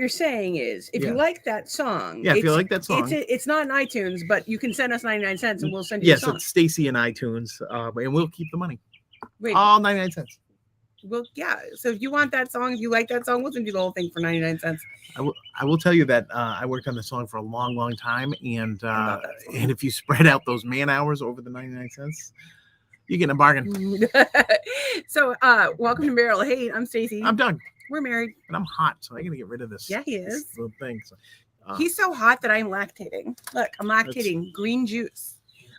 you're saying is, if you like that song, if you like that song, it's not in iTunes, but you can send us 99 cents and we'll send you the song. Yes, it's Stacy in iTunes, and we'll keep the money. Wait, all 99 cents. Well, yeah. So if you want that song, if you like that song, we'll send you the whole thing for 99 cents. I will tell you that I worked on the song for a long, long time, and if you spread out those man hours over the 99 cents, you're getting a bargain. So, welcome to Marital. Hey, I'm Stacy. I'm Doug. We're married, and I'm hot, so I gotta get rid of this. Yeah, he is. This little thing. So, he's so hot that I'm lactating. Look, I'm lactating green juice.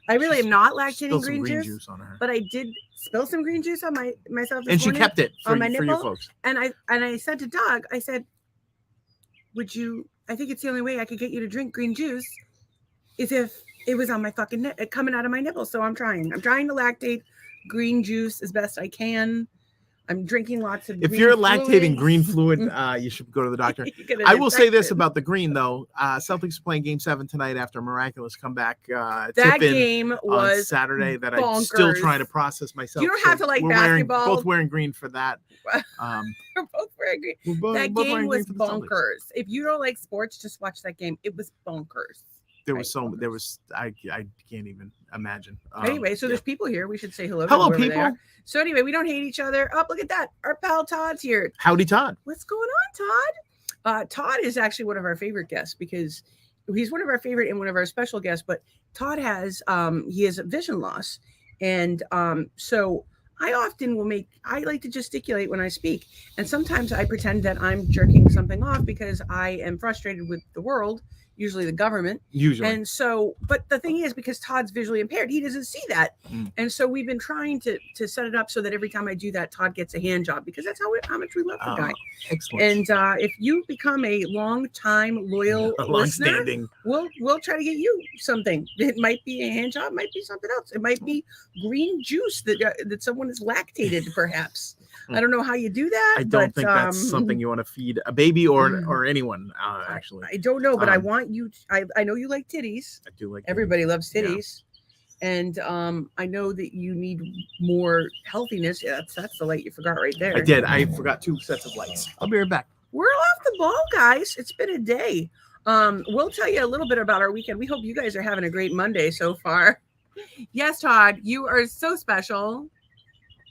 I really am not lactating green juice on her. But I did spill some green juice on myself this and she morning kept it for, on my for nipple. you folks. And I said to Doug, I said, would you? I think it's the only way I could get you to drink green juice is if it was on my fucking coming out of my nipple. So I'm trying to lactate green juice as best I can. I'm drinking lots of. If you're lactating green fluid, you should go to the doctor. I will say this about the green though: Celtics are playing Game 7 tonight after a miraculous comeback. That game was on Saturday that bonkers. I'm still trying to process myself. You don't have to like basketball. Both wearing green for that. We're both wearing green. That game was bonkers. If you don't like sports, just watch that game. It was bonkers. I can't even imagine. Anyway, so there's people here. We should say hello. Hello, people. So anyway, we don't hate each other. Oh, look at that. Our pal Todd's here. Howdy, Todd. What's going on, Todd? Todd is actually one of our favorite guests because he's one of our favorite and one of our special guests. But Todd has he has vision loss, and so I often I like to gesticulate when I speak, and sometimes I pretend that I'm jerking something off because I am frustrated with the world. Usually the government. And so, but the thing is, because Todd's visually impaired, he doesn't see that. And so we've been trying to set it up so that every time I do that, Todd gets a hand job because that's how much we love the guy. Excellent. And if you become a long-time loyal listener, we'll try to get you something. It might be a hand job, might be something else. It might be green juice that someone has lactated, perhaps. I don't know how you do that. I don't think that's something you want to feed a baby or anyone. Actually, I don't know, but I want you. I know you like titties. I do like. Everybody loves titties, and I know that you need more healthiness. Yeah, that's the light you forgot right there. I did. I forgot 2 sets of lights. I'll be right back. We're off the ball, guys. It's been a day. We'll tell you a little bit about our weekend. We hope you guys are having a great Monday so far. Yes, Todd, you are so special.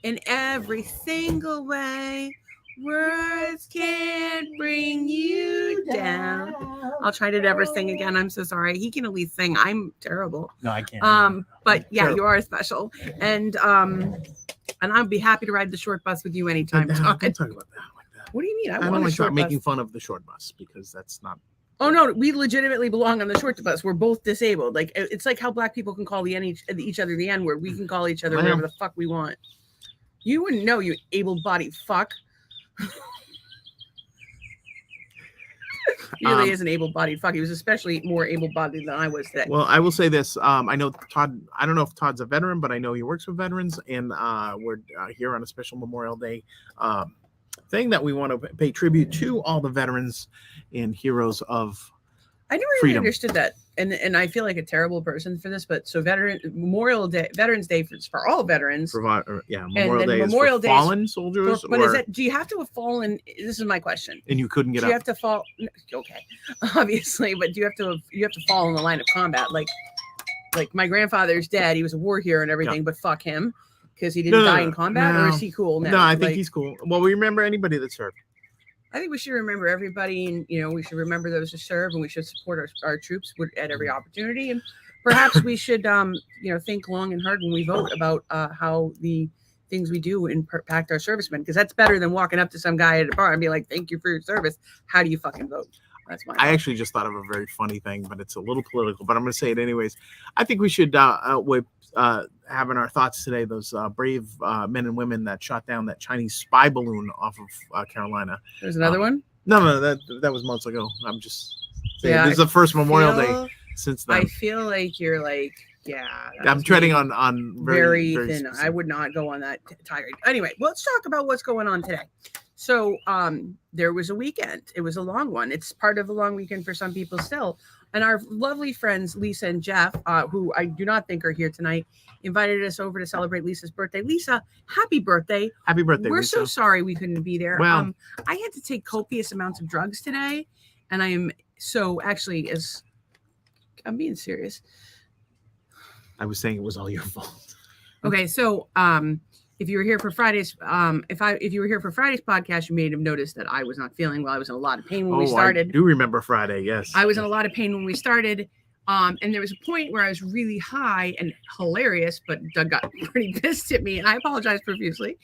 In every single way, words can't bring you down. I'll try to never sing again. I'm so sorry. He can at least sing. I'm terrible. No, I can't. But yeah, you are special. And I'll be happy to ride the short bus with you anytime. Don't talk about that like that. What do you mean? I don't like making fun of the short bus because that's not. Oh no, we legitimately belong on the short bus. We're both disabled. Like it's like how black people can call each other the N-word. We can call each other whatever the fuck we want. You wouldn't know, you able-bodied fuck. He really is an able-bodied fuck. He was especially more able-bodied than I was today. Well, I will say this. I know Todd, I don't know if Todd's a veteran, but I know he works with veterans, and we're here on a special Memorial Day thing that we want to pay tribute to all the veterans and heroes of I never really understood that. And I feel like a terrible person for this, but so Veterans Day for all veterans. Memorial Day is for fallen soldiers. But is it? Do you have to have fallen? This is my question. And you couldn't get up. Do you have to fall? Okay, obviously, but do you have to fall in the line of combat? Like my grandfather's dead. He was a war hero and everything, but fuck him because he didn't die in combat. Or is he cool now? No, I think he's cool. Well, we remember anybody that served. I think we should remember everybody, and we should remember those who serve, and we should support our troops at every opportunity. And perhaps we should, think long and hard when we vote about how the things we do impact our servicemen, because that's better than walking up to some guy at a bar and be like, "Thank you for your service." How do you fucking vote? That's my. I actually just thought of a very funny thing, but it's a little political. But I'm going to say it anyways. I think we should have in our thoughts today those brave men and women that shot down that Chinese spy balloon off of Carolina. There's another one? No, that was months ago. I'm just saying, this is the first Memorial Day since then. I feel like you're like, I'm treading on very thin. Specific. I would not go on that tirade. Anyway, let's talk about what's going on today. So there was a weekend. It was a long one. It's part of a long weekend for some people still. And our lovely friends, Lisa and Jeff, who I do not think are here tonight, invited us over to celebrate Lisa's birthday. Lisa, happy birthday. Happy birthday, We're Lisa. so sorry we couldn't be there. Well, I had to take copious amounts of drugs today. And I am so actually, as I'm being serious. I was saying it was all your fault. Okay, so if you were here for Friday's if you were here for Friday's podcast, you may have noticed that I was not feeling well. I was in a lot of pain when we started. I do remember Friday. Yes, I was in a lot of pain when we started. And there was a point where I was really high and hilarious, but Doug got pretty pissed at me, and I apologized profusely.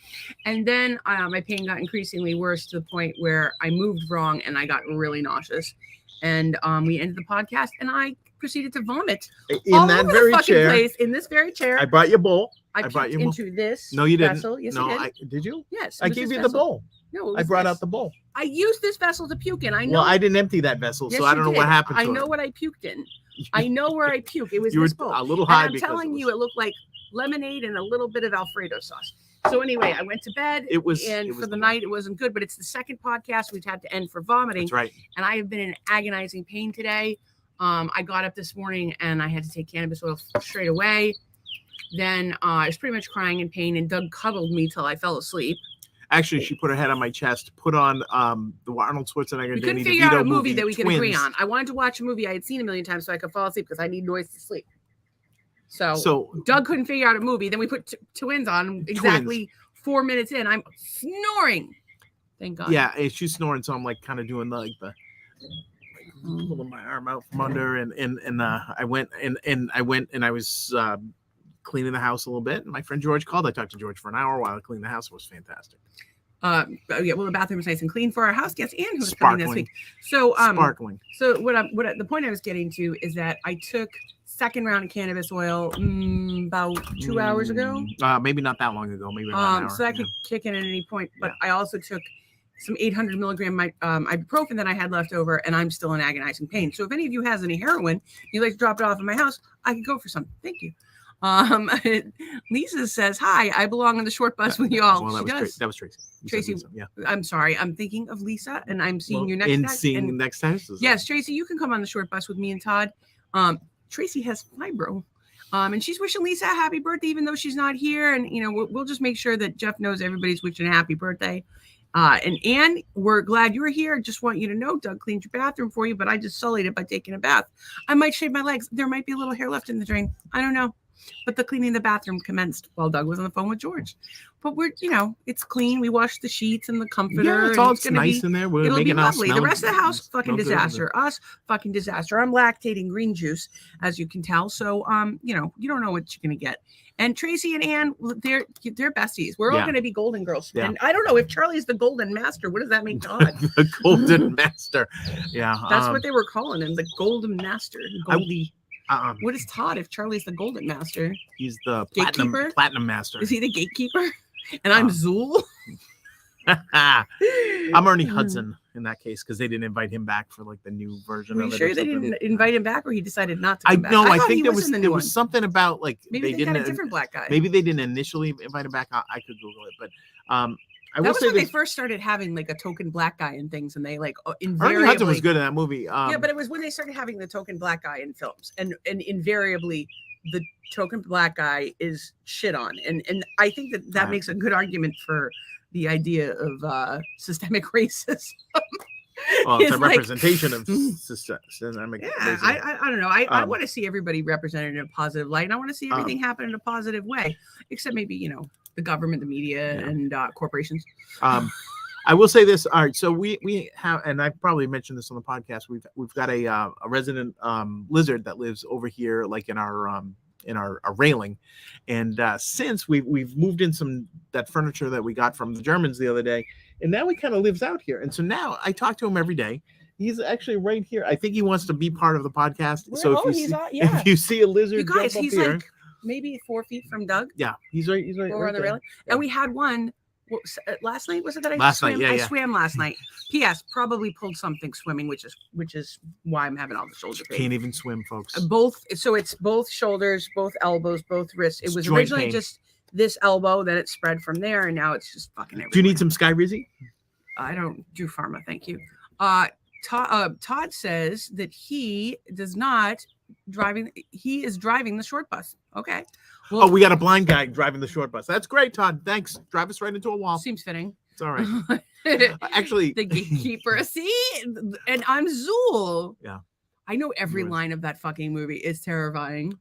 And then my pain got increasingly worse to the point where I moved wrong and I got really nauseous. And we ended the podcast, and I proceeded to vomit in all that over very the fucking chair. place, in this very chair. I brought you a bowl. I brought you into this. No, you didn't. Vessel. Yes, no, I did. Did you? Yes, I gave you the bowl. No, I brought out the bowl. I used this vessel to puke in. I know. Well, I didn't empty that vessel, Yes, so I don't know what happened. I know what I puked in. I know where I puked. It was you this were bowl. a little high. And I'm telling you, it looked like lemonade and a little bit of Alfredo sauce. So anyway, I went to bed. For the night, it wasn't good. But it's the second podcast we've had to end for vomiting. That's right. And I have been in agonizing pain today. I got up this morning and I had to take cannabis oil straight away. Then I was pretty much crying in pain, and Doug cuddled me till I fell asleep. Actually, she put her head on my chest, put on the Arnold Schwarzenegger. We couldn't figure out a movie that we could agree on. I wanted to watch a movie I had seen a million times so I could fall asleep because I need noise to sleep. So Doug couldn't figure out a movie. Then we put Twins on exactly 4 minutes in. I'm snoring. Thank God. Yeah, she's snoring, so I'm like kind of doing pulling my arm out from under, and I went and I was cleaning the house a little bit. And my friend George called. I talked to George for an hour while I cleaned the house. It was fantastic. The bathroom was nice and clean for our house guests and who's coming this week. So sparkling. So the point I was getting to is that I took second round of cannabis oil about 2 hours ago. Maybe not that long ago. Maybe about an hour. So I could kick in at any point. But I also took some 800 milligram ibuprofen that I had left over, and I'm still in agonizing pain. So if any of you has any heroin, you'd like to drop it off at my house, I could go for some. Thank you. Lisa says, "Hi, I belong on the short bus with you all." Well, that was Tracy. Tracy, Lisa, yeah. I'm sorry. I'm thinking of Lisa, and I'm seeing you next time. Seeing next time. Yes, Tracy, you can come on the short bus with me and Todd. Tracy has fibro. And she's wishing Lisa a happy birthday, even though she's not here. And, we'll just make sure that Jeff knows everybody's wishing a happy birthday. And Anne, we're glad you're here. Just want you to know, Doug cleaned your bathroom for you, but I just sullied it by taking a bath. I might shave my legs. There might be a little hair left in the drain. I don't know. But the cleaning the bathroom commenced while Doug was on the phone with George. But we're, it's clean. We washed the sheets and the comforter. Yeah, it's nice in there. It'll be lovely. The rest of the house, fucking disaster. Us, fucking disaster. I'm lactating green juice, as you can tell. So, you don't know what you're going to get. And Tracy and Ann, they're besties. We're all going to be golden girls. Yeah. And I don't know if Charlie's the golden master. What does that make Todd? The golden master. Yeah. That's what they were calling him, the golden master. Goldie. What is Todd if Charlie's the golden master? He's the gatekeeper. Platinum master. Is he the gatekeeper? And I'm Zool. I'm Ernie Hudson in that case because they didn't invite him back for like the new version of it. Sure they didn't invite him back, or he decided not to come back? I think there was something about like maybe they got a different black guy. Maybe they didn't initially invite him back. I could Google it, but that was when they first started having like a token black guy in things, and they like invariably. Ernie Hudson was good in that movie. Yeah, but it was when they started having the token black guy in films, and invariably the token black guy is shit on, and I think that makes a good argument for the idea of systemic racism. Well, it's a representation of systemic racism. I don't know. I want to see everybody represented in a positive light, and I want to see everything happen in a positive way, except maybe the government, the media, and corporations. I will say this. All right, so we have, and I've probably mentioned this on the podcast. We've got a resident lizard that lives over here, like in our railing, and since we've moved in that furniture that we got from the Germans the other day, and now he kind of lives out here, and so now I talk to him every day. He's actually right here. I think he wants to be part of the podcast. If you see a lizard, you guys, jump up he's here, like maybe 4 feet from Doug. Yeah, he's right over on the railing. Yeah. And we had one last night. Was it that I last swam? night? Yeah, I swam last night. P.S. Probably pulled something swimming, which is why I'm having all the shoulder pain. Can't even swim, folks. So it's both shoulders, both elbows, both wrists. It was joint originally pain. Just this elbow, then it spread from there, and now it's just fucking everywhere. Do you need some Skyrizi? I don't do pharma, thank you. Todd says that he does not he is driving the short bus. Okay. Well, we got a blind guy driving the short bus. That's great, Todd. Thanks. Drive us right into a wall. Seems fitting. It's all right. Actually, the gatekeeper. See, and I'm Zool. Yeah. I know every Yours. line of that fucking movie. It's terrifying.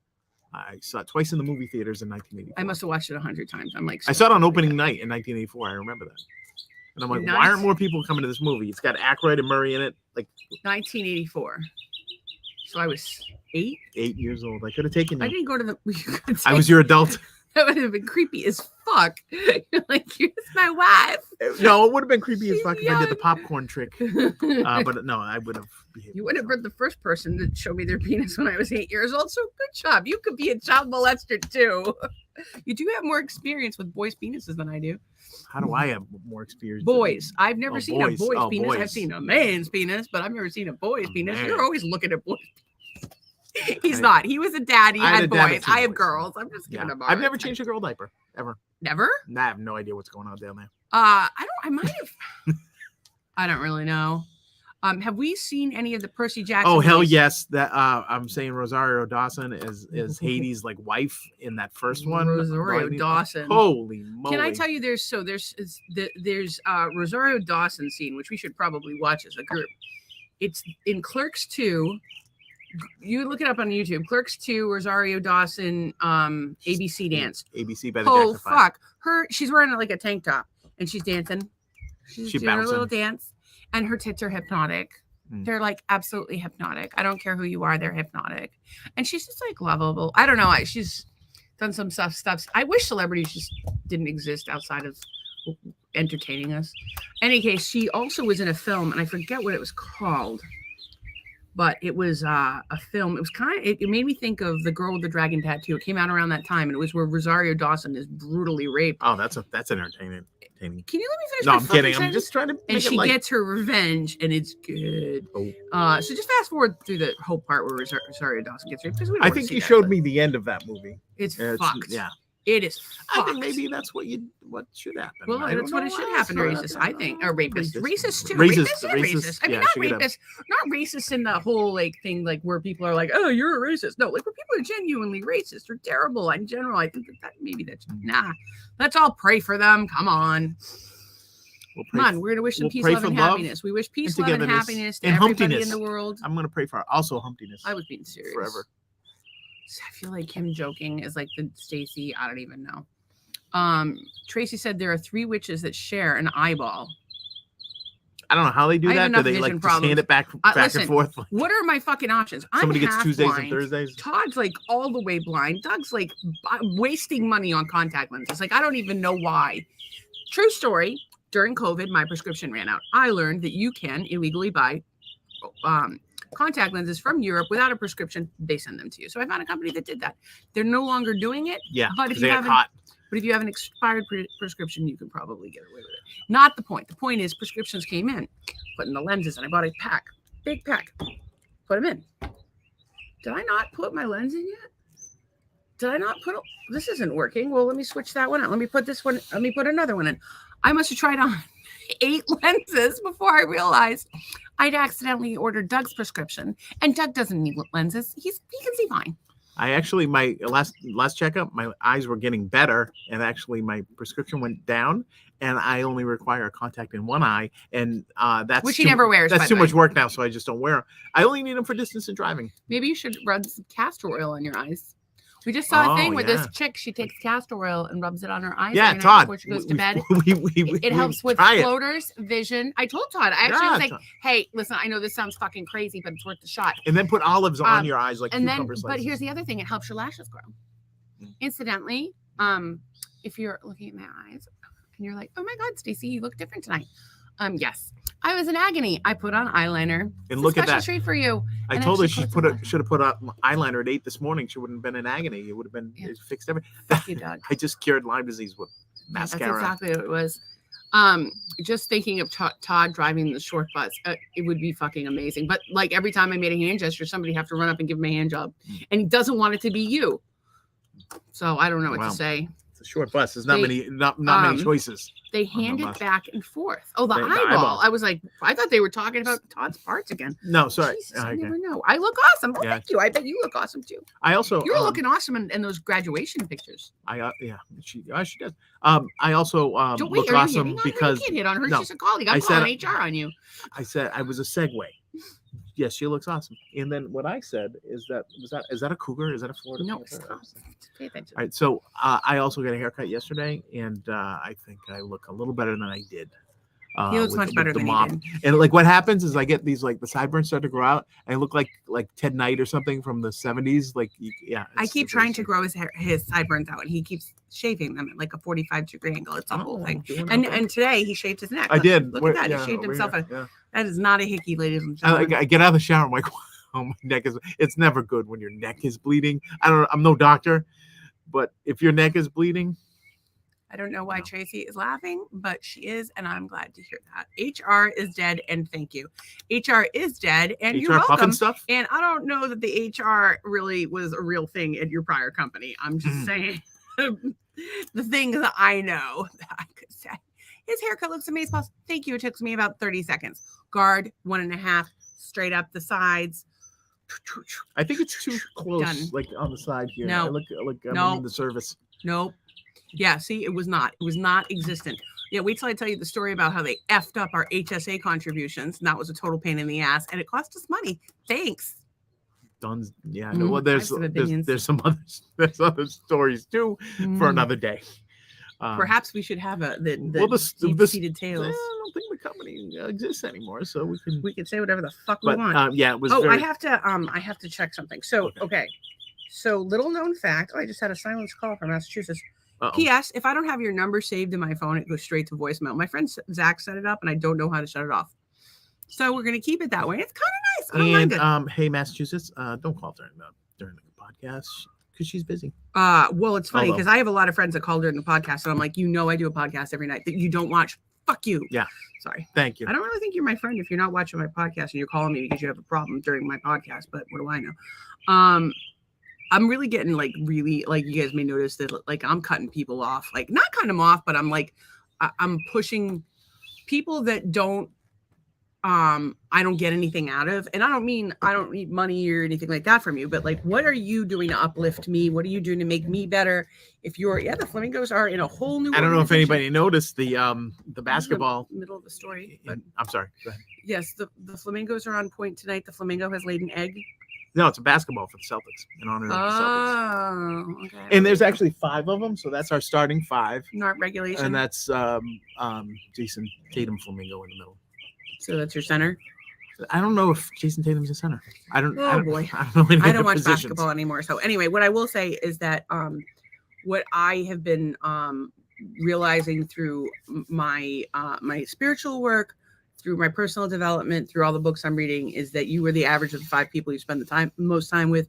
I saw it twice in the movie theaters in 1984. I must have watched it 100 times. I'm like, I saw it on opening night in 1984. I remember that. And I'm like, why aren't more people coming to this movie? It's got Aykroyd and Murray in it. Like 1984. So I was 8. 8 years old. I could have taken you. I didn't go to the. I was your adult. That would have been creepy as fuck. You're like, here's my wife. No, it would have been creepy as fuck She's if I did the young. popcorn trick. But no, I would have behaved. You would have been the first person to show me their penis when I was 8 years old. So good job. You could be a child molester too. You do have more experience with boys' penises than I do. How do I have more experience? Boys. I've never seen boys. a boy's Oh, penis. boys. I've seen a man's penis, but I've never seen a boy's penis. man. You're always looking at boys. He's not. He was a dad. He I had had a dad boys. of 2 I have boys. girls. I'm just Yeah. giving him. I've never changed a girl diaper ever. Never. I have no idea what's going on down there. I might have. I don't really know. Have we seen any of the Percy Jackson? Oh hell movies? yes! That I'm saying Rosario Dawson is Hades' like wife in that first one. Rosario Dawson. Holy moly! Can I tell you? There's Rosario Dawson scene, which we should probably watch as a group. It's in Clerks 2. You look it up on YouTube. Clerks 2, Rosario Dawson, ABC dance. ABC by the Oh Jackson Five. fuck! She's wearing like a tank top and she's dancing. She's She doing her little bouncing. dance, and her tits are hypnotic. Mm. They're like absolutely hypnotic. I don't care who you are, they're hypnotic, and she's just like lovable. I don't know. She's done some stuff. I wish celebrities just didn't exist outside of entertaining us. Any case, she also was in a film, and I forget what it was called. But it was a film. It was it made me think of The Girl with the Dragon Tattoo. It came out around that time, and it was where Rosario Dawson is brutally raped. Oh, that's entertaining. Can you let me finish? No, my I'm kidding. fucking I'm just trying to and make it she like. gets her revenge, and it's good. Oh. So just fast forward through the whole part where Rosario Dawson gets raped. Because we don't I wanna think see you that, showed but me the end of that movie. It's Yeah, fucked. yeah. It is I fucked. think maybe that's what should happen. Well, I that's don't what it know should why happen to it's racists, not- I think, or rapists. Racist too. Racist, Rapists and racist. racist. I mean, Yeah, not she could have- rapists, not racist in the whole like thing, like where people are like, "Oh, you're a racist." No, like where people are genuinely racist or terrible in general. I think that maybe that's Let's all pray for them. Come on. We'll pray Come on, we're gonna wish them we'll peace, pray love, for and love happiness. We wish peace, love, and togetherness happiness to and everybody in humptiness. the world. I'm gonna pray for also humptiness. I was being serious forever. I feel like him joking is like the Stacy. I don't even know. Tracy said there are 3 witches that share an eyeball. I don't know how they do I have that. Do enough they vision like just problems. hand it back Listen, and forth? What are my fucking options? Somebody I'm gets half Tuesdays blind. and Thursdays. Todd's like all the way blind. Doug's like wasting money on contact lenses. Like I don't even know why. True story. During COVID, my prescription ran out. I learned that you can illegally buy contact lenses from Europe without a prescription. They send them to you. So I found a company that did that. They're no longer doing it. Yeah, But if they you got haven't, caught. but if you have an expired prescription, you can probably get away with it. Not the point. The point is prescriptions came in, put in the lenses, and I bought a pack, big pack. Put them in. Did I not put my lens in yet? Did I not put? This isn't working. Well, let me switch that one out. Let me put this one. Let me put another one in. I must have tried on 8 lenses before I realized I'd accidentally ordered Doug's prescription, and Doug doesn't need lenses. He can see fine. I actually, my last checkup, my eyes were getting better, and actually my prescription went down, and I only require a contact in one eye, and that's Which he never wears. That's by too the much way. work now, so I just don't wear them. I only need them for distance and driving. Maybe you should rub some castor oil on your eyes. We just saw a thing where yeah. this chick, she takes castor oil and rubs it on her eyes. Yeah, every night Todd. before she goes to bed. It It helps with floaters, vision. I told Todd. I actually was like, "Hey, listen, I know this sounds fucking crazy, but it's worth the shot." And then put olives on your eyes like and then, cucumber but slices. here's the other thing: it helps your lashes grow. Incidentally, if you're looking at my eyes and you're like, "Oh my God, Stacey, you look different tonight," yes, I was in agony. I put on eyeliner. And It's look a at special that. treat for you. I And told her she she puts it should have put up eyeliner at 8 this morning. She wouldn't have been in agony. It would have been it fixed everything. Thank you, Doug. I just cured Lyme disease with That's mascara. exactly what it was. Just thinking of Todd driving the short bus, it would be fucking amazing. But like every time I made a hand gesture, somebody have to run up and give him a hand job, and he doesn't want it to be you. So I don't know what Wow. to say. It's a a short bus. There's not They, not many choices. They the hand it bus. back and forth. Oh, the The eyeball. eyeball. I was like, I thought they were talking about Todd's parts again. No, sorry. Jesus, I Okay. never know. I look awesome. Oh, Yeah. thank you. I bet you look awesome too. I also You're looking awesome in those graduation pictures. yeah, she does. I also Don't look wait, are you awesome hitting on because her? You can't hit on her. no, She's a colleague. I'm I said- calling HR on you. I said I was a segue. Yes, she looks awesome. And then what I said is that a cougar? Is that a Florida? No, Panther? stop. Pay attention. All right, so I also got a haircut yesterday, and I think I look a little better than I did. He looks much better the than mop. he did. And like what happens is I get these like the sideburns start to grow out, and I look like Ted Knight or something from the 70s. Like yeah, I keep trying to grow his sideburns out, and he keeps shaving them at like a 45-degree angle. It's a whole thing. And today he shaved his neck. I did. Look at that. He shaved himself. Yeah. That is not a hickey, ladies and gentlemen. I get out of the shower. I'm like, oh, my neck is. It's never good when your neck is bleeding. I'm no doctor, but if your neck is bleeding, I don't know why Tracy is laughing, but she is, and I'm glad to hear that. HR is dead, and thank you. HR is dead, and you're welcome. puffing stuff. And I don't know that the HR really was a real thing at your prior company. I'm just saying the things that I know that I could say. His haircut looks amazing. Thank you. It took me about 30 seconds. Guard 1.5, straight up the sides. I think it's too close, Done. like on the side here. No. I look I'm No. in the service. Nope. Yeah, see, it was not existent. Yeah, wait till I tell you the story about how they effed up our HSA contributions, and that was a total pain in the ass, and it cost us money. Thanks. Done. Yeah. Mhm. Well, I have some opinions. there's some other stories too for another day. Perhaps we should have the deep-seated I tales. don't think the company exists anymore, so we can. Say whatever the fuck we But want. yeah, it was. Oh, very, I have to check something. So, okay. So, little known fact. Oh, I just had a silence call from Massachusetts. Uh-oh. P.S. If I don't have your number saved in my phone, it goes straight to voicemail. My friend Zach set it up, and I don't know how to shut it off. So we're gonna keep it that way. It's kind of nice. I don't mind it. Hey, Massachusetts, don't call during the podcast because she's busy. Well, it's funny Although- because I have a lot of friends that call during the podcast, and I'm like, I do a podcast every night that you don't watch. Fuck you. Yeah. Sorry. Thank you. I don't really think you're my friend if you're not watching my podcast and you're calling me because you have a problem during my podcast. But what do I know? I'm really getting like you guys may notice that like I'm cutting people off, like not cutting them off, but I'm like I'm pushing people that don't I don't get anything out of, and I don't need money or anything like that from you, but like what are you doing to uplift me? What are you doing to make me better? If you're the flamingos are in a whole new I don't know if organization. anybody noticed the basketball. Middle of the story, but I'm sorry. Go ahead. yes, the flamingos are on point tonight. The flamingo has laid an egg. No, it's a basketball for the Celtics in honor of the Celtics. Oh, okay. And there's actually 5 of them, so that's our starting 5. not regulation. And that's Jason Tatum Flamingo in the middle. So that's your center. I don't know if Jason Tatum's a center. I don't. Oh, I don't, boy. I don't know any I of don't the watch positions. basketball anymore. So anyway, what I will say is that what I have been realizing through my my spiritual work, through my personal development, through all the books I'm reading, is that you are the average of the 5 people you spend the most time with.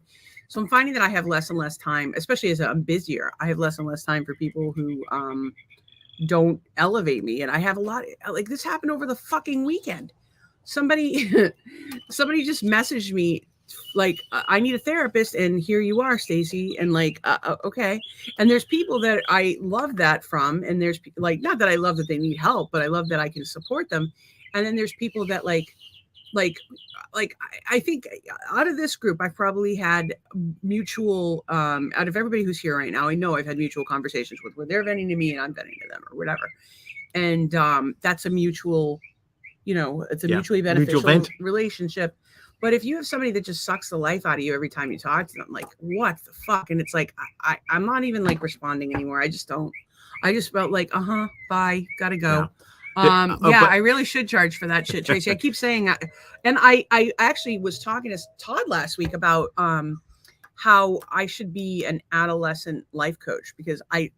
So I'm finding that I have less and less time, especially as I'm busier. I have less and less time for people who don't elevate me. And I have a lot like this happened over the fucking weekend. Somebody just messaged me like, I need a therapist, and here you are, Stacy. And like, okay. And there's people that I love that from, and there's like, not that I love that they need help, but I love that I can support them. And then there's people that like I think out of this group, I've probably had mutual, out of everybody who's here right now, I know I've had mutual conversations with where they're venting to me and I'm venting to them or whatever. And that's a mutual, it's a mutually beneficial relationship. But if you have somebody that just sucks the life out of you every time you talk to them, like, what the fuck? And it's like, I'm not even like responding anymore. I just felt like, bye, gotta go. Yeah. But I really should charge for that shit, Tracy. I keep saying that. And I actually was talking to Todd last week about how I should be an adolescent life coach, because I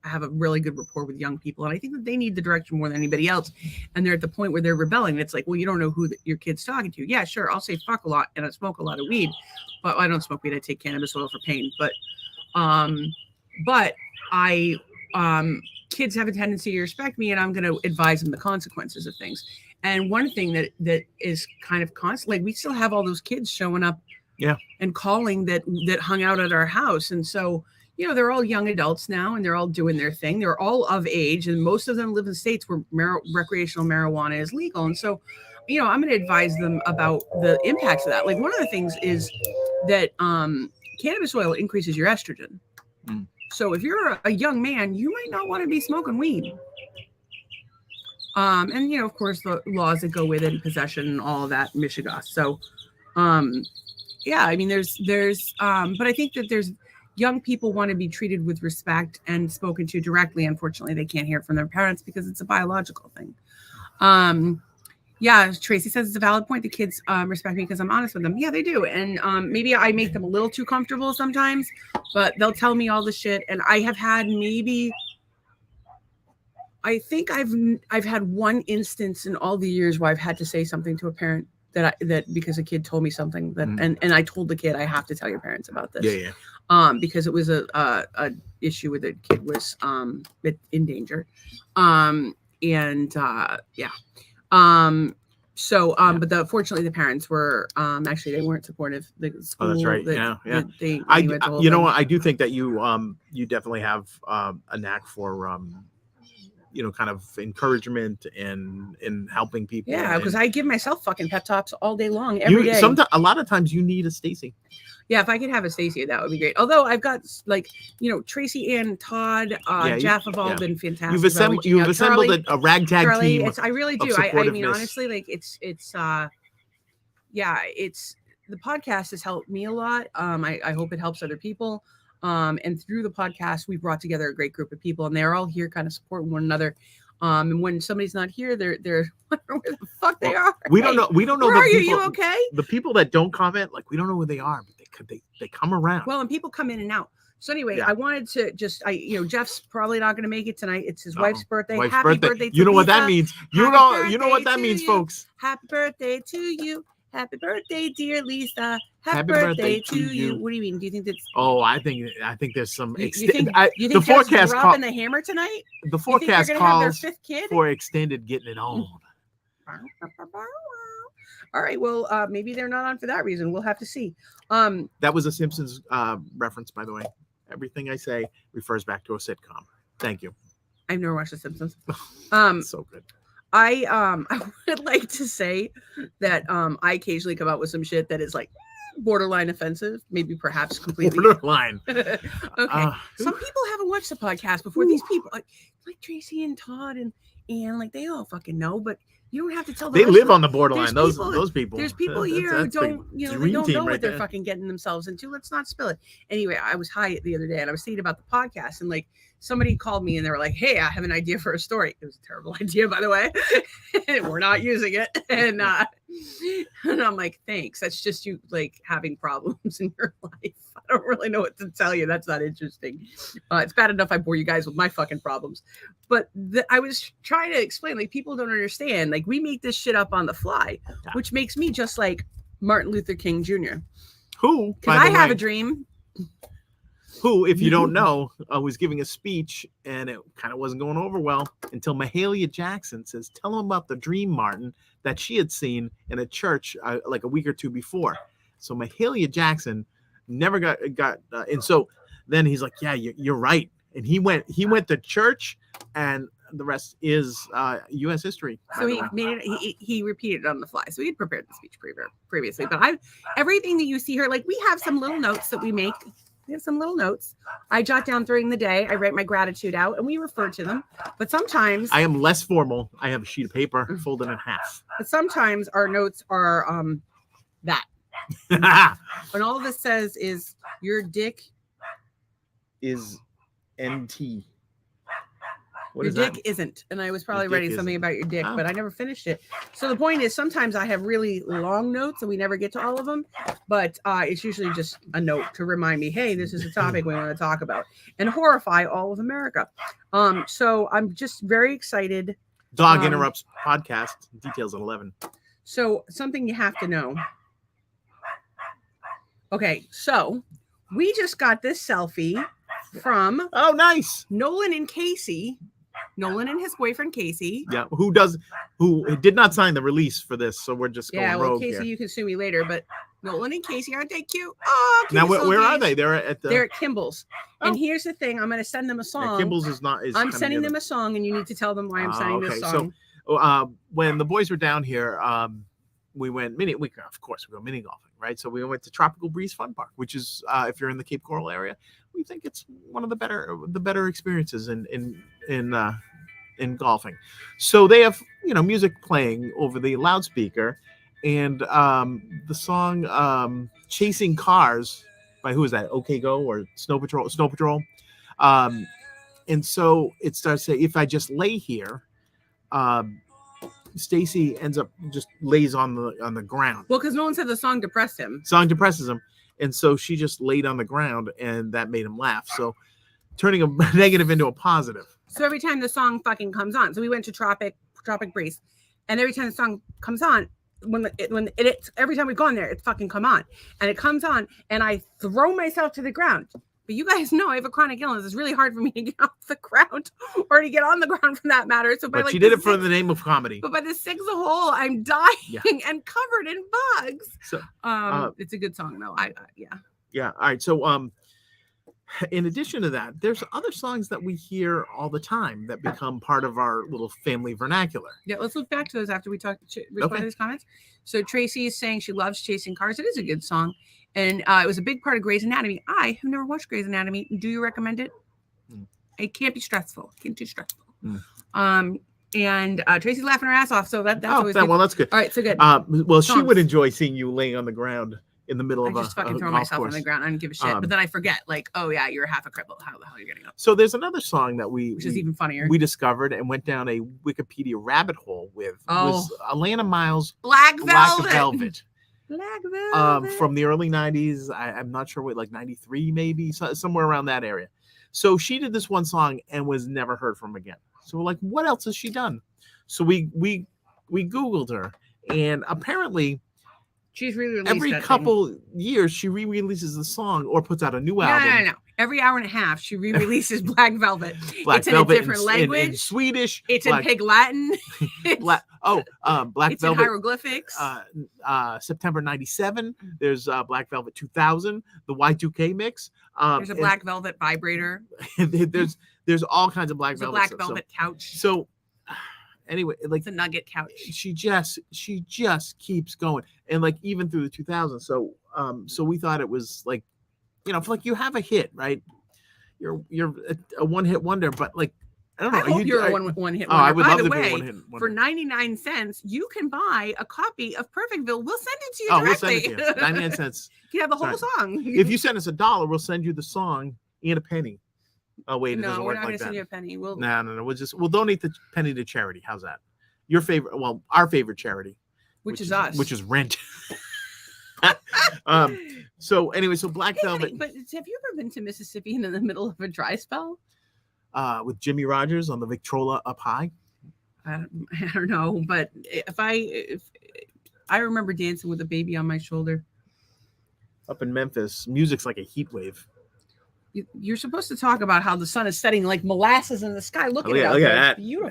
have a really good rapport with young people. And I think that they need the direction more than anybody else. And they're at the point where they're rebelling. It's like, well, you don't know who your kid's talking to. Yeah, sure. I'll say fuck a lot and I smoke a lot of weed, but I don't smoke weed. I take cannabis oil for pain. But I kids have a tendency to respect me, and I'm going to advise them the consequences of things. And one thing that is kind of constant, like we still have all those kids showing up and calling that hung out at our house. And so, you know, they're all young adults now and they're all doing their thing. They're all of age, and most of them live in states where recreational marijuana is legal. And so, you know, I'm going to advise them about the impacts of that. Like, one of the things is that cannabis oil increases your estrogen. Mm. So if you're a young man, you might not want to be smoking weed. And you know, of course, the laws that go with it, and possession and all of that, Michigan. So, yeah, I mean, but I think that there's young people want to be treated with respect and spoken to directly. Unfortunately, they can't hear it from their parents because it's a biological thing. Yeah, Tracy says it's a valid point. The kids respect me because I'm honest with them. Yeah, they do. And maybe I make them a little too comfortable sometimes, but they'll tell me all the shit. And I have had I think I've had one instance in all the years where I've had to say something to a parent that because a kid told me something that and I told the kid, I have to tell your parents about this. Yeah. Because it was a issue where the kid was in danger. Fortunately the parents were actually they weren't supportive. The school, that's right. I do think that you definitely have a knack for kind of encouragement and helping people. Yeah, because I give myself fucking pep talks all day long, every day. Sometimes, a lot of times, you need a Stacy. Yeah, if I could have a Stacy, that would be great. Although I've got Tracy and Todd, Jeff have all been fantastic. You've assembled a ragtag team. I really do. I mean, honestly, it's the podcast has helped me a lot. I hope it helps other people. And through the podcast, we brought together a great group of people, and they're all here kind of supporting one another. And when somebody's not here, they're wondering where the fuck they are. We don't know. Where are you? You okay? The people that don't comment, we don't know where they are, but they come around. Well, and people come in and out. So anyway, I wanted to Jeff's probably not going to make it tonight. It's his wife's birthday. Happy birthday to you know Lisa. What that means. You know what that means, folks. Happy birthday to you. Happy birthday, dear Lisa. Happy birthday to you. What do you mean? Do you think that's? Oh, I think there's some. You think the forecast dropping the hammer tonight? The forecast calls for extended getting it on. All right. Well, maybe they're not on for that reason. We'll have to see. That was a Simpsons reference, by the way. Everything I say refers back to a sitcom. Thank you. I've never watched The Simpsons. So good. I would like to say that I occasionally come out with some shit that is borderline offensive, maybe perhaps completely borderline. Okay. Some people haven't watched the podcast before. These people like Tracy and Todd and they all fucking know, but you don't have to tell them. They live on the borderline. Those people. There's people here who don't, they don't know what they're fucking getting themselves into. Let's not spill it. Anyway, I was high the other day and I was thinking about the podcast, and somebody called me and they were like, "Hey, I have an idea for a story." It was a terrible idea, by the way. We're not using it. And I'm like, thanks. That's just you having problems in your life. I don't really know what to tell you. That's not interesting. It's bad enough I bore you guys with my fucking problems. But I was trying to explain, people don't understand. We make this shit up on the fly, which makes me just like Martin Luther King Jr. Who, because I have a dream. Who, if you don't know, was giving a speech and it kind of wasn't going over well until Mahalia Jackson says, "Tell him about the dream, Martin, that she had seen in a church a week or two before." So Mahalia Jackson never got and so then he's like, "Yeah, you're right." And he went to church, and the rest is U.S. history. So he made it. He repeated it on the fly. So he had prepared the speech previously, but everything that you see here, we have some little notes that we make. We have some little notes I jot down during the day. I write my gratitude out and we refer to them. But sometimes I am less formal. I have a sheet of paper folded in half. But sometimes our notes are that. And all this says is your dick is NT. Your dick isn't. And I was probably writing something about your dick, but I never finished it. So the point is sometimes I have really long notes and we never get to all of them, but it's usually just a note to remind me, hey, this is a topic we want to talk about and horrify all of America. So I'm just very excited. Dog interrupts podcast. Details at 11. So something you have to know. Okay, so we just got this selfie from nice Nolan and Casey. Nolan and his boyfriend Casey. Yeah, who did not sign the release for this, so we're just going rogue Casey, here. You can sue me later, but Nolan and Casey, aren't they cute? Oh, Now, cute where are softies. they? They're at the. They're at Kimball's. Oh. And here's the thing: I'm going to send them a Yeah, song. Kimball's is not. I'm sending them a song, and you need to tell them why I'm sending this song. So, when the boys were down here, we went mini. Of course, we go mini golfing, right? So we went to Tropical Breeze Fun Park, which is, if you're in the Cape Coral area, we think it's one of the better experiences in golfing. So they have music playing over the loudspeaker, and the song "Chasing Cars" by who is that? OK Go or Snow Patrol? Snow Patrol. And so it starts saying, "If I just lay here." Stacy ends up just lays on the ground. Well, because no one said the song depressed him. Song depresses him, and so she just laid on the ground, and that made him laugh. So turning a negative into a positive. So every time the song fucking comes on, so we went to Tropic Breeze, and every time the song comes on, every time we've gone there, it's fucking come on, and it comes on, and I throw myself to the ground. But you guys know I have a chronic illness. It's really hard for me to get off the ground or to get on the ground for that matter. So, but she did it for the name of comedy. But by the sixth hole, I'm dying and covered in bugs. So, it's a good song though. Yeah. All right. So, in addition to that, there's other songs that we hear all the time that become part of our little family vernacular. Yeah. Let's look back to those after we respond to these comments. So Tracy is saying she loves Chasing Cars. It is a good song. And it was a big part of Grey's Anatomy. I have never watched Grey's Anatomy. Do you recommend it? It can't be stressful. It can't be too stressful. And Tracy's laughing her ass off. So that's always good. Well, that's good. All right, so good. Well, she would enjoy seeing you laying on the ground in the middle of I just fucking throw myself on the ground. I don't give a shit. But then I forget, like, oh yeah, you're half a cripple. How the hell are you getting up? So there's another song that which is even funnier. We discovered and went down a Wikipedia rabbit hole with was Alana Miles' Black Velvet. Black Velvet. From the early 90s. I'm not sure what, like 93 maybe, somewhere around that area. So she did this one song and was never heard from again. So we're like, what else has she done? So we Googled her, and apparently she's re-released every couple years she re-releases the song or puts out a new album. No. Every hour and a half she re-releases Black Velvet. It's in a different language. In Swedish. It's in Pig Latin. Black it's Velvet. In hieroglyphics. September 97. There's Black Velvet 2000. The Y2K mix. There's a Black Velvet vibrator. there's all kinds of Black Velvet. Velvet. Black Velvet couch. So anyway, like it's a nugget couch. She just keeps going, and like even through the 2000s. So we thought it was like, if like you have a hit, right? You're a one-hit wonder, but like I don't know. I hope you're a one-hit wonder. I would love to be a one-hit wonder. For 99 cents, you can buy a copy of Perfectville. We'll send it to you directly. We'll send it to you. 99 cents. You can have the whole song. If you send us $1, we'll send you the song and a penny. Oh wait, no, we're not going to send you a penny. No. We'll donate the penny to charity. How's that? Your favorite? Well, our favorite charity, which is us, which is Rent. So anyway, so Black Velvet. But have you ever been to Mississippi in the middle of a dry spell? With Jimmy Rogers on the Victrola up high. I don't know, but if I remember dancing with a baby on my shoulder. Up in Memphis, music's like a heat wave. You're supposed to talk about how the sun is setting like molasses in the sky. Look at that. It's beautiful.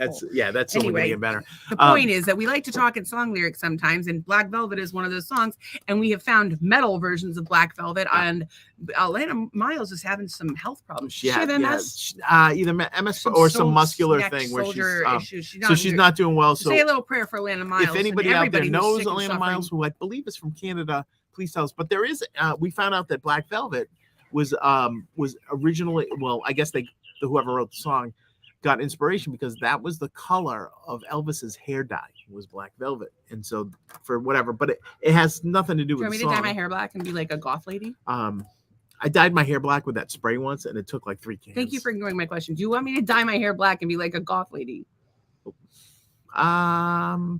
That's only going to get better. The point is that we like to talk in song lyrics sometimes, and Black Velvet is one of those songs. And we have found metal versions of Black Velvet. And Alana Miles is having some health problems. She has MS? Either MS or some muscular thing where she's not doing well. So say a little prayer for Alana Miles. If anybody out there knows Alana Miles, who I believe is from Canada, please tell us. But there is, we found out that Black Velvet was originally, well, I guess whoever wrote the song got inspiration because that was the color of Elvis's hair dye was Black Velvet, and so for whatever, but it has nothing to do with the song. Do you want me to dye my hair black and be like a goth lady? I dyed my hair black with that spray once, and it took like 3 cans. Thank you for ignoring my question. Do you want me to dye my hair black and be like a goth lady?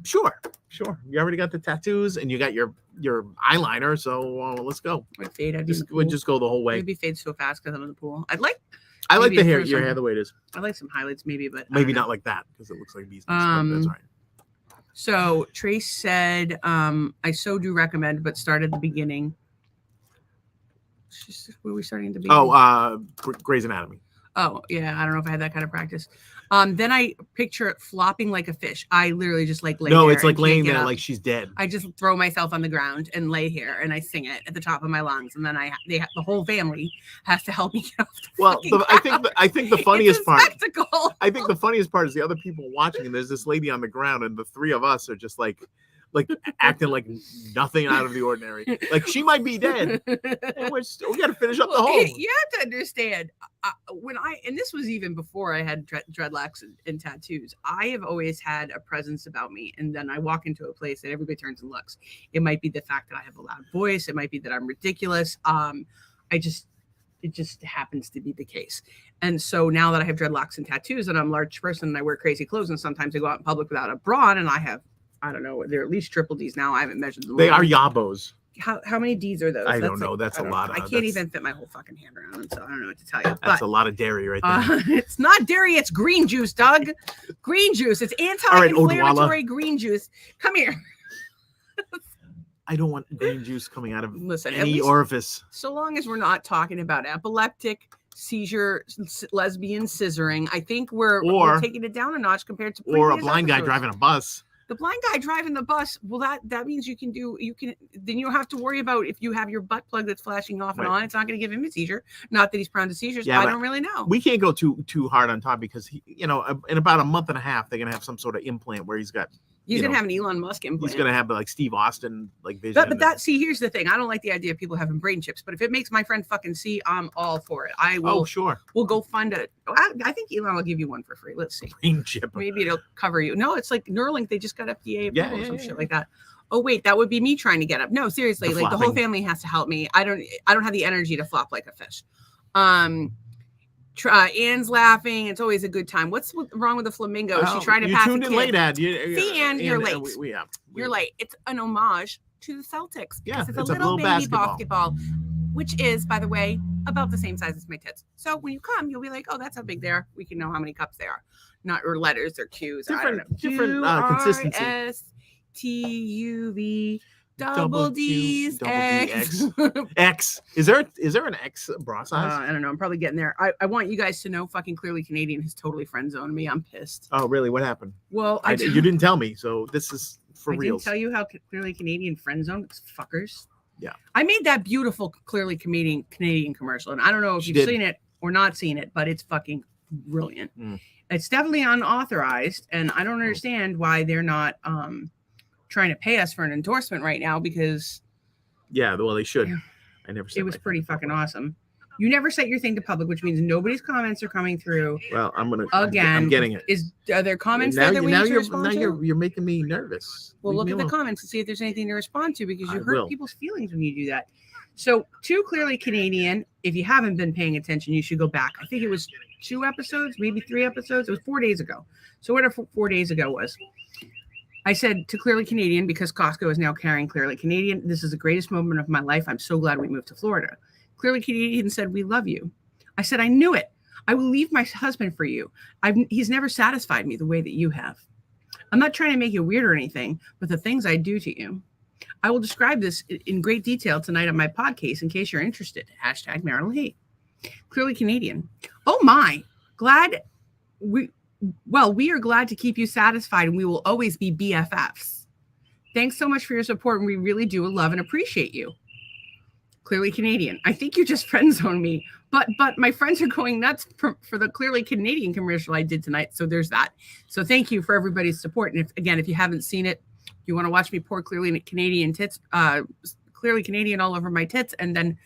Sure. You already got the tattoos and you got your eyeliner, so let's go. Would fade? Would just go the whole way. Maybe fade so fast because I'm in the pool. I like the hair, your hair the way it is. I like some highlights, maybe, but maybe not like that because it looks like bees. That's right. So Trace said, "I so do recommend, but start at the beginning." What are we starting at the beginning? Grey's Anatomy. Oh, yeah. I don't know if I had that kind of practice. Then I picture it flopping like a fish. I literally just like lay No, there it's like and can't laying get there up. like she's dead. I just throw myself on the ground and lay here and I sing it at the top of my lungs. And then the whole family has to help me get off the Well, fucking I think the funniest it's a part. spectacle. I think the funniest part is the other people watching, and there's this lady on the ground, and the three of us are just like acting like nothing out of the ordinary. Like she might be dead, and we got to finish up the hole. You have to understand and this was even before I had dreadlocks and tattoos. I have always had a presence about me, and then I walk into a place and everybody turns and looks. It might be the fact that I have a loud voice. It might be that I'm ridiculous. It just happens to be the case. And so now that I have dreadlocks and tattoos and I'm a large person and I wear crazy clothes and sometimes I go out in public without a bra on and I have, I don't know, they're at least triple D's now. I haven't measured them. They are yabos. How many D's are those? I don't know. That's a lot. I can't even fit my whole fucking hand around them, so I don't know what to tell you. That's a lot of dairy right there. It's not dairy, it's green juice, Doug. Green juice. It's anti-inflammatory green juice. Come here. I don't want green juice coming out of any least, orifice. So long as we're not talking about epileptic, seizure, lesbian scissoring, I think we're taking it down a notch compared to or a blind guy driving a bus. The blind guy driving the bus, well, that means then you don't have to worry about if you have your butt plug that's flashing off and on. It's not going to give him a seizure. Not that he's prone to seizures. Yeah, I don't really know. We can't go too hard on Todd because in about a month and a half they're going to have some sort of implant where he's going to have an Elon Musk implant. He's going to have like Steve Austin vision. But here's the thing. I don't like the idea of people having brain chips. But if it makes my friend fucking see, I'm all for it. I will. Oh, sure. We'll go find I think Elon will give you one for free. Let's see. Brain chip. Maybe it'll cover you. No, it's like Neuralink. They just got FDA approval or some shit like that. Oh wait, that would be me trying to get up. No, seriously, the whole family has to help me. I don't have the energy to flop like a fish. Anne's laughing. It's always a good time. What's wrong with the flamingo? Is she trying to pass tuned in late, Ad. See, Anne, you're late. You're late. It's an homage to the Celtics. Yeah, it's a little baby basketball, which is, by the way, about the same size as my tits. So when you come, you'll be like, oh, that's how big they are. We can know how many cups they are. Not or letters or Q's. Different consistency. STUV. Double D's, X. X. Is there an X bra size? I don't know. I'm probably getting there. I want you guys to know fucking Clearly Canadian has totally friend zoned me. I'm pissed. Oh, really? What happened? Well, you didn't tell me, so this is for real. I didn't tell you how Clearly Canadian friend zoned fuckers. Yeah. I made that beautiful Clearly Canadian commercial, and I don't know if you've seen it or not seen it, but it's fucking brilliant. It's definitely unauthorized, and I don't understand why they're not trying to pay us for an endorsement right now because they should. I never said it was pretty fucking awesome. You never set your thing to public, which means nobody's comments are coming through. Well, I'm getting it. Are there comments there that we need to respond to? You're making me nervous. Well, look at the comments and see if there's anything to respond to because you hurt people's feelings when you do that. So, to Clearly Canadian, if you haven't been paying attention, you should go back. I think it was 2 episodes, maybe 3 episodes. It was 4 days ago. So whatever 4 days ago was. I said to Clearly Canadian, because Costco is now carrying Clearly Canadian, this is the greatest moment of my life. I'm so glad we moved to Florida. Clearly Canadian said, we love you. I said, I knew it. I will leave my husband for you. He's never satisfied me the way that you have. I'm not trying to make you weird or anything, but the things I do to you. I will describe this in great detail tonight on my podcast in case you're interested. #Marital hate. Clearly Canadian. Oh my, we are glad to keep you satisfied and we will always be BFFs. Thanks so much for your support and we really do love and appreciate you. Clearly Canadian. I think you just friend zoned me, but my friends are going nuts for the Clearly Canadian commercial I did tonight. So there's that. So thank you for everybody's support. And if you haven't seen it, you want to watch me pour Clearly Canadian tits, Clearly Canadian all over my tits, and then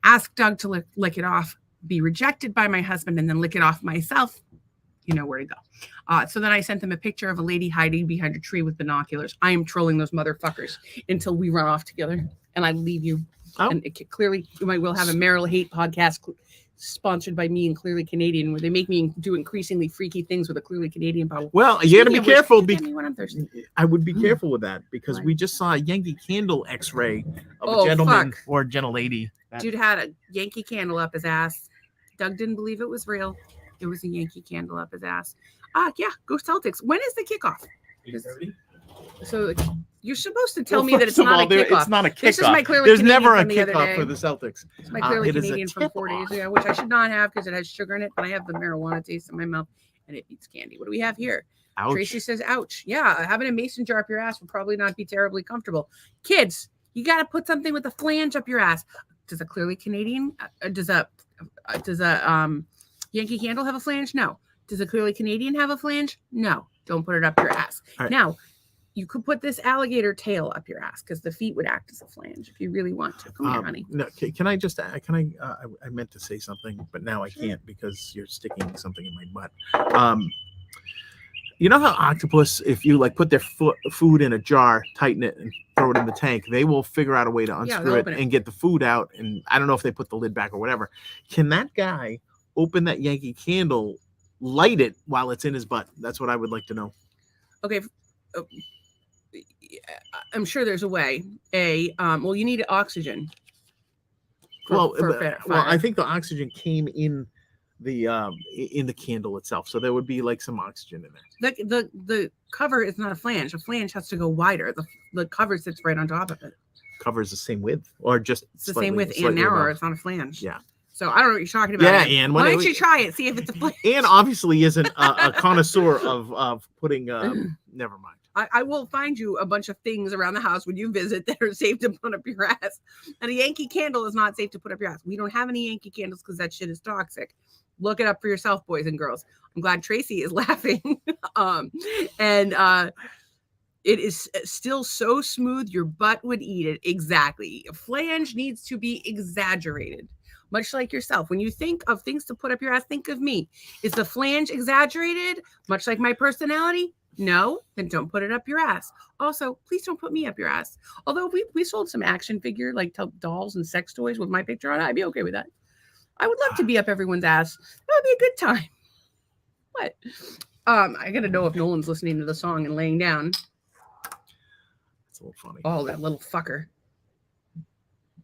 ask Doug to lick it off, be rejected by my husband, and then lick it off myself. You know where to go. So then I sent them a picture of a lady hiding behind a tree with binoculars. I am trolling those motherfuckers until we run off together and I leave you. Oh. And clearly, we'll have a Marital Hate podcast sponsored by me and Clearly Canadian, where they make me do increasingly freaky things with a Clearly Canadian bottle. Well, you got to be careful. When I'm thirsty. I would be careful with that because we just saw a Yankee Candle X-ray of a gentleman or a gentle lady. Dude had a Yankee candle up his ass. Doug didn't believe it was real. It was a Yankee candle up his ass. Yeah, go Celtics. When is the kickoff? 8:30. So You're supposed to tell Well, me that first it's of not all, a kickoff. it's not a kickoff. This is my clearly There's Canadian never a from the other kickoff day. for the Celtics. It's my clearly it is a Canadian from 4 days ago, which I should not have because it has sugar in it, but I have the marijuana taste in my mouth and it beats candy. What do we have here? Ouch. Tracy says, ouch. Yeah, having a mason jar up your ass would probably not be terribly comfortable. Kids, you got to put something with a flange up your ass. Does a clearly Canadian, does a Yankee Candle have a flange? No. Does a clearly Canadian have a flange? No. Don't put it up your ass. Right. Now, you could put this alligator tail up your ass because the feet would act as a flange if you really want to. Come here, honey. No, can I just? I meant to say something, but now I can't because you're sticking something in my butt. You know how octopus, if you like put their food in a jar, tighten it, and throw it in the tank, they will figure out a way to unscrew it and get the food out. And I don't know if they put the lid back or whatever. Can that guy open that Yankee Candle, light it while it's in his butt? That's what I would like to know. Okay. I'm sure there's a way. Well, you need oxygen. I think the oxygen came in the candle itself, so there would be like some oxygen in there. The cover is not a flange. A flange has to go wider. The cover sits right on top of it. Cover is the same width, or just it's the same width and narrower. It's not a flange. Yeah. So I don't know what you're talking about. Yeah, Ann. Why don't you try it? See if it's a flange. Ann obviously isn't a connoisseur of putting. Never mind. I will find you a bunch of things around the house when you visit that are safe to put up your ass. And a Yankee Candle is not safe to put up your ass. We don't have any Yankee Candles because that shit is toxic. Look it up for yourself, boys and girls. I'm glad Tracy is laughing. It is still so smooth, your butt would eat it. Exactly. A flange needs to be exaggerated. Much like yourself. When you think of things to put up your ass, think of me. Is the flange exaggerated? Much like my personality? No, then don't put it up your ass. Also, please don't put me up your ass. Although we sold some action figure, like dolls and sex toys with my picture on it, I'd be okay with that. I would love to be up everyone's ass. That would be a good time. What? I gotta know if Nolan's listening to the song and laying down. It's a little funny. Oh, that little fucker.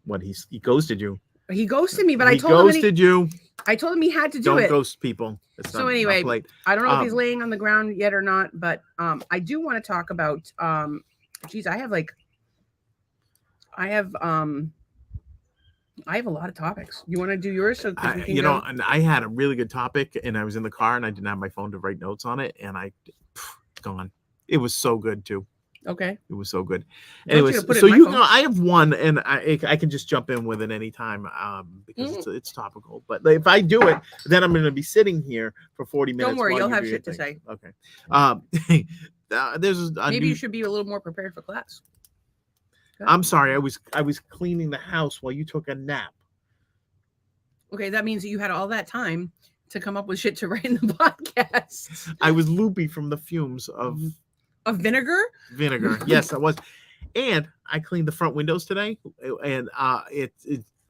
What, he ghosted you? He ghosted me, but I told him I told him he had to do it. Don't ghost people. So anyway, I don't know if he's laying on the ground yet or not, but I do want to talk about geez, I have a lot of topics. You want to do yours? So and I had a really good topic, and I was in the car, and I didn't have my phone to write notes on it, and gone. It was so good too. Okay. It was so good. Anyways, so I have one, and I can just jump in with it anytime because it's topical. But if I do it, then I'm going to be sitting here for 40 minutes. Don't worry, you'll have shit to say. Okay. Maybe you should be a little more prepared for class. I'm sorry. I was cleaning the house while you took a nap. Okay, that means that you had all that time to come up with shit to write in the podcast. I was loopy from the fumes of vinegar. Yes, I was. And I cleaned the front windows today, and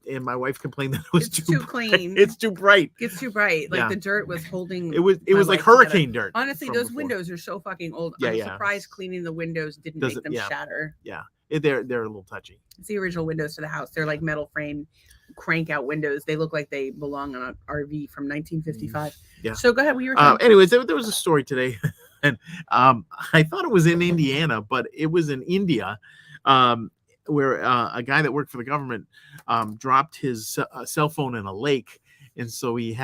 and my wife complained that it was too clean. It's too bright. It's too bright. Like the dirt was holding. It was like hurricane dirt. Honestly, those windows are so fucking old. I'm surprised cleaning the windows didn't make them shatter. Yeah, they're a little touchy. It's the original windows to the house. They're like metal frame, crank out windows. They look like they belong on an RV from 1955. Yeah. So go ahead. Anyways, there was a story today. And I thought it was in Indiana, but it was in India, where a guy that worked for the government dropped his cell phone in a lake, and so he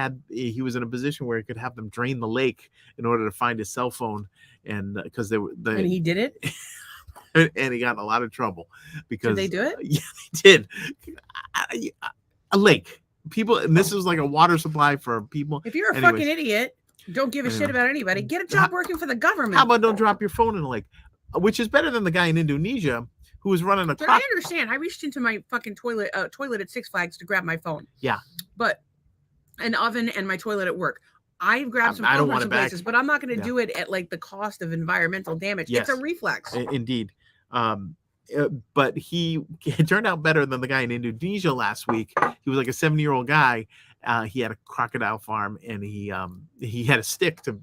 was in a position where he could have them drain the lake in order to find his cell phone, and because and he did it, and he got in a lot of trouble because did they do it? Yeah, they did. A lake, people, and this was like a water supply for people. If you're a fucking idiot. Don't give a shit about anybody. Get a job working for the government. How about don't drop your phone in the lake? Which is better than the guy in Indonesia who was running a clock. I understand. I reached into my fucking toilet at Six Flags to grab my phone. Yeah. But an oven and my toilet at work. I've grabbed some phone from some places, but I'm not going to do it at like the cost of environmental damage. Yes. It's a reflex. Indeed. But it turned out better than the guy in Indonesia last week. He was like a 70-year-old guy. He had a crocodile farm, and he had a stick to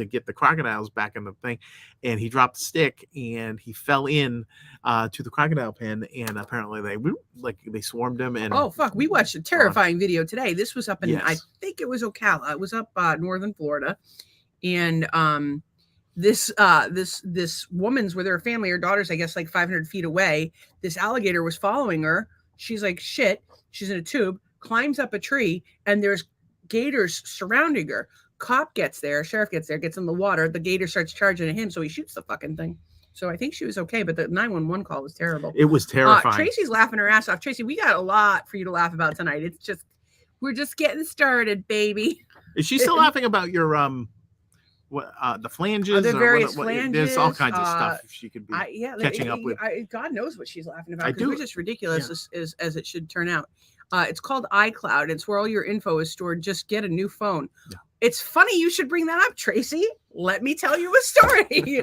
get the crocodiles back in the thing, and he dropped the stick, and he fell in to the crocodile pen, and apparently they swarmed him. And oh fuck, we watched a terrifying video today. This was up in I think it was Ocala. It was up northern Florida, and this woman's with her family, her daughter's, I guess, like 500 feet away. This alligator was following her. She's like, shit. She's in a tube, climbs up a tree, and there's gators surrounding her. Cop gets there, sheriff gets there, gets in the water. The gator starts charging at him, so he shoots the fucking thing. So I think she was okay, but the 911 call was terrible. It was terrifying. Tracy's laughing her ass off. Tracy, we got a lot for you to laugh about tonight. It's just, we're just getting started, baby. Is she still laughing about your the flanges? The various flanges. There's all kinds of stuff she could be catching up with. God knows what she's laughing about. I do. We're just ridiculous as it should turn out. It's called iCloud. It's where all your info is stored. Just get a new phone. Yeah. It's funny you should bring that up, Tracy. Let me tell you a story.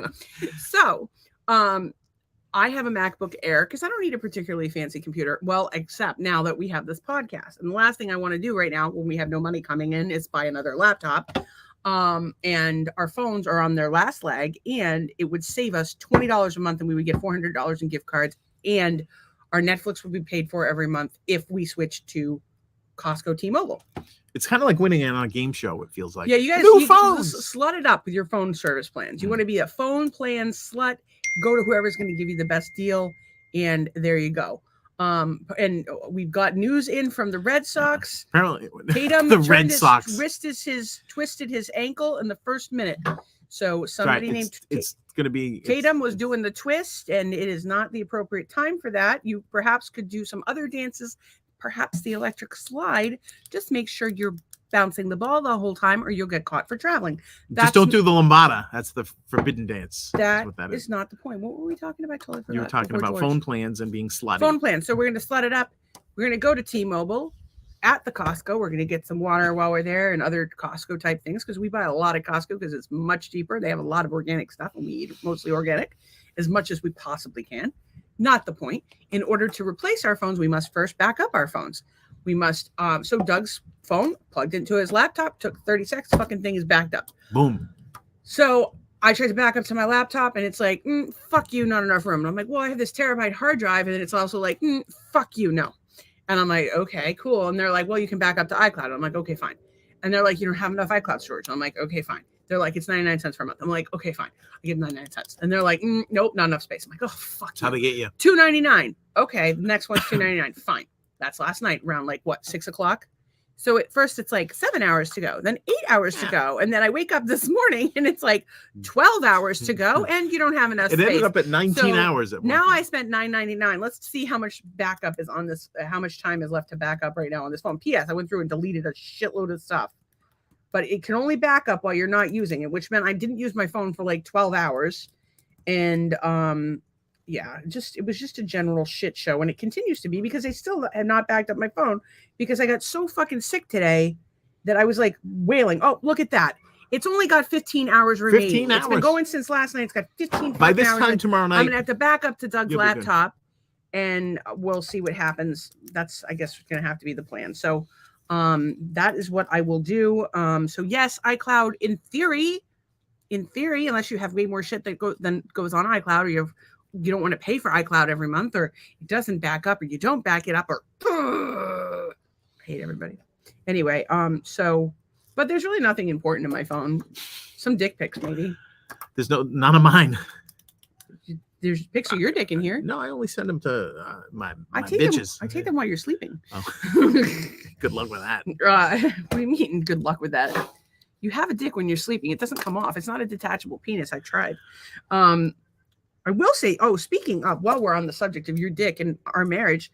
So, I have a MacBook Air because I don't need a particularly fancy computer. Well, except now that we have this podcast. And the last thing I want to do right now when we have no money coming in is buy another laptop. And our phones are on their last leg, and it would save us $20 a month, and we would get $400 in gift cards, and our Netflix would be paid for every month if we switch to Costco T-Mobile. It's kind of like winning on a game show, it feels like. Yeah, you guys new phones. Slut it up with your phone service plans. You want to be a phone plan slut, go to whoever's going to give you the best deal, and there you go. And we've got news in from the Red Sox. Apparently, Tatum the Red Sox twisted his ankle in the first minute. So somebody named it's going to be Tatum was doing the twist, and it is not the appropriate time for that. You perhaps could do some other dances, perhaps the electric slide. Just make sure you're bouncing the ball the whole time, or you'll get caught for traveling. Just don't do the lambada. That's the forbidden dance. That's what that is not the point. What were we talking about? Totally forgot. You were talking about phone plans and being slutty. Phone plans. So we're going to slut it up. We're going to go to T-Mobile at the Costco. We're going to get some water while we're there and other Costco type things because we buy a lot of Costco because it's much cheaper. They have a lot of organic stuff, and we eat mostly organic as much as we possibly can. Not the point. In order to replace our phones, we must first back up our phones. We must. So Doug's phone plugged into his laptop, took 30 seconds. Fucking thing is backed up. Boom. So I tried to back up to my laptop, and it's like, fuck you, not enough room. And I'm like, well, I have this terabyte hard drive, and then it's also like, fuck you, no. And I'm like, okay, cool. And they're like, well, you can back up to iCloud. I'm like, okay, fine. And they're like, you don't have enough iCloud storage. I'm like, okay, fine. They're like, it's 99 cents per month. I'm like, okay, fine. I give 99 cents. And they're like, nope, not enough space. I'm like, oh, fuck. That's how they get you. $2.99. Okay, the next one's $2.99. Fine. That's last night around 6 o'clock. So at first it's like 7 hours to go, then 8 hours to go. And then I wake up this morning and it's like 12 hours to go, and you don't have enough space. It ended up at 19 hours. Now I spent $9.99. Let's see how much backup is on this, how much time is left to back up right now on this phone. P.S. I went through and deleted a shitload of stuff, but it can only back up while you're not using it, which meant I didn't use my phone for like 12 hours. And yeah, it was just a general shit show, and it continues to be because I still have not backed up my phone because I got so fucking sick today that I was like wailing. Oh, look at that. It's only got 15 hours remaining. 15 hours. It's been going since last night. It's got 15 By this hours time tomorrow night. I'm going to have to back up to Doug's laptop, and we'll see what happens. That's, I guess, going to have to be the plan. So that is what I will do. So yes, iCloud in theory, unless you have way more shit that goes on iCloud, or you don't want to pay for iCloud every month, or it doesn't back up, or you don't back it up, or I hate everybody. Anyway, but there's really nothing important in my phone. Some dick pics, maybe. There's none of mine. There's pics of your dick in here. No, I only send them to my bitches. I take them while you're sleeping. Oh. Good luck with that. What do you mean, good luck with that? You have a dick when you're sleeping. It doesn't come off. It's not a detachable penis. I tried. I will say, speaking of, while we're on the subject of your dick and our marriage,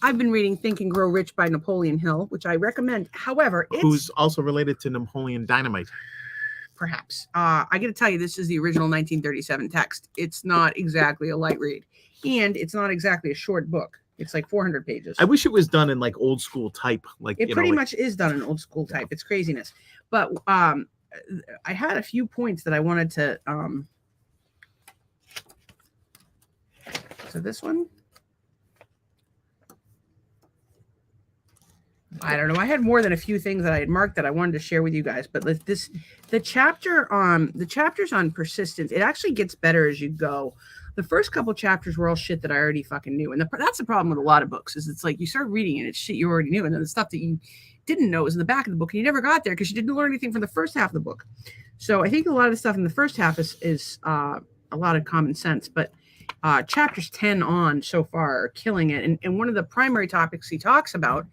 I've been reading Think and Grow Rich by Napoleon Hill, which I recommend. However, who's also related to Napoleon Dynamite. Perhaps. I got to tell you, this is the original 1937 text. It's not exactly a light read, and it's not exactly a short book. It's like 400 pages. I wish it was done in like old school type. Like it pretty much is done in old school type. It's craziness. But I had a few points that I wanted to. So this one, I don't know. I had more than a few things that I had marked that I wanted to share with you guys. But the chapters on persistence, it actually gets better as you go. The first couple chapters were all shit that I already fucking knew, and that's the problem with a lot of books. Is it's like you start reading and it's shit you already knew, and then the stuff that you didn't know was in the back of the book, and you never got there because you didn't learn anything from the first half of the book. So I think a lot of the stuff in the first half is a lot of common sense, but chapters 10 on so far are killing it. And one of the primary topics he talks about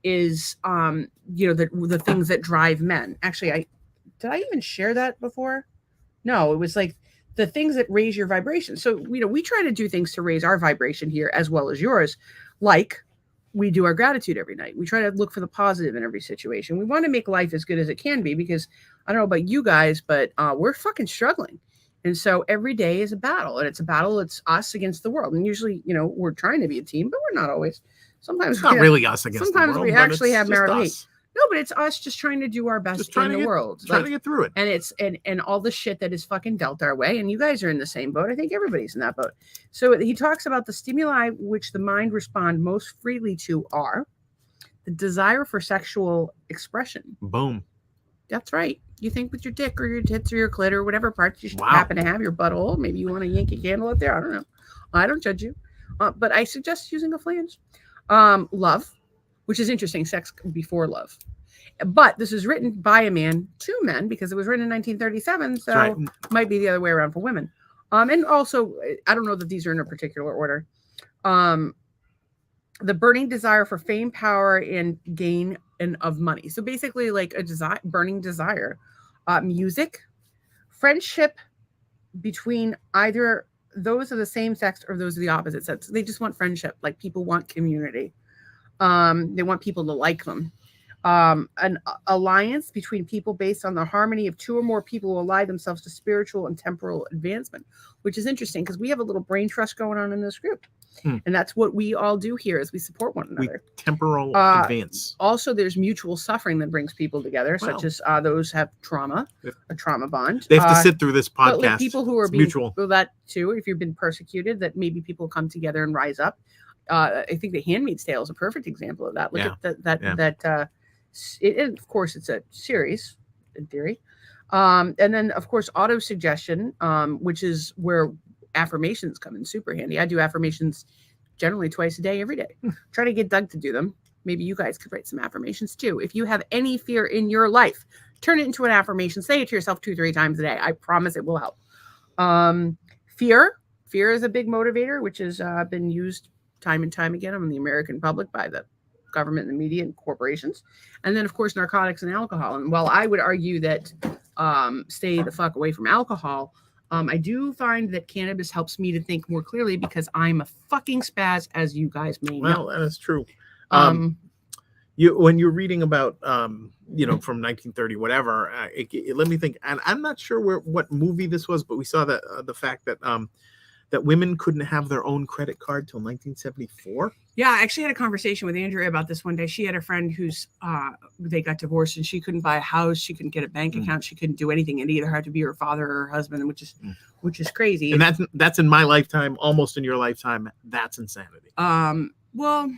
is the things that drive men. Actually, did I even share that before? No, it was like the things that raise your vibration. So, we try to do things to raise our vibration here as well as yours, like we do our gratitude every night. We try to look for the positive in every situation. We want to make life as good as it can be, because I don't know about you guys, but we're fucking struggling. And so every day is a battle, and it's a battle. It's us against the world. And usually, we're trying to be a team, but we're not always. Sometimes it's not really us against the world. Sometimes we actually have marital hate. No, but it's us just trying to do our best in the world. Trying to get through it. And it's and all the shit that is fucking dealt our way. And you guys are in the same boat. I think everybody's in that boat. So he talks about the stimuli which the mind respond most freely to are the desire for sexual expression. Boom. That's right. You think with your dick or your tits or your clit or whatever parts you happen to have, your butthole. Maybe you want to yank a candle up there. I don't know. I don't judge you. But I suggest using a flange. Love, which is interesting. Sex before love. But this is written by a man to men because it was written in 1937. So it might be the other way around for women. And also, I don't know that these are in a particular order. The burning desire for fame, power, and gain and of money. So basically like a burning desire. Music, friendship between either those of the same sex or those of the opposite sex. They just want friendship. Like people want community. They want people to like them. An alliance between people based on the harmony of two or more people who ally themselves to spiritual and temporal advancement, which is interesting because we have a little brain trust going on in this group. And that's what we all do here is we support one another. Temporal advance. Also, there's mutual suffering that brings people together, such as those have trauma, a trauma bond. They have to sit through this podcast. Like people who are mutual. Well, that too, if you've been persecuted, that maybe people come together and rise up. I think The Handmaid's Tale is a perfect example of that. Look at that. And of course, it's a series in theory. And then, of course, auto-suggestion, which is where affirmations come in super handy. I do affirmations generally twice a day, every day. Try to get Doug to do them. Maybe you guys could write some affirmations too. If you have any fear in your life, turn it into an affirmation. Say it to yourself 2-3 times a day. I promise it will help. Fear is a big motivator, which has been used time and time again on the American public by the government and the media and corporations. And then, of course, narcotics and alcohol. And while I would argue that stay the fuck away from alcohol, I do find that cannabis helps me to think more clearly because I'm a fucking spaz, as you guys may know. Well, that is true. When you're reading about, from 1930, whatever, let me think. And I'm not sure what movie this was, but we saw that the fact that that women couldn't have their own credit card till 1974. Yeah, I actually had a conversation with Andrea about this one day. She had a friend who's they got divorced and she couldn't buy a house, she couldn't get a bank account, she couldn't do anything. It either had to be her father or her husband, which is crazy. And that's in my lifetime, almost in your lifetime. That's insanity. Well,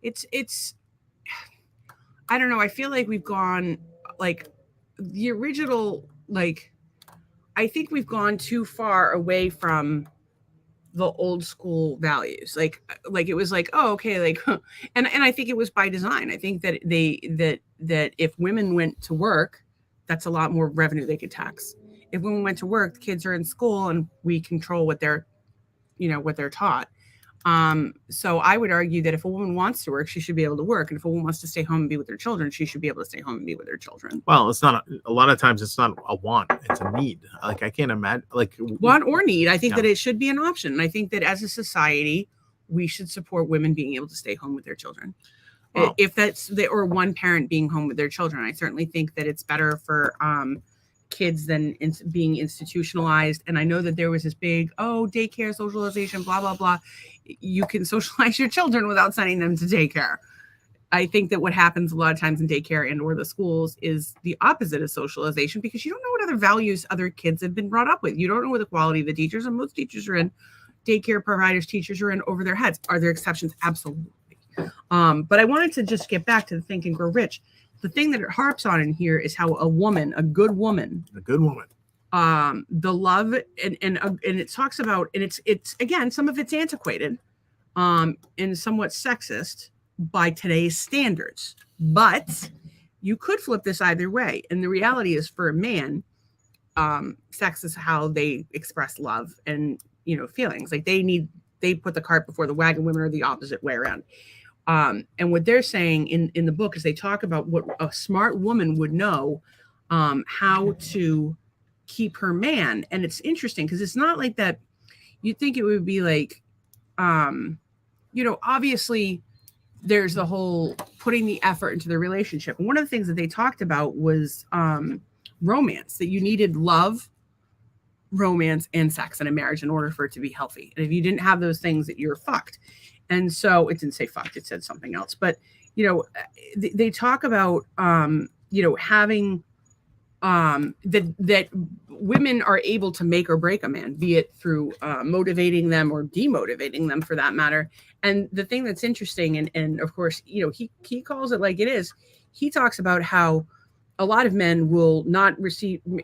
it's I don't know. I feel like we've gone like the original, like I think we've gone too far away from the old school values. Like it was like, oh, okay. Like, and I think it was by design. I think that that if women went to work, that's a lot more revenue they could tax. If women went to work, the kids are in school and we control what they're taught. So I would argue that if a woman wants to work, she should be able to work. And if a woman wants to stay home and be with her children, she should be able to stay home and be with her children. Well, it's not a lot of times it's not a want, it's a need. Like I can't imagine want or need. I think that it should be an option. And I think that as a society, we should support women being able to stay home with their children. Well, if that's or one parent being home with their children, I certainly think that it's better for, kids than being institutionalized. And I know that there was this big, daycare, socialization, blah, blah, blah. You can socialize your children without sending them to daycare. I think that what happens a lot of times in daycare and or the schools is the opposite of socialization because you don't know what other values other kids have been brought up with. You don't know what the quality of the teachers, and most teachers are in, daycare providers, teachers are in over their heads. Are there exceptions? Absolutely. But I wanted to just get back to the Think and Grow Rich. The thing that it harps on in here is how a good woman, the love and it talks about, and it's again, some of it's antiquated, and somewhat sexist, by today's standards. But you could flip this either way. And the reality is, for a man, sex is how they express love and, you know, feelings. Like they put the cart before the wagon. Women are the opposite way around. And what they're saying in the book is they talk about what a smart woman would know, how to keep her man. And it's interesting because it's not like that. You'd think it would be like, you know, obviously there's the whole putting the effort into the relationship. And one of the things that they talked about was romance, that you needed love, romance, and sex in a marriage in order for it to be healthy. And if you didn't have those things, that you're fucked. And so it didn't say fucked, it said something else. But, you know, they talk about, you know, having that women are able to make or break a man, be it through motivating them or demotivating them for that matter. And the thing that's interesting, and of course, you know, he calls it like it is. He talks about how a lot of men will not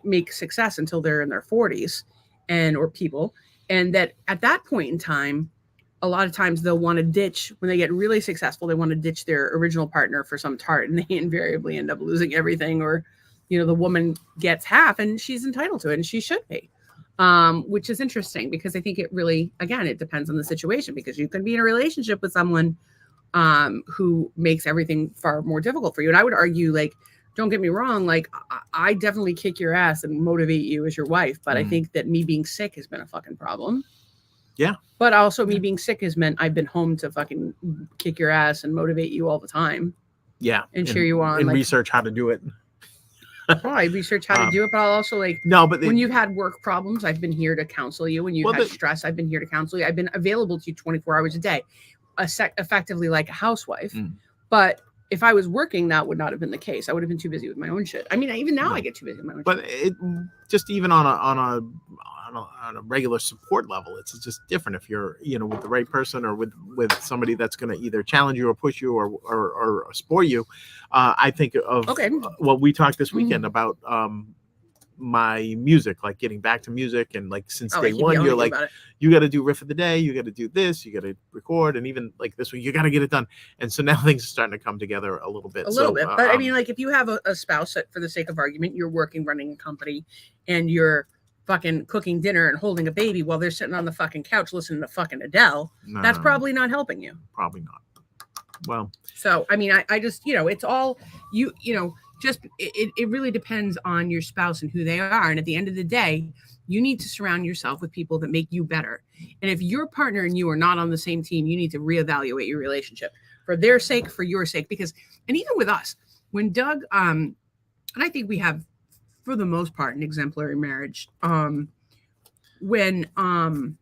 make success until they're in their 40s or people. And that at that point in time, a lot of times they'll want to ditch, when they get really successful, they want to ditch their original partner for some tart, and they invariably end up losing everything, or, you know, the woman gets half and she's entitled to it, and she should be, which is interesting because I think it really, again, it depends on the situation, because you can be in a relationship with someone who makes everything far more difficult for you. And I would argue, like, don't get me wrong, like, I definitely kick your ass and motivate you as your wife, but I think that me being sick has been a fucking problem. Yeah. But also me being sick has meant I've been home to fucking kick your ass and motivate you all the time. Yeah. And cheer you on. And like, research how to do it. I research how to do it, but I'll also, like, no, but when you've had work problems, I've been here to counsel you. When you've had stress, I've been here to counsel you. I've been available to you 24 hours a day, effectively like a housewife. But if I was working, that would not have been the case. I would have been too busy with my own shit. I mean, even now I get too busy with my own shit. But it just, even on a regular support level, it's just different if you're, you know, with the right person, or with somebody that's going to either challenge you or push you or support you. I think of what we talked this weekend about my music, like getting back to music, and like since day one, you're like, you got to do riff of the day, you got to do this, you got to record, and even like this week, you got to get it done. And so now things are starting to come together a little bit. But I mean, like, if you have a spouse that, for the sake of argument, you're working, running a company, and you're fucking cooking dinner and holding a baby while they're sitting on the fucking couch listening to fucking Adele, that's probably not helping you. Probably not. Well, so I mean, I just, you know, it's all you know. Just it really depends on your spouse and who they are. And at the end of the day, you need to surround yourself with people that make you better. And if your partner and you are not on the same team, you need to reevaluate your relationship for their sake, for your sake. Because, and even with us, when Doug, and I think we have, for the most part, an exemplary marriage. When one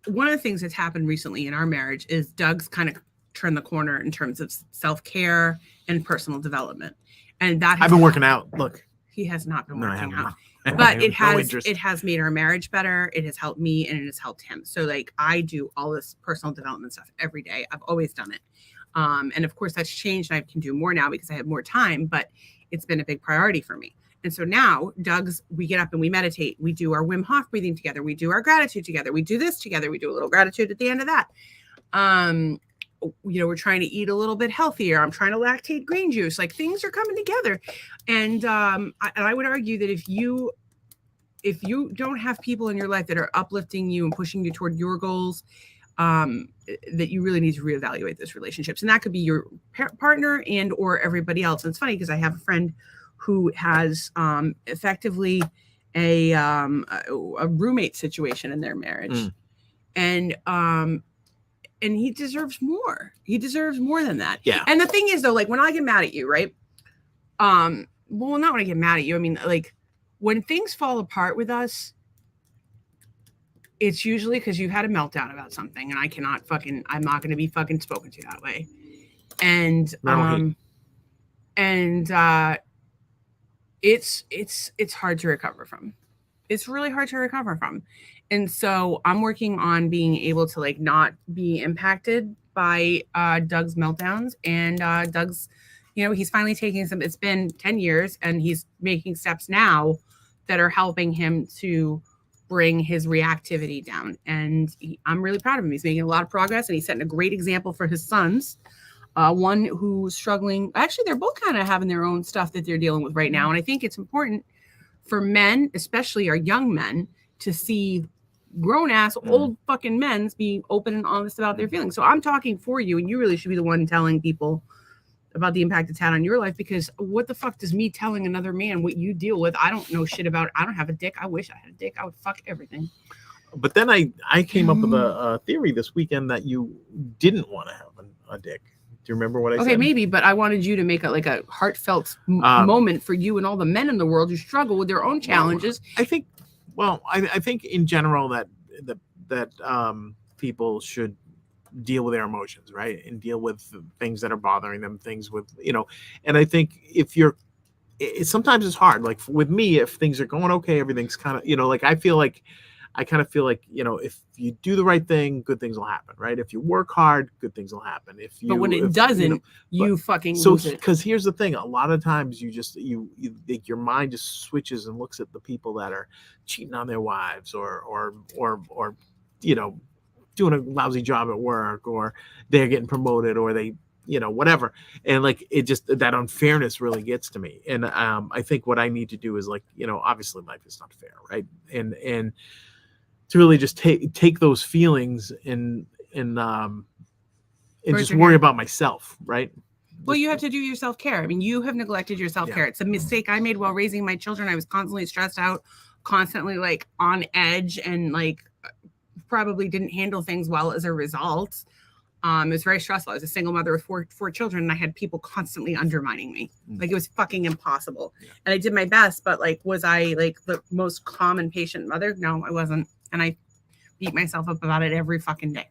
of the things that's happened recently in our marriage is Doug's kind of turn the corner in terms of self-care and personal development, and that I've been working out. Look, he has not been working out, but it has made our marriage better. It has helped me, and it has helped him. So, like, I do all this personal development stuff every day. I've always done it, and of course that's changed, and I can do more now because I have more time. But it's been a big priority for me. And so now we get up and we meditate. We do our Wim Hof breathing together. We do our gratitude together. We do this together. We do a little gratitude at the end of that. You know, we're trying to eat a little bit healthier. I'm trying to lactate green juice. Like, things are coming together. And I would argue that if you don't have people in your life that are uplifting you and pushing you toward your goals, that you really need to reevaluate those relationships. And that could be your partner and or everybody else. And it's funny because I have a friend who has effectively a roommate situation in their marriage. And he deserves more. He deserves more than that. Yeah. And the thing is, though, like, when I get mad at you, right? Well, not when I get mad at you. I mean, like, when things fall apart with us, it's usually because you've had a meltdown about something, and I'm not going to be fucking spoken to that way. And it's hard to recover from. It's really hard to recover from. And so I'm working on being able to, like, not be impacted by Doug's meltdowns. And Doug's, you know, he's finally taking it's been 10 years, and he's making steps now that are helping him to bring his reactivity down. And I'm really proud of him. He's making a lot of progress, and he's setting a great example for his sons. One who's struggling. Actually, they're both kind of having their own stuff that they're dealing with right now. And I think it's important for men, especially our young men, to see grown ass old fucking men be open and honest about their feelings. So I'm talking for you, and you really should be the one telling people about the impact it's had on your life, because what the fuck does me telling another man what you deal with? I don't know shit about. I don't have a dick. I wish I had a dick. I would fuck everything. But then I came up with a theory this weekend that you didn't want to have a dick. Do you remember what I said? Okay, maybe, but I wanted you to make a heartfelt moment for you and all the men in the world who struggle with their own challenges. I think in general that people should deal with their emotions, right? And deal with things that are bothering them, things with, and I think sometimes it's hard. Like with me, if things are going okay, everything's kind of, like I kind of feel like, if you do the right thing, good things will happen, right? If you work hard, good things will happen. But when it doesn't, you fucking lose it. Because here's the thing: a lot of times you your mind just switches and looks at the people that are cheating on their wives, or doing a lousy job at work, or they're getting promoted, or they, whatever, and like it just, that unfairness really gets to me. And I think what I need to do is, like, obviously life is not fair, right? And to really just take those feelings and just worry about myself, right? Well, you have to do your self-care. I mean, you have neglected your self-care. It's a mistake I made while raising my children. I was constantly stressed out, constantly like on edge, and like probably didn't handle things well as a result. It was very stressful. I was a single mother with four children, and I had people constantly undermining me. Like, it was fucking impossible. And I did my best, but like, was I like the most calm and patient mother? No, I wasn't. And I beat myself up about it every fucking day.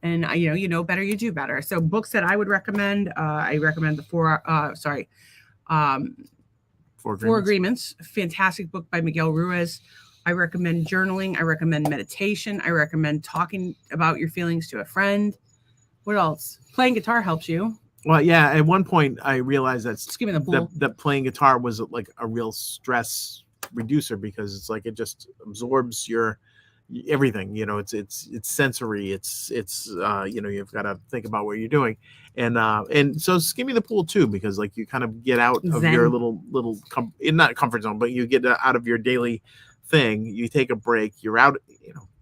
And you know better, you do better. So books that I would recommend, I recommend the Four Agreements. Fantastic book by Miguel Ruiz. I recommend journaling. I recommend meditation. I recommend talking about your feelings to a friend. What else? Playing guitar helps you. Well, yeah. At one point, I realized that playing guitar was like a real stress reducer, because it's like it just absorbs your everything. It's sensory. It's you've got to think about what you're doing, and so skimming the pool too, because like you kind of get out of your little not comfort zone, but you get out of your daily thing. You take a break. You're out,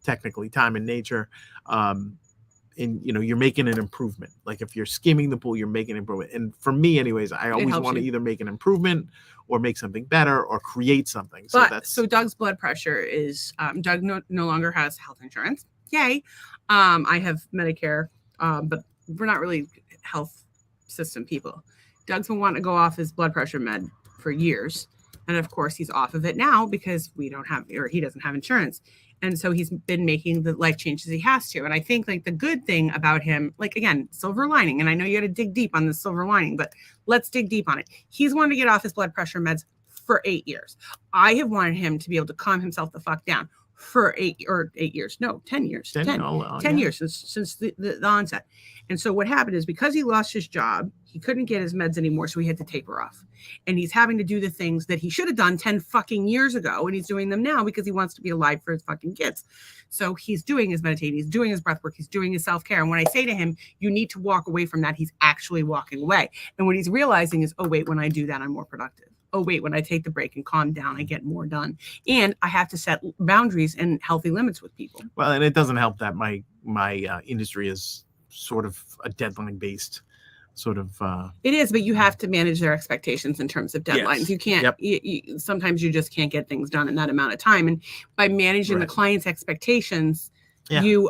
technically time in nature, and you're making an improvement. Like if you're skimming the pool, you're making an improvement. And for me, anyways, I always want to either make an improvement or make something better or create something. So Doug's blood pressure is Doug no longer has health insurance. Yay. I have Medicare, but we're not really health system people. Doug's been wanting to go off his blood pressure med for years. And of course, he's off of it now because he doesn't have insurance. And so he's been making the life changes he has to. And I think like the good thing about him, like, again, silver lining, and I know you got to dig deep on the silver lining, but let's dig deep on it. He's wanted to get off his blood pressure meds for 8 years. I have wanted him to be able to calm himself the fuck down for 10 years. No, 10 years. 10 years since the onset. And so what happened is, because he lost his job, he couldn't get his meds anymore. So he had to taper off. And he's having to do the things that he should have done 10 fucking years ago. And he's doing them now because he wants to be alive for his fucking kids. So he's doing his meditating, he's doing his breath work, he's doing his self-care. And when I say to him, you need to walk away from that, he's actually walking away. And what he's realizing is, oh, wait, when I do that, I'm more productive. Oh, wait, when I take the break and calm down, I get more done. And I have to set boundaries and healthy limits with people. Well, and it doesn't help that my industry is sort of a deadline based sort of. It is, but you have to manage their expectations in terms of deadlines. Yes. You can't, sometimes you just can't get things done in that amount of time. And by managing the client's expectations, you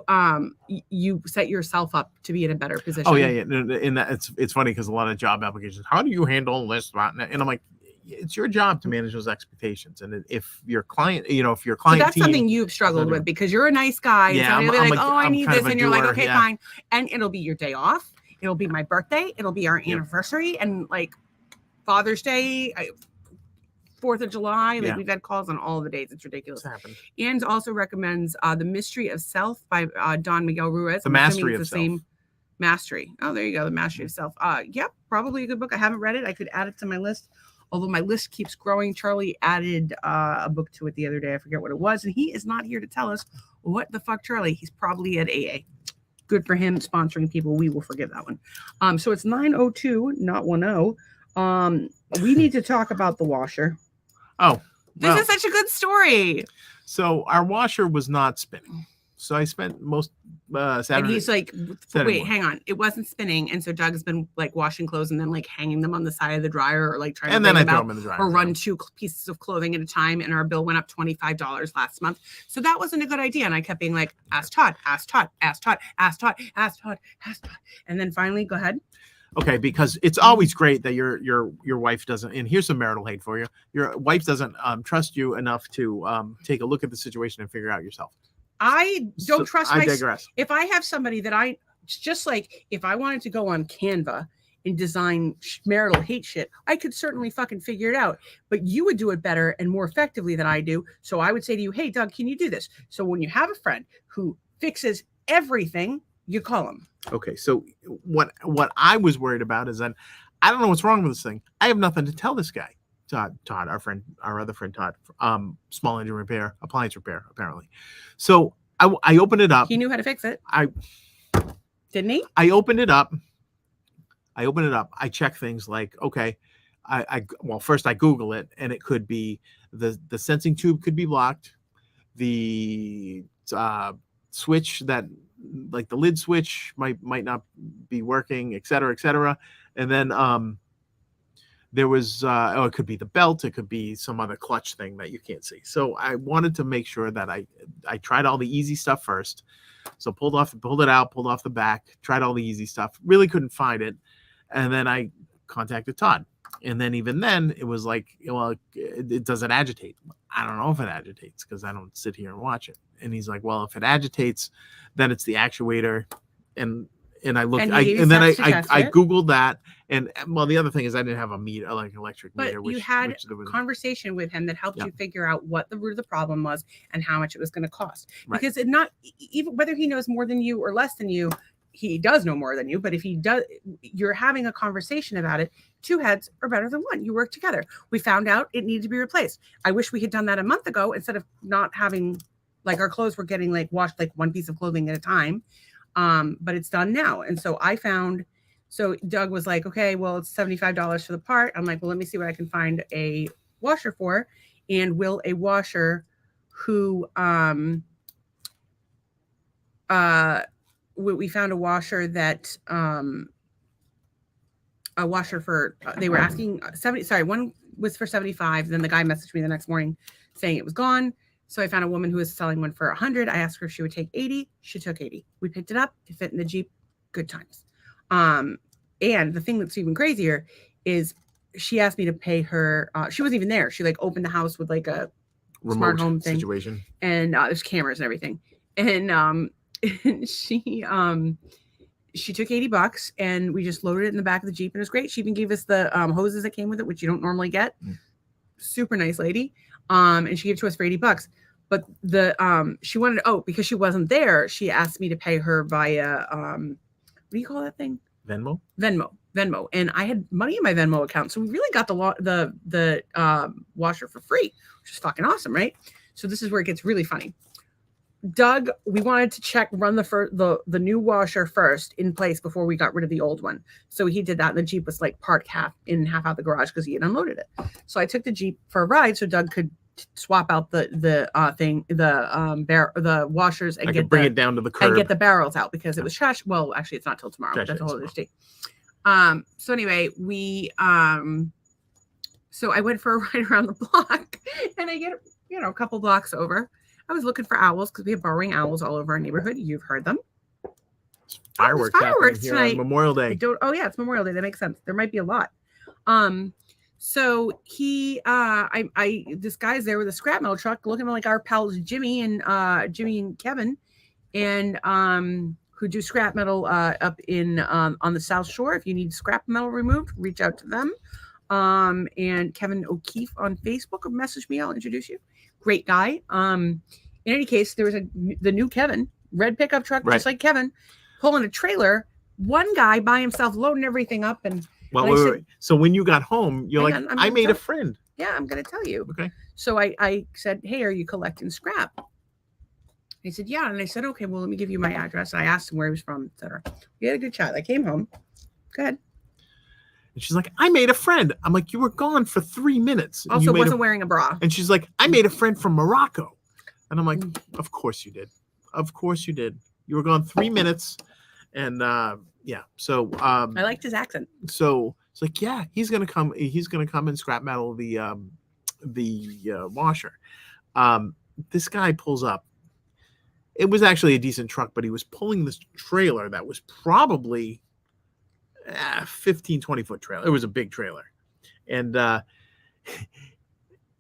set yourself up to be in a better position. Oh, yeah. And that it's funny because a lot of job applications, how do you handle this? And I'm like, it's your job to manage those expectations. And if your client, that's something you've struggled with because you're a nice guy. Yeah, and I'm like, I need this. And you're like, okay, fine. And it'll be your day off. It'll be my birthday. It'll be our anniversary. And like Father's Day, 4th of July. Like we've had calls on all of the days. It's ridiculous. And also recommends The Mystery of Self by Don Miguel Ruiz. The Mastery of Self. Mastery. Oh, there you go. The Mastery of Self. Yep. Probably a good book. I haven't read it. I could add it to my list. although my list keeps growing. Charlie added a book to it the other day. I forget what it was, and he is not here to tell us what the fuck, Charlie. He's probably at AA. Good for him sponsoring people. We will forgive that one. So it's 9:02, not 10. We need to talk about the washer. Oh, This is such a good story. So our washer was not spinning. So I spent most Saturday. And he's like, Saturday wait, morning. hang on. It wasn't spinning. And so Doug's been like washing clothes and then like hanging them on the side of the dryer or like trying And to then I bring them throw out them in the dryer. or run 2 pieces of clothing at a time. And our bill went up $25 last month. So that wasn't a good idea. And I kept being like, ask Todd, ask Todd, ask Todd, ask Todd, ask Todd, ask Todd. And then finally, go ahead. Okay, because it's always great that your wife doesn't. And here's some marital hate for you. Your wife doesn't trust you enough to take a look at the situation and figure out yourself. I don't trust I my. digress. If I have somebody that it's just like if I wanted to go on Canva and design marital hate shit, I could certainly fucking figure it out. But you would do it better and more effectively than I do. So I would say to you, hey, Doug, can you do this? So when you have a friend who fixes everything, you call him. Okay, so what I was worried about is that I don't know what's wrong with this thing. I have nothing to tell this guy, Todd, our other friend Todd, small engine repair, appliance repair, apparently. So I opened it up. He knew how to fix it. Didn't he? I opened it up. I check things like, okay, well, first I Google it, and it could be the sensing tube could be blocked, the switch that like the lid switch might not be working, et cetera, and then there was it could be the belt, it could be some other clutch thing that you can't see. So I wanted to make sure that I tried all the easy stuff first. So pulled it out, pulled off the back, tried all the easy stuff, really couldn't find it, and then I contacted Todd. And then even then it was like, well, it doesn't agitate. I don't know if it agitates because I don't sit here and watch it. And he's like, well, if it agitates, then it's the actuator. And I looked, and then I Googled that. And well, the other thing is I didn't have a meter, like electric meter. But you had a conversation with him that helped you figure out what the root of the problem was and how much it was going to cost. Right. Because it not even whether he knows more than you or less than you, he does know more than you. But if he does, you're having a conversation about it. 2 heads are better than 1. You work together. We found out it needed to be replaced. I wish we had done that a month ago instead of not having, like, our clothes were getting like washed like 1 piece of clothing at a time. But it's done now. And so so Doug was like, okay, well, it's $75 for the part. I'm like, well, let me see what I can find a washer for. And will a washer who, we found a washer that, a washer for, they were asking 70, sorry, one was for 75. Then the guy messaged me the next morning saying it was gone. So I found a woman who was selling one for 100. I asked her if she would take 80. She took 80. We picked it up. It fit in the Jeep. Good times. And the thing that's even crazier is she asked me to pay her. She wasn't even there. She like opened the house with like a remote smart home thing situation. And there's cameras and everything. And she took $80 and we just loaded it in the back of the Jeep and it was great. She even gave us the hoses that came with it, which you don't normally get. Super nice lady. And she gave it to us for $80. But she wanted because she wasn't there, she asked me to pay her via what do you call that thing? Venmo. And I had money in my Venmo account. So we really got the washer for free, which is fucking awesome, right? So this is where it gets really funny. Doug, we wanted to run the new washer first in place before we got rid of the old one. So he did that. And the Jeep was like parked half out the garage because he had unloaded it. So I took the Jeep for a ride so Doug could swap out the washers and bring it down to the curb and get the barrels out because it was trash. Well, actually, it's not till tomorrow. That's a whole other state. So anyway, so I went for a ride around the block, and I get a couple blocks over. I was looking for owls because we have burrowing owls all over our neighborhood. You've heard them. Fireworks tonight. Memorial Day. It's Memorial Day. That makes sense. There might be a lot. So this guy's there with a scrap metal truck looking like our pals Jimmy and Kevin, and who do scrap metal up in on the South Shore. If you need scrap metal removed, reach out to them. And Kevin O'Keefe on Facebook, or message me. I'll introduce you. Great guy. In any case, there was the new Kevin, red pickup truck, just like Kevin, pulling a trailer. One guy by himself loading everything up, and Well, And I wait, said- wait. So when you got home, you're Hang like, on, I'm I gonna made a tell- friend. Yeah, I'm going to tell you. Okay. So I said, hey, are you collecting scrap? He said, yeah. And I said, okay, well, let me give you my address. And I asked him where he was from, etc. We had a good chat. I came home. Go ahead. And she's like, I made a friend. I'm like, you were gone for 3 minutes. And Also, you made wasn't wearing a bra. And she's like, I made a friend from Morocco. And I'm like, of course you did. Of course you did. You were gone 3 minutes. And yeah. So I liked his accent. so it's like, yeah, he's gonna come and scrap metal the washer. This guy pulls up. It was actually a decent truck, but he was pulling this trailer that was probably 15-20 foot trailer. It was a big trailer. And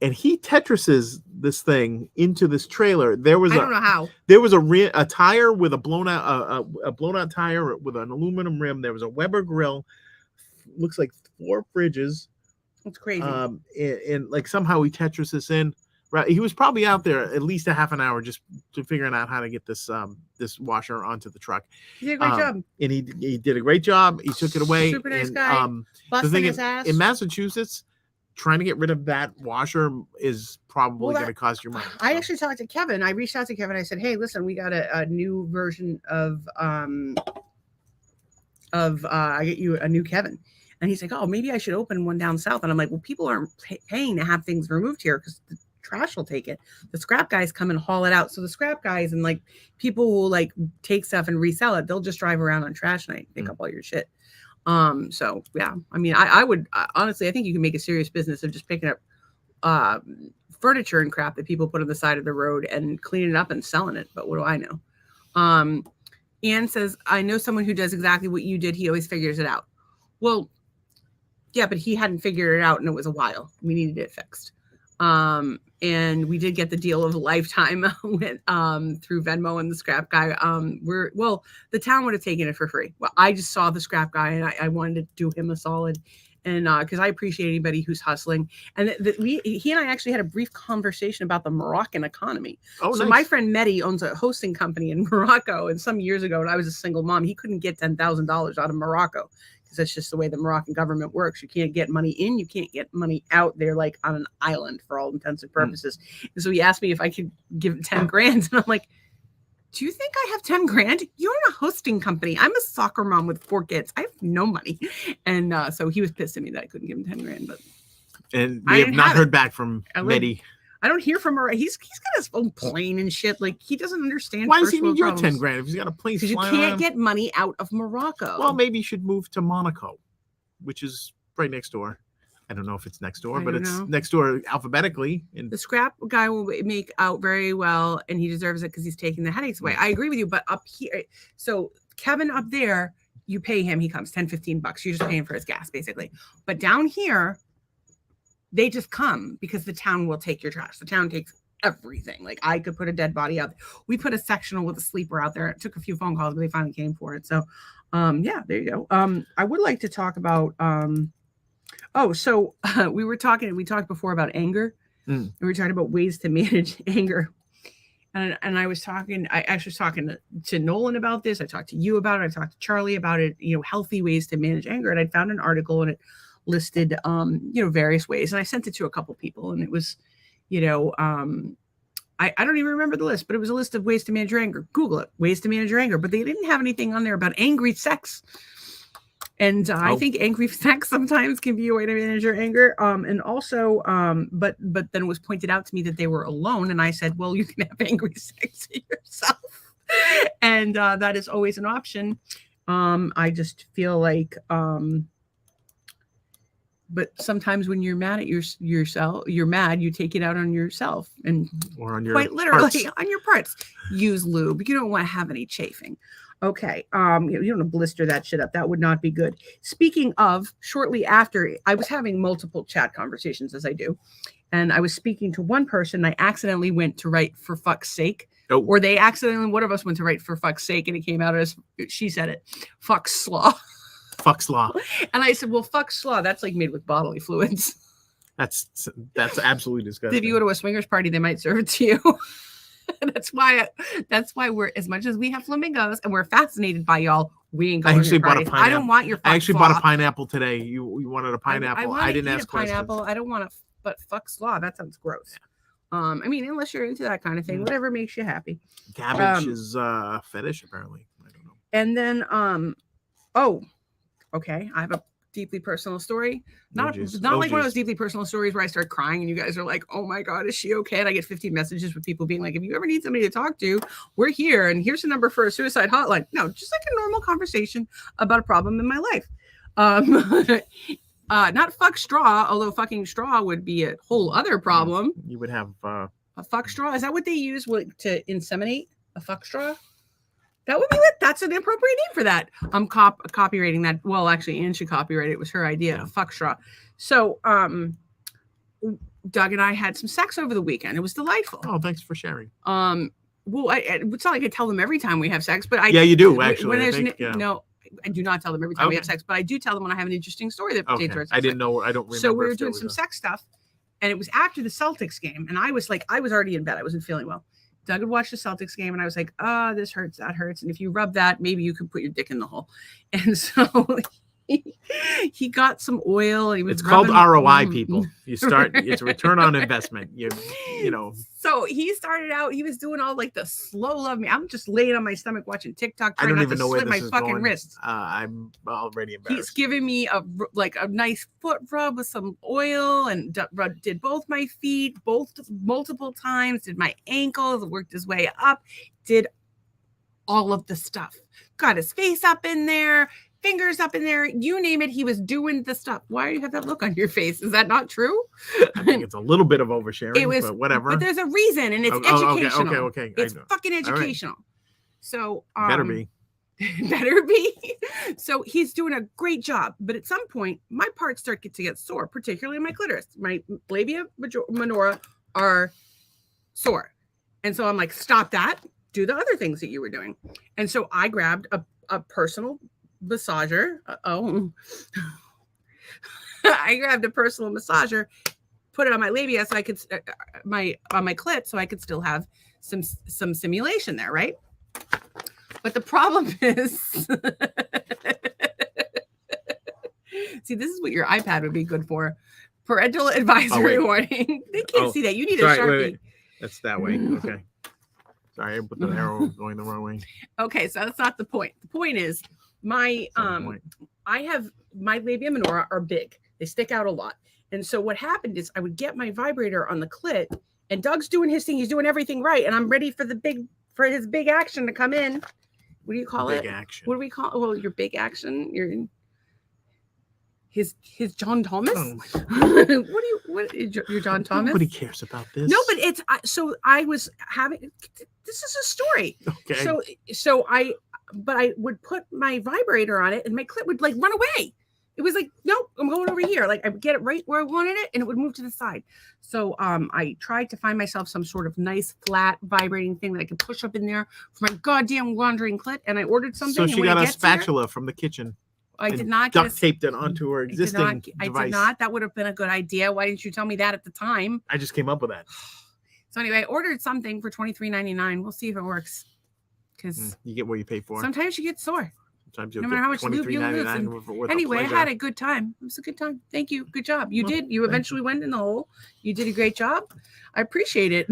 and he Tetrises this thing into this trailer. There was I don't know how. there was a tire with a blown out tire with an aluminum rim. There was a Weber grill. Looks like 4 fridges. It's crazy. And like somehow he Tetris this in. Right, he was probably out there at least a half an hour just to figuring out how to get this this washer onto the truck. He did a great job. And he did a great job. He took it away. Super nice and, guy. the Busting thing his is, ass. in Massachusetts, trying to get rid of that washer is probably Well, going to cost you money. I So, actually talked to Kevin. I reached out to Kevin. I said, hey, listen, we got a new version of I get you a new Kevin. And he's like, oh, maybe I should open one down south. And I'm like, well, people aren't paying to have things removed here because the trash will take it. The scrap guys come and haul it out. So the scrap guys and like people who like take stuff and resell it, they'll just drive around on trash night and pick up all your shit. So yeah, I mean, I would honestly, I think you can make a serious business of just picking up furniture and crap that people put on the side of the road and cleaning it up and selling it. But what do I know? Anne says, I know someone who does exactly what you did. He always figures it out. Well, yeah, but he hadn't figured it out and it was a while. We needed it fixed. And we did get the deal of a lifetime with, through Venmo and the scrap guy. The town would have taken it for free. Well, I just saw the scrap guy and I wanted to do him a solid. And because I appreciate anybody who's hustling. And he and I actually had a brief conversation about the Moroccan economy. oh, So nice. my friend Mehdi owns a hosting company in Morocco. And some years ago, when I was a single mom, he couldn't get $10,000 out of Morocco because that's just the way the Moroccan government works. You can't get money in, you can't get money out. They're like on an island for all intents and purposes. And so he asked me if I could give him 10 grand. And I'm like, do you think I have 10 grand? You're in a hosting company. I'm a soccer mom with 4 kids. I have no money. And so he was pissed at me that I couldn't give him 10 grand. But And I we have didn't not have heard back from I would- Mehdi. I don't hear from her. He's got his own plane and shit. Like he doesn't understand. Why does he first world need your problems. 10 grand if he's got a plane? Because you flying can't around? get money out of Morocco. Well, maybe you should move to Monaco, which is right next door. I don't know if it's next door, I but don't it's know. next door alphabetically. And the scrap guy will make out very well, and he deserves it because he's taking the headaches away. I agree with you, but up here, so Kevin up there, you pay him, he comes $10-15. You're just paying for his gas, basically. But down here, they just come because the town will take your trash. The town takes everything. Like I could put a dead body out there. We put a sectional with a sleeper out there. It took a few phone calls, but they finally came for it. So yeah, there you go. I would like to talk about we talked before about anger. And we were talking about ways to manage anger. And I was talking to Nolan about this. I talked to you about it. I talked to Charlie about it, healthy ways to manage anger. And I found an article and it listed, various ways. And I sent it to a couple people and it was, I don't even remember the list, but it was a list of ways to manage your anger. Google it, ways to manage your anger. But they didn't have anything on there about angry sex. And I think angry sex sometimes can be a way to manage your anger. And also, but then it was pointed out to me that they were alone. And I said, well, you can have angry sex yourself. And that is always an option. I just feel like, but sometimes when you're mad at yourself, you're mad, you take it out on yourself and or on your quite literally parts. on your parts. Use lube. You don't want to have any chafing. Okay. You don't want to blister that shit up. That would not be good. Speaking of, shortly after, I was having multiple chat conversations as I do. And I was speaking to one person. I accidentally went to write for fuck's sake. Oh. Or they accidentally, one of us went to write for fuck's sake. And it came out as, she said it, fuck slaw. Fuck slaw. And I said, well, fuck slaw. That's like made with bodily fluids. That's absolutely disgusting. If you go to a swingers party, they might serve it to you. That's why we're, as much as we have flamingos and we're fascinated by y'all, We ain't I going actually to bought a parties. I pineapple. don't want your I fuck actually bought a slaw. pineapple today. You wanted a pineapple. wanna I didn't eat ask a questions. pineapple. I don't want to, but fuck slaw. That sounds gross. I mean, unless you're into that kind of thing, whatever makes you happy. Cabbage is fetish, apparently. I don't know. And then, okay, I have a deeply personal story. Not like one of those deeply personal stories where I start crying and you guys are like, oh my God, is she okay? And I get 50 messages with people being like, if you ever need somebody to talk to, we're here. And here's the number for a suicide hotline. No, just like a normal conversation about a problem in my life. Not fuck straw, although fucking straw would be a whole other problem. You would have a fuck straw. Is that what they use to inseminate? A fuck straw? That would be it. That's an appropriate name for that. I'm copywriting that. Well, actually, Anne should copyright it. It was her idea. Yeah. Fuck straw. So, Doug and I had some sex over the weekend. It was delightful. Oh, thanks for sharing. Well, it's not like I tell them every time we have sex, but you do actually. When there's no, I do not tell them every time we have sex, but I do tell them when I have an interesting story that pertains to our sex. I didn't know. I don't remember. So we were doing some sex stuff, and it was after the Celtics game, and I was already in bed. I wasn't feeling well. Doug had watched the Celtics game, and I was like, this hurts, that hurts. And if you rub that, maybe you can put your dick in the hole. And so he got some oil. And it's called ROI, people. You start, it's a return on investment. You know. So he started out, he was doing all like the slow love me. I'm just laying on my stomach watching TikTok, trying not to slip my fucking wrists. I'm already embarrassed. He's giving me a nice foot rub with some oil and did both my feet, multiple times, did my ankles, worked his way up, did all of the stuff. Got his face up in there, fingers up in there, you name it, he was doing the stuff. Why do you have that look on your face? Is that not true? I think it's a little bit of oversharing, but whatever. But there's a reason, and it's educational. Okay. It's fucking educational. Right. So better be. Better be. So he's doing a great job, but at some point, my parts start to get sore, particularly my clitoris. My labia minora are sore, and so I'm like, stop that. Do the other things that you were doing. And so I grabbed a personal massager. I grabbed a personal massager, put it on my labia so I could on my clit so I could still have some simulation there, right? But the problem is, see, this is what your iPad would be good for. Parental advisory warning. They can't see that. You need a Sharpie. Wait. That's that way. Okay. Sorry, I put the arrow going the wrong way. Okay, so that's not the point. The point is I have my labia minora are big. They stick out a lot. And so what happened is I would get my vibrator on the clit, and Doug's doing his thing. He's doing everything right, and I'm ready for his big action to come in. What do you call it? Big action. What do we call it? Well, your big action. His John Thomas. Oh what is your John Thomas? Nobody cares about this. No, but it's so I was having. This is a story. Okay. So I would put my vibrator on it, and my clit would like run away. It was like, nope, I'm going over here. Like I would get it right where I wanted it, and it would move to the side. So I tried to find myself some sort of nice flat vibrating thing that I could push up in there for my goddamn wandering clit, and I ordered something. So she got a spatula from the kitchen. I did not duct taped it onto her existing device. I did not. That would have been a good idea. Why didn't you tell me that at the time? I just came up with that. So anyway, I ordered something for $23.99. We'll see if it works. Because you get what you pay for. Sometimes you get sore. Sometimes you'll no matter how much lube you lose. Anyway, I had a good time. It was a good time. Thank you. Good job. You did. You eventually went in the hole. You did a great job. I appreciate it.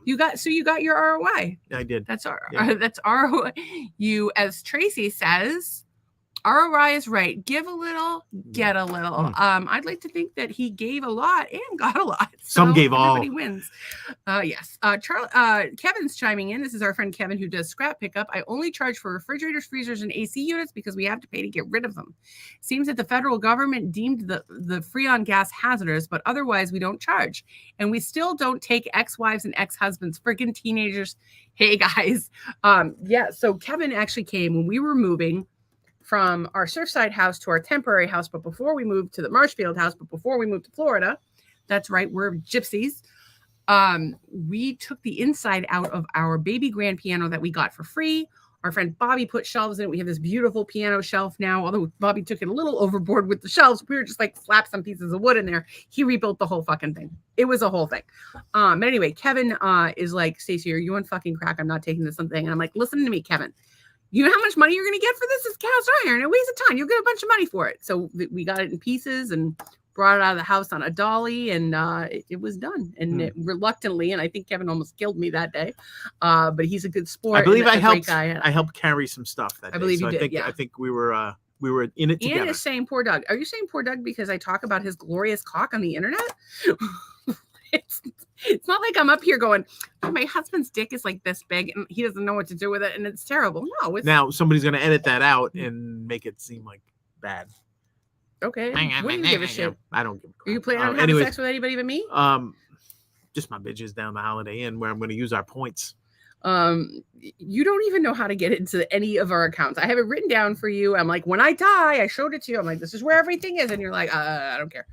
You got your ROI. I did. That's ROI. You, as Tracy says, ROI is right. Give a little, get a little. I'd like to think that he gave a lot and got a lot. So some gave all. Everybody wins. Yes. Kevin's chiming in. This is our friend Kevin who does scrap pickup. I only charge for refrigerators, freezers, and AC units because we have to pay to get rid of them. Seems that the federal government deemed the Freon gas hazardous, but otherwise we don't charge. And we still don't take ex-wives and ex-husbands, freaking teenagers. Hey guys. So Kevin actually came when we were moving from our Surfside house to our temporary house, but before we moved to the Marshfield house, but before we moved to Florida, that's right, we're gypsies. We took the inside out of our baby grand piano that we got for free. Our friend Bobby put shelves in it. We have this beautiful piano shelf now, although Bobby took it a little overboard with the shelves. We were just like slap some pieces of wood in there. He rebuilt the whole fucking thing. It was a whole thing. But anyway, Kevin is like, Stacey, are you on fucking crack? I'm not taking this something. And I'm like, listen to me, Kevin. you know how much money you're going to get for this? It's cast iron. It weighs a ton. You'll get a bunch of money for it. So we got it in pieces and brought it out of the house on a dolly, and it was done. And reluctantly, and I think Kevin almost killed me that day. But he's a good sport. I believe and I a helped. great guy. I helped carry some stuff that day. I believe you did. I think we were in it together. Ian is saying poor Doug. Are you saying poor Doug because I talk about his glorious cock on the internet? It's not like I'm up here going, my husband's dick is like this big and he doesn't know what to do with it and it's terrible. No, it's now somebody's going to edit that out and make it seem like bad. Okay. What do you give a shit? I don't give a crap. Are you planning on having sex with anybody but me? Just my bitches down the Holiday Inn where I'm going to use our points. You don't even know how to get into any of our accounts. I have it written down for you. I'm like, when I die, I showed it to you. I'm like, this is where everything is. And you're like, I don't care.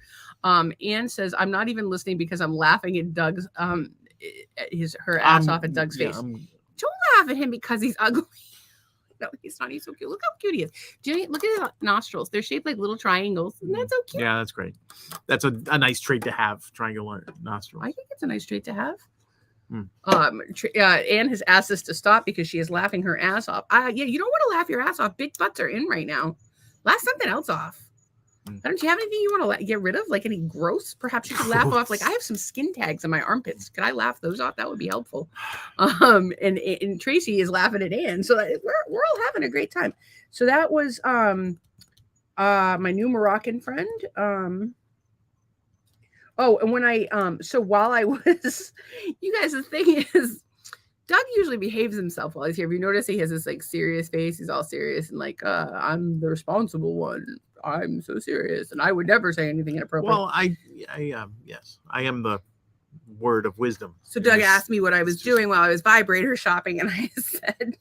Anne says, I'm not even listening because I'm laughing at Doug's, her ass off at Doug's face. Don't laugh at him because he's ugly. No, he's not. He's so cute. Look how cute he is. Jimmy, look at his nostrils. They're shaped like little triangles. Isn't that so cute? Yeah, that's great. That's a nice trait to have, triangular nostrils. I think it's a nice trait to have. Anne has asked us to stop because she is laughing her ass off. Yeah, you don't want to laugh your ass off. Big butts are in right now. Laugh something else off. Don't you have anything you want to get rid of? Like any gross? Perhaps you could laugh off. Like I have some skin tags on my armpits. Could I laugh those off? That would be helpful. And Tracy is laughing at Anne. So we're all having a great time. So that was my new Moroccan friend. Oh, and when so while I was, you guys, the thing is, Doug usually behaves himself while he's here. If you notice, he has this like serious face. He's all serious and like, I'm the responsible one. I'm so serious, and I would never say anything inappropriate. Well, yes, I am the word of wisdom. So Doug asked me what I was doing while I was vibrator shopping, and I said,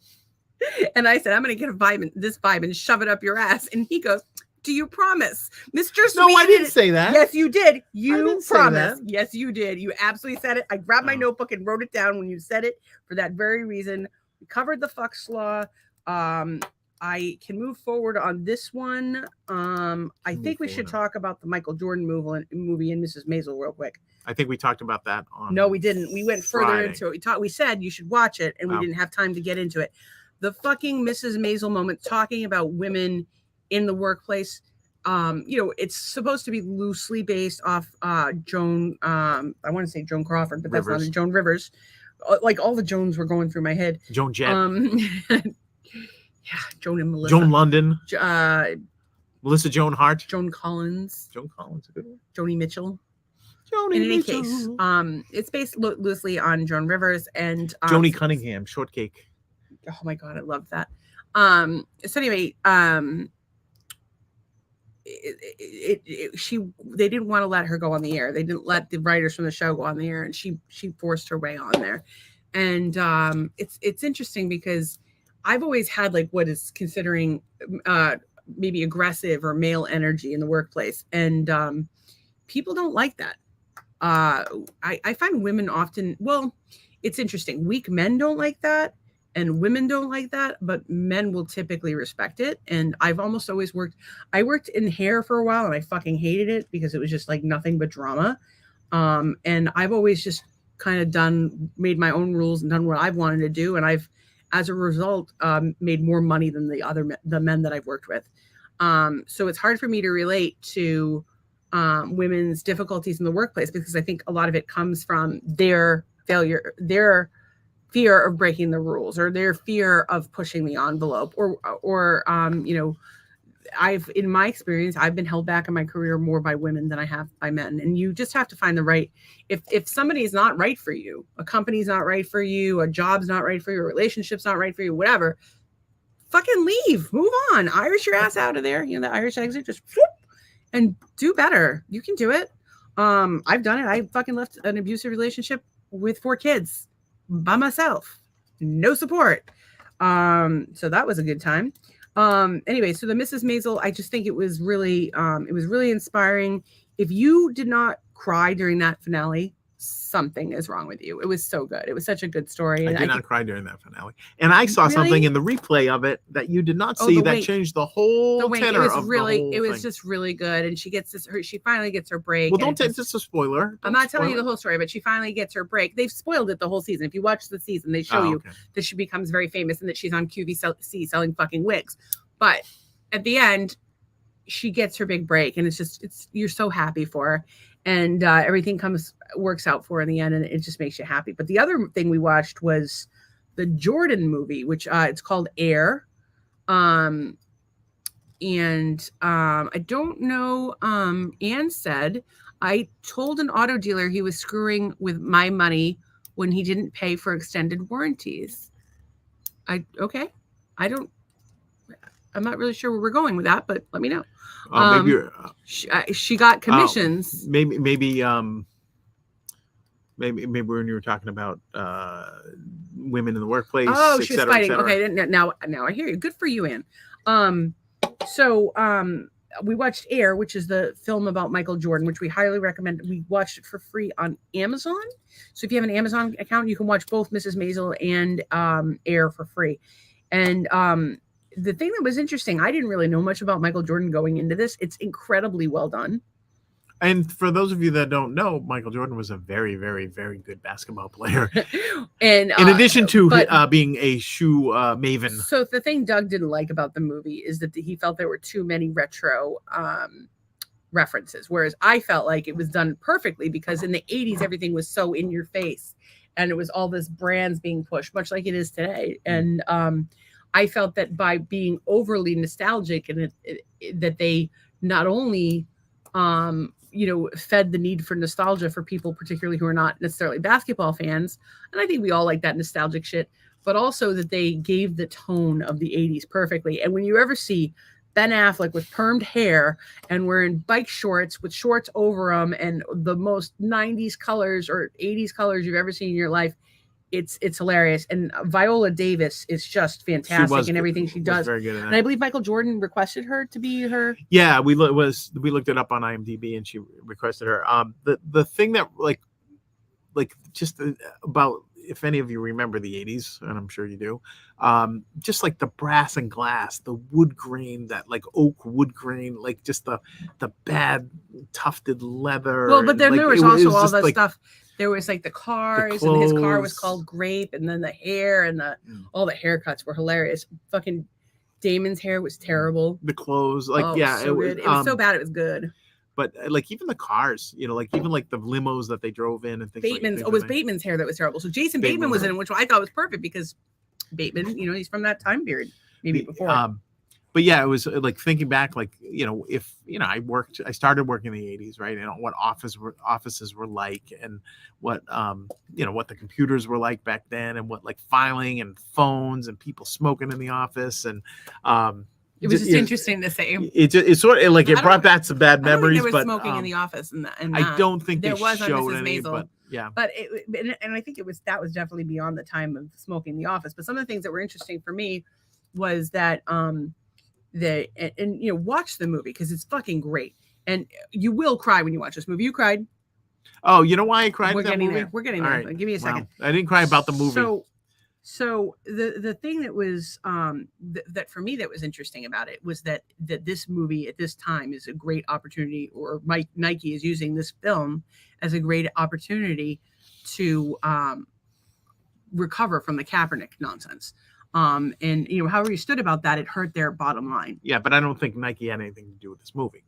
I'm going to get this vibe and shove it up your ass. And he goes, do you promise, Mr. Sweet? No, I didn't say that. Yes, you did. You promised. Yes, you did. You absolutely said it. I grabbed my notebook and wrote it down when you said it for that very reason. We covered the fuck slaw. I can move forward on this one. I think we should talk about the Michael Jordan movie and Mrs. Maisel real quick. I think we talked about that on. No, we didn't. We went further into it. We said you should watch it, and we didn't have time to get into it. The fucking Mrs. Maisel moment, talking about women in the workplace. It's supposed to be loosely based off Joan. I want to say Joan Crawford, but that's not it. Joan Rivers. Like all the Joans were going through my head. Joan Jett. Yeah, Joan and Melissa. Joan London. Melissa Joan Hart. Joan Collins. Joan Collins, a good one. Joni Mitchell. In any case, it's based loosely on Joan Rivers and Joni Cunningham, Shortcake. Oh my god, I love that. So anyway, they didn't want to let her go on the air. They didn't let the writers from the show go on the air, and she forced her way on there. And it's interesting because I've always had like what is considering maybe aggressive or male energy in the workplace, and people don't like that. I find women often, well, it's interesting. Weak men don't like that, and women don't like that, but men will typically respect it. And I've almost always I worked in hair for a while, and I fucking hated it because it was just like nothing but drama. And I've always just kind of made my own rules and done what I've wanted to do. And I've, as a result, made more money than the men that I've worked with. So it's hard for me to relate to women's difficulties in the workplace because I think a lot of it comes from their failure, their fear of breaking the rules, or their fear of pushing the envelope, or in my experience, I've been held back in my career more by women than I have by men. And you just have to find the right, if somebody is not right for you, a company's not right for you, a job's not right for you, a relationship's not right for you, whatever, fucking leave, move on, Irish your ass out of there. The Irish exit, just whoop, and do better. You can do it. I've done it. I fucking left an abusive relationship with 4 kids by myself, no support. So that was a good time. Anyway, so the Mrs. Maisel, I just think it was really inspiring. If you did not cry during that finale, something is wrong with you. It was so good. It was such a good story. I And did not cry during that finale, and I saw Really? something in the replay of it that you did not Oh, see the that wait. changed the whole the wait, tenor it was of really, the whole it was thing. just really good. And she gets this, she finally gets her break. Well, and don't take this a spoiler. I'm Don't not telling you spoil the whole story, but she finally gets her break. They've spoiled it the whole season. If you watch the season, they show you okay. that she becomes very famous and that she's on QVC selling fucking wigs. But at the end, she gets her big break, and it's you're so happy for her, and everything works out for her in the end, and it just makes you happy. But the other thing we watched was the Jordan movie, which it's called Air. I don't know. Anne said, I told an auto dealer he was screwing with my money when he didn't pay for extended warranties. I'm not really sure where we're going with that, but let me know. Maybe you're, she got commissions. maybe when you were talking about women in the workplace. Oh, et she was cetera, et fighting. cetera. Okay, now I hear you. Good for you, Anne. We watched Air, which is the film about Michael Jordan, which we highly recommend. We watched it for free on Amazon. So if you have an Amazon account, you can watch both Mrs. Maisel and Air for free. And the thing that was interesting, I didn't really know much about Michael Jordan going into this. It's incredibly well done. And for those of you that don't know, Michael Jordan was a very, very, very good basketball player. And in addition to being a shoe maven. So the thing Doug didn't like about the movie is that he felt there were too many retro references, whereas I felt like it was done perfectly because in the 80s, everything was so in your face and it was all this brands being pushed, much like it is today. And I felt that by being overly nostalgic and that they not only fed the need for nostalgia for people, particularly who are not necessarily basketball fans. And I think we all like that nostalgic shit, but also that they gave the tone of the 80s perfectly. And when you ever see Ben Affleck with permed hair and wearing bike shorts with shorts over them and the most 90s colors or 80s colors you've ever seen in your life, it's hilarious. And Viola Davis is just fantastic in everything she does. Very good at that. And I believe Michael Jordan requested her to be her. Yeah, we looked it up on IMDb and she requested her. The thing that like just about, if any of you remember the 80s, and I'm sure you do, just like the brass and glass, the wood grain, that like oak wood grain, like just the bad tufted leather. Well, but then like, there was also all just the like, stuff. There was like the cars, and his car was called Grape, and then the hair and all the haircuts were hilarious. Fucking Damon's hair was terrible. The clothes, like it was so bad it was good. But like even the cars, like even like the limos that they drove in and things. Bateman's, it was Bateman's hair that was terrible. So Jason Bateman was in it, which I thought was perfect because Bateman, he's from that time period, maybe before. But yeah, it was like thinking back, like, if, I started working in the 80s, right? And what offices were like and what, what the computers were like back then and what like filing and phones and people smoking in the office. And it was just interesting to say. It's sort of like it brought back some bad memories. There was smoking in the office, and I don't think there was showed on Mrs. any, Maisel. but yeah. But and I think that was definitely beyond the time of smoking in the office. But some of the things that were interesting for me was that watch the movie because it's fucking great, and you will cry when you watch this movie. You cried. Oh, you know why I cried? We're at that getting movie? there. We're getting there. Right. Give me a second. I didn't cry about the movie. So the thing that was that for me that was interesting about it was that this movie at this time is a great opportunity, or Nike is using this film as a great opportunity to recover from the Kaepernick nonsense. And however you stood about that, it hurt their bottom line. Yeah, but I don't think Nike had anything to do with this movie.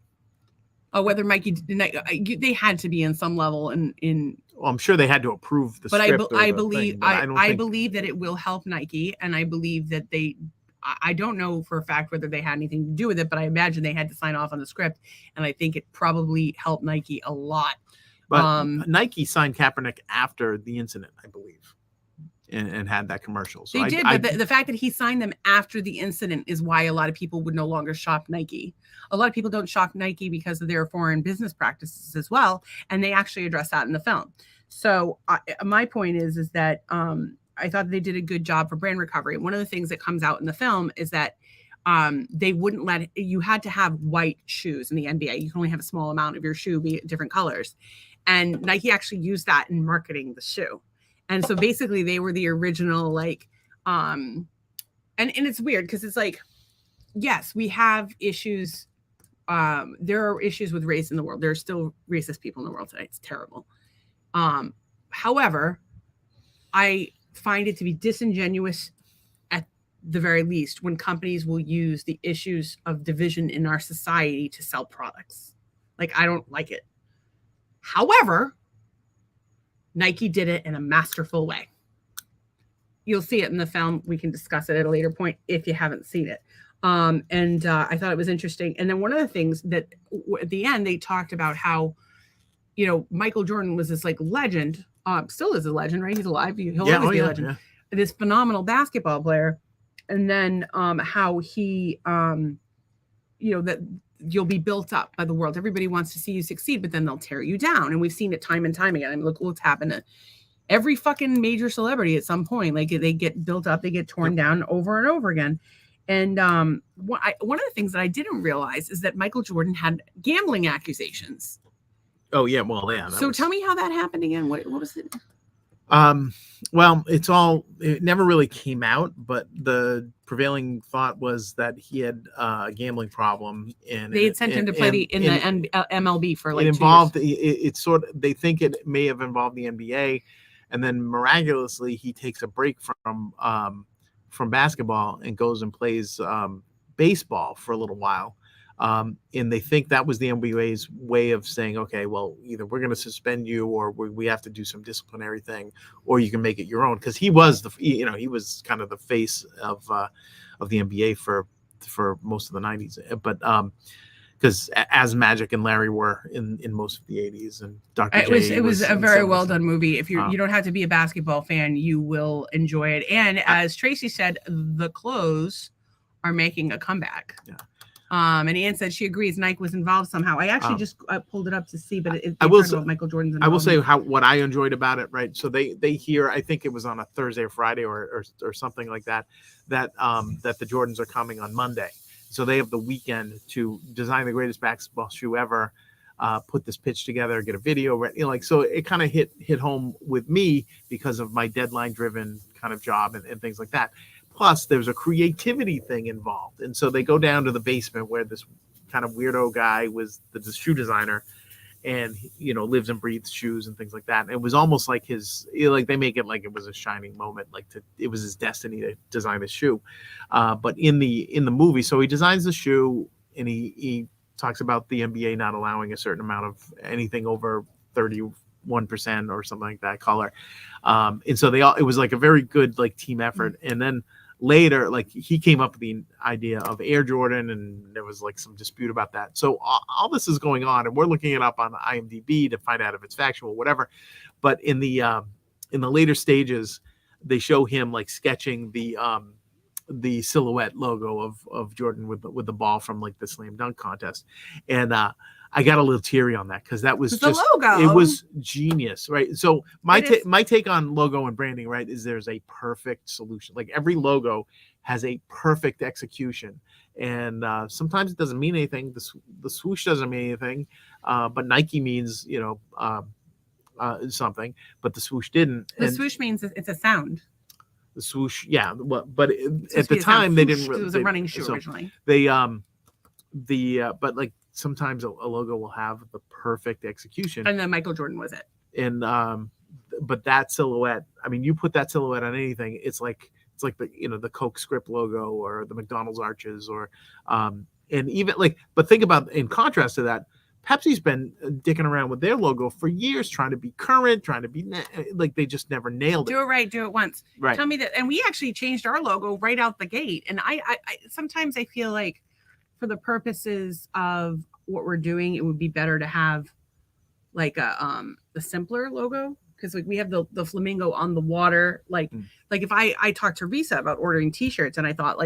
Oh, whether they had to be in some level in. Well, I'm sure they had to approve the script. But I believe that it will help Nike, and I believe that I don't know for a fact whether they had anything to do with it, but I imagine they had to sign off on the script, and I think it probably helped Nike a lot. But Nike signed Kaepernick after the incident, I believe, and had that commercial. So they did, but the fact that he signed them after the incident is why a lot of people would no longer shop Nike. A lot of people don't shop Nike because of their foreign business practices as well, and they actually address that in the film. So my point is that I thought they did a good job for brand recovery. One of the things that comes out in the film is that they wouldn't you had to have white shoes in the NBA. You can only have a small amount of your shoe be different colors. And Nike actually used that in marketing the shoe. And so basically they were the original, like, and it's weird because it's like, yes, we have issues. There are issues with race in the world. There are still racist people in the world today. It's terrible. However, I find it to be disingenuous at the very least when companies will use the issues of division in our society to sell products. Like, I don't like it. However, Nike did it in a masterful way. You'll see it in the film. We can discuss it at a later point if you haven't seen it. I thought it was interesting. And then one of the things that at the end, they talked about how, Michael Jordan was this like legend, still is a legend, right? He's alive. He'll always be a legend. Yeah. This phenomenal basketball player. And then how he, that you'll be built up by the world. Everybody wants to see you succeed, but then they'll tear you down. And we've seen it time and time again. I mean, look what's happened to every fucking major celebrity at some point. Like, they get built up, they get torn down over and over again. And one of the things that I didn't realize is that Michael Jordan had gambling accusations. Oh yeah, well yeah. So tell me how that happened again. What was it? Well, it never really came out, but the prevailing thought was that he had a gambling problem, and they had sent him to play the MLB for like it involved. It's sort of, they think it may have involved the NBA, and then miraculously he takes a break from basketball and goes and plays baseball for a little while. And they think that was the NBA's way of saying, okay, well, either we're going to suspend you or we have to do some disciplinary thing, or you can make it your own. Because he was he was kind of the face of the NBA for most of the 90s. But because as Magic and Larry were in most of the 80s, and Dr. J it was a very well done movie. If you don't have to be a basketball fan, you will enjoy it. And as Tracy said, the clothes are making a comeback. Yeah. And Ann said she agrees Nike was involved somehow. I actually just pulled it up to see, but I will say, about Michael Jordan's I will say what I enjoyed about it, right? So they hear, I think it was on a Thursday or Friday or something like that the Jordans are coming on Monday. So they have the weekend to design the greatest basketball shoe ever, put this pitch together, get a video ready. So it kind of hit home with me because of my deadline driven kind of job and things like that. Plus, there's a creativity thing involved. And so they go down to the basement where this kind of weirdo guy was the shoe designer and, lives and breathes shoes and things like that. And it was almost like they make it like it was a shining moment, it was his destiny to design a shoe. But in the movie, so he designs the shoe and he talks about the NBA not allowing a certain amount of anything over 31% or something like that color. And so it was like a very good like team effort. And then later, like he came up with the idea of Air Jordan, and there was like some dispute about that. So all this is going on, and we're looking it up on IMDb to find out if it's factual, whatever. But in the later stages, they show him like sketching the silhouette logo of Jordan with the ball from like the slam dunk contest, and I got a little teary on that because that was just the logo. It was genius, right? So my take on logo and branding, right, is there's a perfect solution. Like every logo has a perfect execution, and sometimes it doesn't mean anything. The swoosh doesn't mean anything, but Nike means something, but the swoosh didn't. The swoosh means it's a sound. The swoosh, yeah. But at the time they didn't. It was a running shoe originally. They but like. Sometimes a logo will have the perfect execution, and then Michael Jordan was it. And but that silhouette, I mean, you put that silhouette on anything, it's like the Coke script logo or the McDonald's arches or and even but think about, in contrast to that, Pepsi's been dicking around with their logo for years, trying to be current, trying to be they just never nailed it. Do it right, do it once. Right. Tell me that, and we actually changed our logo right out the gate. And I sometimes I feel like, for the purposes of what we're doing, it would be better to have like a simpler logo, because like we have the flamingo on the water. Like if I talked to Risa about ordering t-shirts, and I thought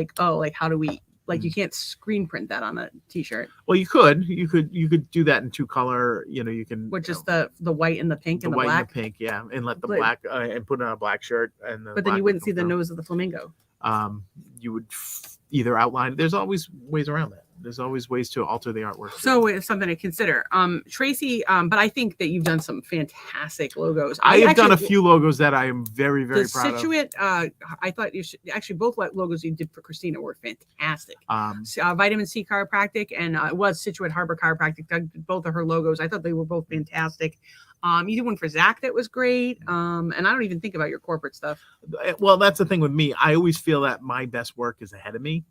how do we, you can't screen print that on a t-shirt. Well, you could do that in two color. You can just the white and the pink and the white black. And the pink, yeah, and let the black and put on a black shirt but then you wouldn't see the nose of the flamingo. You would either outline. There's always ways around that. There's always ways to alter the artwork. So it's something to consider. Tracy, but I think that you've done some fantastic logos. I have done a few logos that I am very, very proud of. Situate, I thought you should actually both logos you did for Christina were fantastic. Vitamin C Chiropractic and it was Situate Harbor Chiropractic. Both of her logos, I thought they were both fantastic. You did one for Zach that was great. And I don't even think about your corporate stuff. Well, that's the thing with me. I always feel that my best work is ahead of me,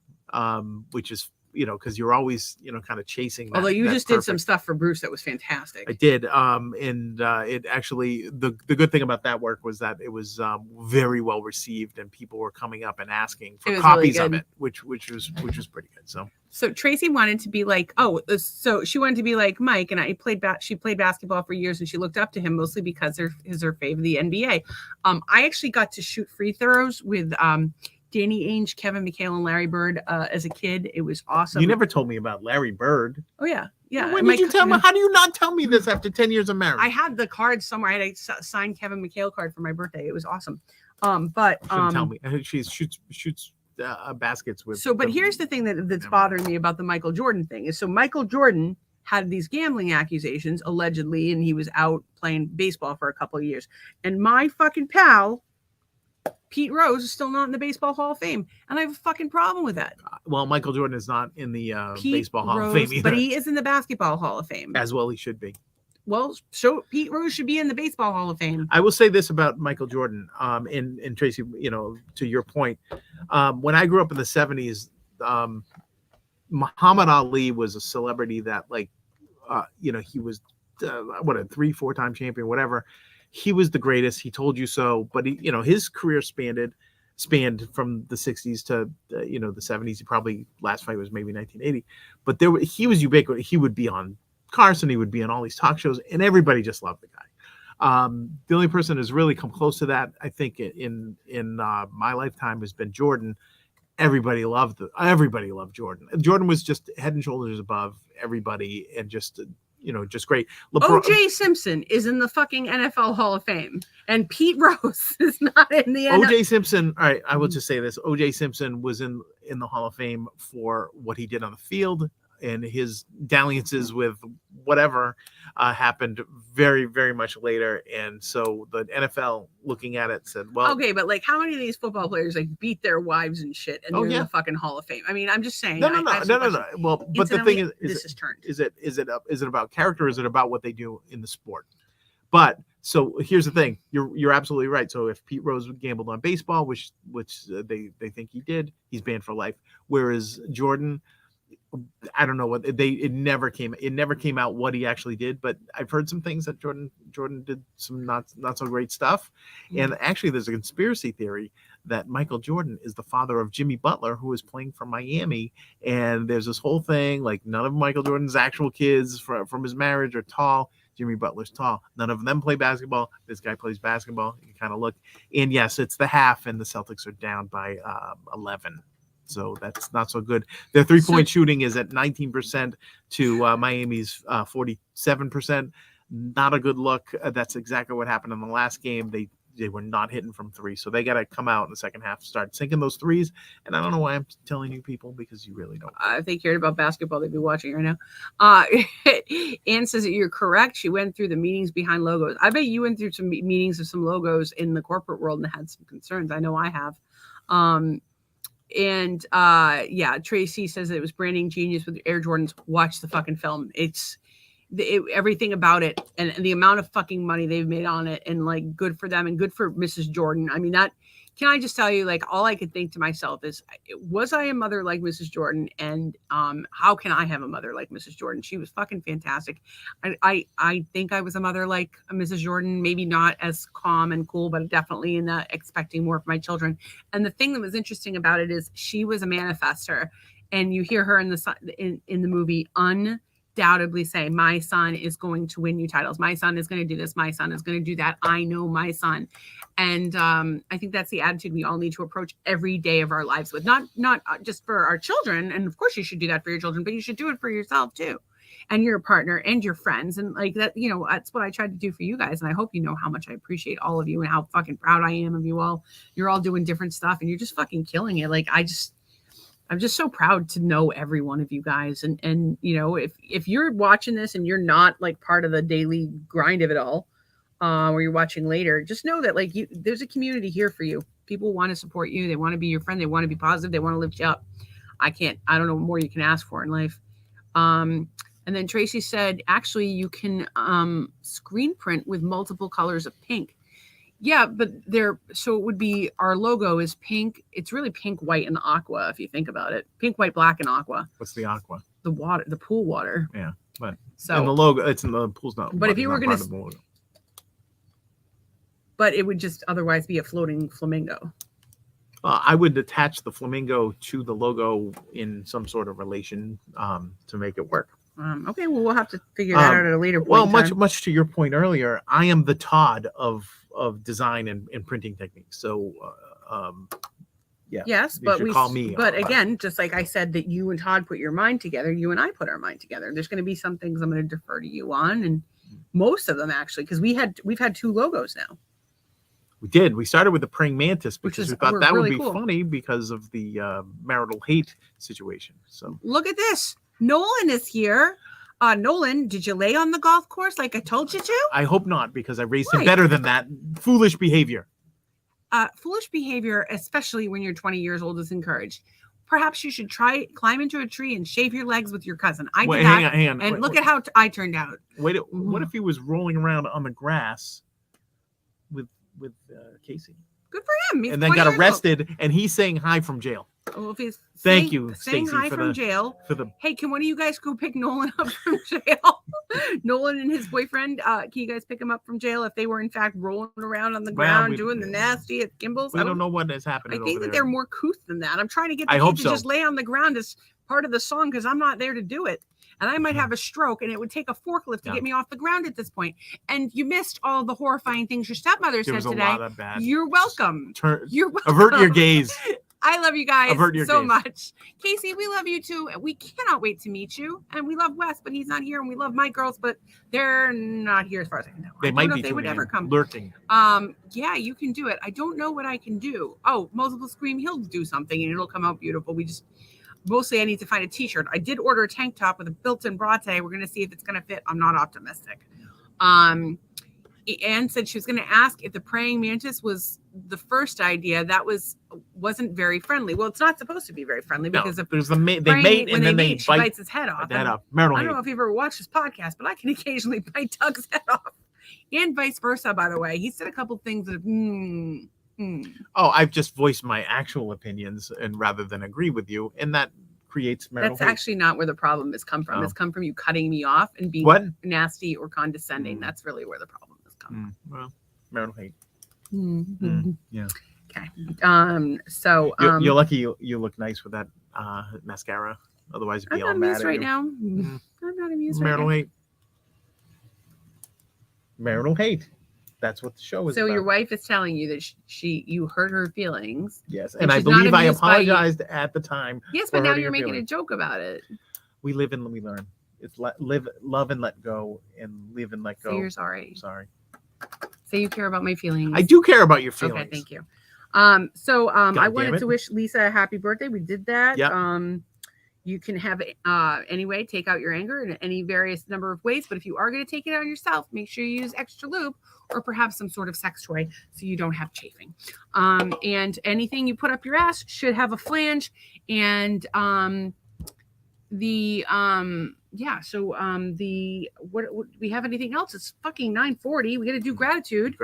which is, because you're always, kind of chasing that. Although you just did some stuff for Bruce that was fantastic. I did. And it actually, the good thing about that work was that it was very well received and people were coming up and asking for copies of it, which was pretty good. So Tracy wanted to be like, so she wanted to be like Mike, and she played basketball for years, and she looked up to him mostly because he's her fave of the NBA. I actually got to shoot free throws with Danny Ainge, Kevin McHale, and Larry Bird as a kid. It was awesome. You never told me about Larry Bird. Oh yeah. When did you tell me? How do you not tell me this after 10 years of marriage? I had the card somewhere. I had a signed Kevin McHale card for my birthday. It was awesome. But tell me. She shoots baskets with. So, but here's the thing that's bothering me about the Michael Jordan thing is, so Michael Jordan had these gambling accusations allegedly, and he was out playing baseball for a couple of years. And my fucking pal, Pete Rose, is still not in the Baseball Hall of Fame, and I have a fucking problem with that. Well, Michael Jordan is not in the Baseball Hall of Fame either, but he is in the Basketball Hall of Fame. As well, he should be. Well, so Pete Rose should be in the Baseball Hall of Fame. I will say this about Michael Jordan, and Tracy, to your point, when I grew up in the 70s, Muhammad Ali was a celebrity that, he was a 3-4 time champion, whatever. He was the greatest. He told you so. But his career spanned from the 60s to the 70s. He probably last fight was maybe 1980. But he was ubiquitous. He would be on Carson, he would be on all these talk shows, and everybody just loved the guy. The only person who's really come close to that, I think, in my lifetime has been Jordan. Everybody loved Jordan. Jordan was just head and shoulders above everybody, and just great. O.J. Simpson is in the fucking NFL Hall of Fame, and Pete Rose is not in the NFL. O.J. Simpson. All right, I will just say this: O.J. Simpson was in the Hall of Fame for what he did on the field. And his dalliances with whatever happened very, very much later. And so the NFL, looking at it, said, well... Okay, but how many of these football players beat their wives and shit and they're in the fucking Hall of Fame? I mean, I'm just saying. No. Well, but the thing is it about character? Or is it about what they do in the sport? But so here's the thing. You're absolutely right. So if Pete Rose gambled on baseball, which they think he did, he's banned for life. Whereas Jordan... I don't know what it never came out what he actually did, but I've heard some things that Jordan did some not so great stuff. And actually there's a conspiracy theory that Michael Jordan is the father of Jimmy Butler, who is playing for Miami. And there's this whole thing, none of Michael Jordan's actual kids from his marriage are tall. Jimmy Butler's tall. None of them play basketball. This guy plays basketball. You can kind of look. And yes, it's the half, and the Celtics are down by 11. So that's not so good. Their three-point shooting is at 19% to Miami's 47%. Not a good look. That's exactly what happened in the last game. They were not hitting from three. So they got to come out in the second half, start sinking those threes. And I don't know why I'm telling you people, because you really don't. If they cared about basketball, they'd be watching right now. Ann says that you're correct. She went through the meanings behind logos. I bet you went through some meanings of some logos in the corporate world and had some concerns. I know I have. And Tracy says that it was branding genius with Air Jordans. Watch the fucking film. It's everything about it, and the amount of fucking money they've made on it, and good for them and good for Mrs. Jordan. I mean, can I just tell you, all I could think to myself is, was I a mother like Mrs. Jordan? And how can I have a mother like Mrs. Jordan? She was fucking fantastic. I think I was a mother like Mrs. Jordan, maybe not as calm and cool, but definitely in the expecting more of my children. And the thing that was interesting about it is she was a manifester, and you hear her in the movie undoubtedly say, my son is going to win you titles. My son is going to do this. My son is going to do that. I know my son. And I think that's the attitude we all need to approach every day of our lives with, not just for our children. And of course you should do that for your children, but you should do it for yourself too, and your partner and your friends. And that, that's what I tried to do for you guys. And I hope you know how much I appreciate all of you and how fucking proud I am of you all. You're all doing different stuff and you're just fucking killing it. I'm just so proud to know every one of you guys. And you know, if you're watching this and you're not like part of the daily grind of it all, or you're watching later, just know that like there's a community here for you. People want to support you. They want to be your friend. They want to be positive. They want to lift you up. I don't know what more you can ask for in life. And then Tracy said, actually, you can screen print with multiple colors of pink. Yeah, but so it would be, our logo is pink. It's really pink, white, and aqua, if you think about it. Pink, white, black, and aqua. What's the aqua? The water, the pool water. Yeah, but so and the logo, it's in the pool's not. But if you were going to, but it would just otherwise be a floating flamingo. I would attach the flamingo to the logo in some sort of relation to make it work. Okay, well, we'll have to figure that out at a later point. Well, much to your point earlier, I am the Todd of design and printing techniques. So, yeah. Yes, you but should call me. But again, just like I said, that you and Todd put your mind together, you and I put our mind together. There's going to be some things I'm going to defer to you on, and most of them actually, because we've had 2 logos now. We did. We started with the praying mantis because we thought that really would be cool. funny because of the marital hate situation. So look at this. Nolan is here. Nolan, did you lay on the golf course like I told you to? I hope not, because I raised him better than that. Foolish behavior. Foolish behavior, especially when you're 20 years old, is encouraged. Perhaps you should climb into a tree and shave your legs with your cousin. I did that. Hang on. And look at how I turned out. Wait, what if he was rolling around on the grass with Casey? Good for him. He's and then got arrested, and he's saying hi from jail. Well, if he's Thank you, saying Stacey, hi from jail. Hey, can one of you guys go pick Nolan up from jail? Nolan and his boyfriend, can you guys pick him up from jail if they were in fact rolling around on the ground doing the nasty at Gimbals? We don't know what has happened. I think that they're more couth than that. I'm trying to get the kid to just lay on the ground as part of the song because I'm not there to do it. And I might have a stroke, and it would take a forklift to get me off the ground at this point. And you missed all the horrifying things your stepmother said today. A lot of bad. You're welcome. You're welcome. Avert your gaze. I love you guys so gaze. Much. Casey, we love you too. We cannot wait to meet you. And we love Wes, but he's not here. And we love my girls, but they're not here as far as I can tell. They might be. They would ever come. Lurking. Yeah, you can do it. I don't know what I can do. Oh, multiple scream. He'll do something and it'll come out beautiful. Mostly I need to find a t-shirt. I did order a tank top with a built-in bra today. We're going to see if it's going to fit. I'm not optimistic. Anne said she was going to ask if the praying mantis was the first idea. That wasn't very friendly. Well, it's not supposed to be very friendly because there's they mate and then they she bites his head off. I don't know if you've ever watched this podcast, but I can occasionally bite Doug's head off, and vice versa. By the way, he said a couple things that. Oh, I've just voiced my actual opinions and rather than agree with you, and that creates marital That's hate. actually not where the problem has come from. Oh. It's come from you cutting me off and being nasty or condescending. That's really where the problem has come. Well, marital hate. Yeah. Okay. So you're lucky you look nice with that mascara. Otherwise, you'd be all mad at right you. now. I'm not amused marital right hate. Marital hate. That's what the show is so about. Your wife is telling you that you hurt her feelings. Yes, and I believe I apologized at the time. Yes, but now you're making a joke about it. We live and we learn. It's love and let go, and live and let go. So you're sorry. Sorry. Say you care about my feelings. I do care about your feelings. Okay, thank you. I wanted to wish Lisa a happy birthday. We did that. Yep. You can have anyway, take out your anger in any various number of ways. But if you are going to take it on yourself, make sure you use extra lube or perhaps some sort of sex toy so you don't have chafing. And anything you put up your ass should have a flange. And what we have anything else? It's fucking 9:40. We got to do gratitude.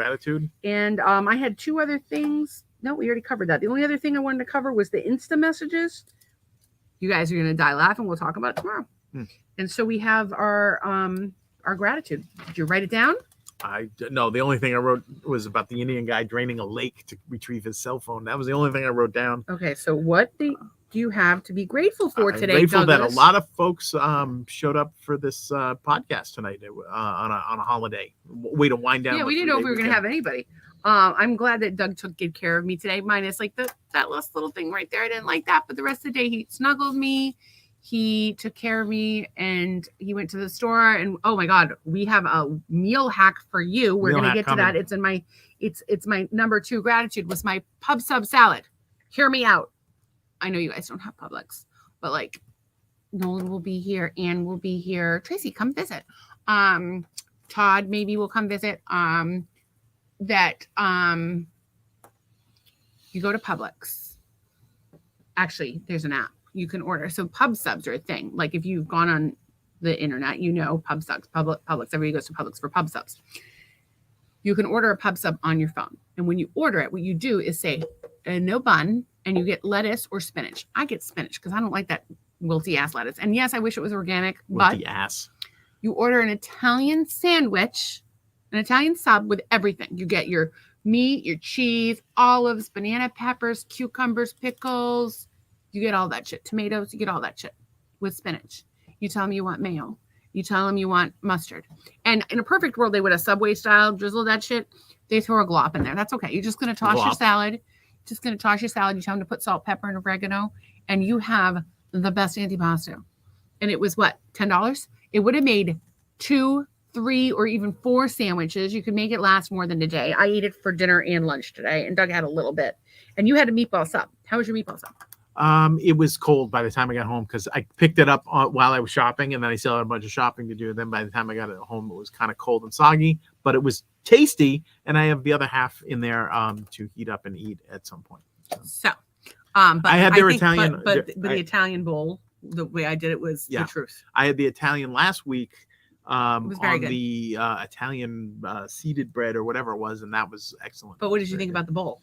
And I had 2 other things. No, we already covered that. The only other thing I wanted to cover was the Insta messages. You guys are going to die laughing. We'll talk about it tomorrow. And so we have our gratitude. Did you write it down? No, the only thing I wrote was about the Indian guy draining a lake to retrieve his cell phone. That was the only thing I wrote down. Okay, so what do you have to be grateful for today, grateful Douglas? that a lot of folks showed up for this podcast tonight on a holiday. Way to wind down. Yeah, we didn't know if we were going to have anybody. I'm glad that Doug took good care of me today, minus like that last little thing right there. I didn't like that, but the rest of the day he snuggled me. He took care of me, and he went to the store. And oh my God, we have a meal hack for you. We're going to get to that. It's in my, it's my number 2 gratitude was my pub sub salad. Hear me out. I know you guys don't have Publix, but like Nolan will be here, Anne will be here. Tracy, come visit. Todd maybe will come visit. You go to Publix. Actually, there's an app you can order. So pub subs are a thing. Like if you've gone on the internet, you know pub subs, Publix. Everybody goes to Publix for pub subs. You can order a pub sub on your phone. And when you order it, what you do is say, no bun, and you get lettuce or spinach. I get spinach because I don't like that wilty ass lettuce. And yes, I wish it was organic, Wilty but ass. you order an Italian sandwich, an Italian sub with everything. You get your meat, your cheese, olives, banana peppers, cucumbers, pickles. You get all that shit. Tomatoes, you get all that shit with spinach. You tell them you want mayo. You tell them you want mustard. And in a perfect world, they would have Subway style, drizzle that shit. They throw a glop in there. That's okay. You're just going to toss your salad. Just going to toss your salad. You tell them to put salt, pepper, and oregano. And you have the best antipasto. And it was what? $10? It would have made 2, 3, or even 4 sandwiches. You could make it last more than a day. I ate it for dinner and lunch today. And Doug had a little bit. And you had a meatball sub. How was your meatball sub? It was cold by the time I got home because I picked it up while I was shopping, and then I still had a bunch of shopping to do. Then by the time I got it home, it was kind of cold and soggy, but it was tasty. And I have the other half in there to heat up and eat at some point. So, but I had their Italian, but the Italian bowl, the way I did it was the truth. I had the Italian last week. It was very on good. the Italian seeded bread or whatever it was, and that was excellent. But what did you think about the bowl?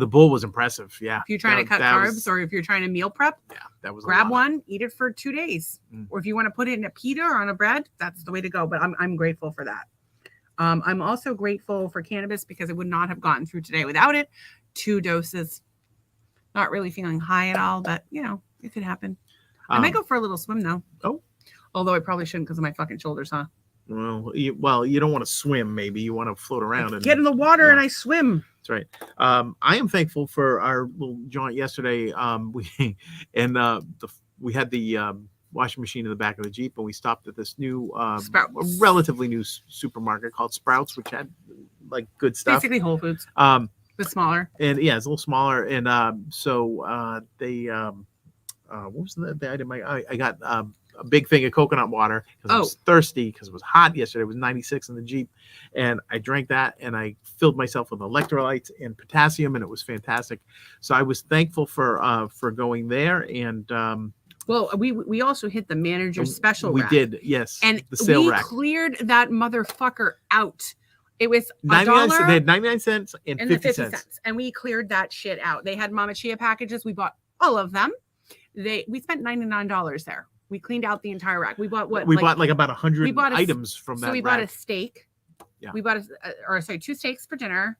The bowl was impressive. Yeah. If you're trying to cut carbs or if you're trying to meal prep, that was grab one, eat it for 2 days. Or if you want to put it in a pita or on a bread, that's the way to go. But I'm grateful for that. I'm also grateful for cannabis because I would not have gotten through today without it. 2 doses. Not really feeling high at all, but you know, it could happen. I might go for a little swim though. Oh. Although I probably shouldn't because of my fucking shoulders, huh? Well, you don't want to swim. Maybe you want to float around and get in the water and I swim. That's right. I am thankful for our little jaunt yesterday. We had the washing machine in the back of the Jeep, and we stopped at this new, relatively new supermarket called Sprouts, which had like good stuff. Basically Whole Foods. But smaller. And yeah, it's a little smaller. And what was the item? I got a big thing of coconut water because I was thirsty because it was hot yesterday. It was 96 in the Jeep, and I drank that and I filled myself with electrolytes and potassium, and it was fantastic. So I was thankful for going there. And well, we also hit the manager's special rack. We did, yes. And the sale rack. Cleared that motherfucker out. It was $99. They had 99 cents and 50 cents. And we cleared that shit out. They had Mama Chia packages. We bought all of them. We spent $99 there. We cleaned out the entire rack. We bought what? We bought like about 100 items from that. So we bought a steak. Yeah. We bought 2 steaks for dinner.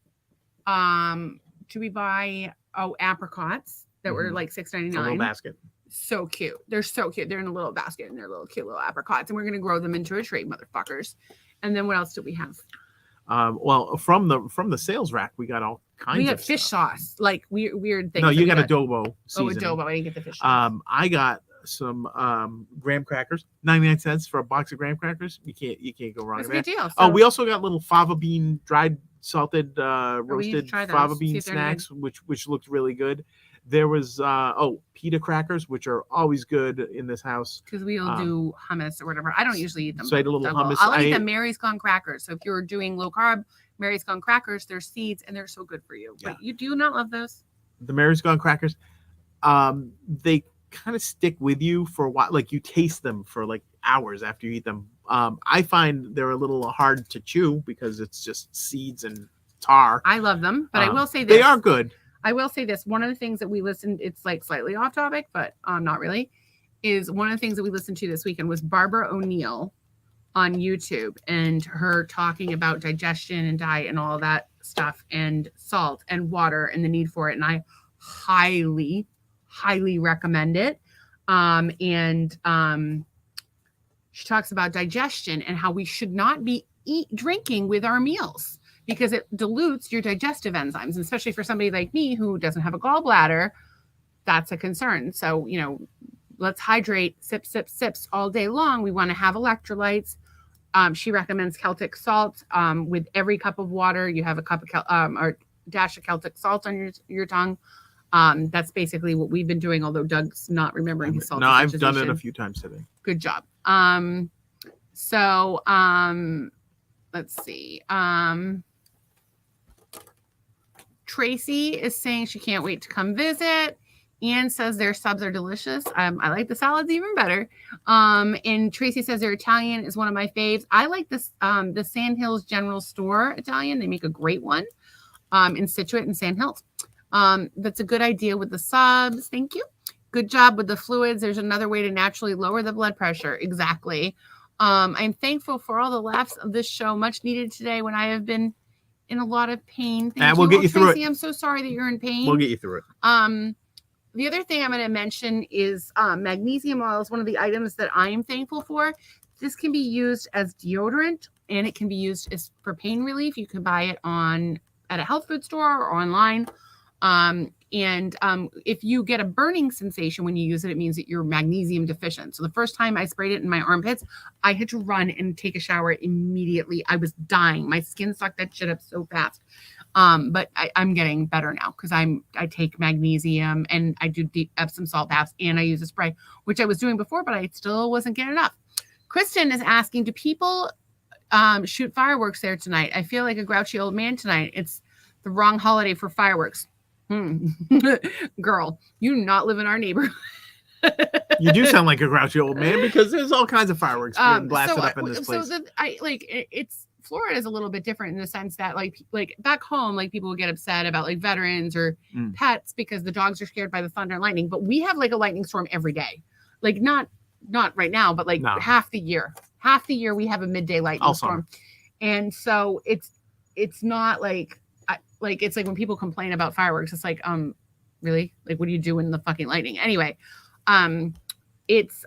Should we buy apricots that were like $6.99? A little basket. So cute. They're so cute. They're in a little basket and they're little cute little apricots, and we're gonna grow them into a tree, motherfuckers. And then what else do we have? Well, from the sales rack, we got all kinds. We got of fish stuff. sauce, like weird things. No, you got adobo. Seasoning. Oh, adobo. I didn't get the fish sauce. I got some graham crackers, 99 cents for a box of graham crackers. You can't go wrong. That's a good deal. So, we also got little fava bean dried salted roasted fava bean snacks, which looked really good. There was pita crackers, which are always good in this house because we'll do hummus or whatever. I don't usually eat them. So I had a little hummus. I'll eat the Mary's Gone crackers. So if you're doing low carb Mary's Gone crackers, they're seeds and they're so good for you. But you do not love those. The Mary's Gone crackers, they kind of stick with you for a while. Like you taste them for like hours after you eat them. I find they're a little hard to chew because it's just seeds and tar. I love them, but I will say this. They are good. I will say this. One of the things that we listened, it's like slightly off topic, but not really, is one of the things that we listened to this weekend was Barbara O'Neill on YouTube and her talking about digestion and diet and all that stuff and salt and water and the need for it. And I highly, highly recommend it. She talks about digestion and how we should not be drinking with our meals, because it dilutes your digestive enzymes. And especially for somebody like me who doesn't have a gallbladder, that's a concern. So, let's hydrate, sips all day long. We want to have electrolytes. She recommends Celtic salt. With every cup of water, you have a cup of or dash of Celtic salt on your tongue. That's basically what we've been doing, although Doug's not remembering his salt. No, I've done it a few times today. Good job. Let's see. Tracy is saying she can't wait to come visit. Anne says their subs are delicious. I like the salads even better. And Tracy says their Italian is one of my faves. I like this the Sand Hills General Store Italian. They make a great one in Situate and Sand Hills. That's a good idea with the subs. Thank you. Good job with the fluids. There's another way to naturally lower the blood pressure. Exactly. I'm thankful for all the laughs of this show. Much needed today when I have been in a lot of pain. Thank we'll you. get you through Tracy, it. I'm so sorry that you're in pain. We'll get you through it. The other thing I'm going to mention is magnesium oil is one of the items that I am thankful for. This can be used as deodorant, and it can be used as for pain relief. You can buy it at a health food store or online. If you get a burning sensation when you use it, it means that you're magnesium deficient. So the first time I sprayed it in my armpits, I had to run and take a shower immediately. I was dying. My skin sucked that shit up so fast. But I'm getting better now because I take magnesium and I do deep Epsom salt baths and I use a spray, which I was doing before, but I still wasn't getting enough. Kristen is asking, do people shoot fireworks there tonight? I feel like a grouchy old man tonight. It's the wrong holiday for fireworks. Girl, you do not live in our neighborhood. You do sound like a grouchy old man because there's all kinds of fireworks being blasted up in this place. It's Florida is a little bit different in the sense that like back home, like people would get upset about like veterans or pets because the dogs are scared by the thunder and lightning. But we have like a lightning storm every day, like not right now, but like half the year we have a midday lightning storm, and so it's not like. It's like when people complain about fireworks, it's like, really? Like, what do you do in the fucking lightning? Anyway, it's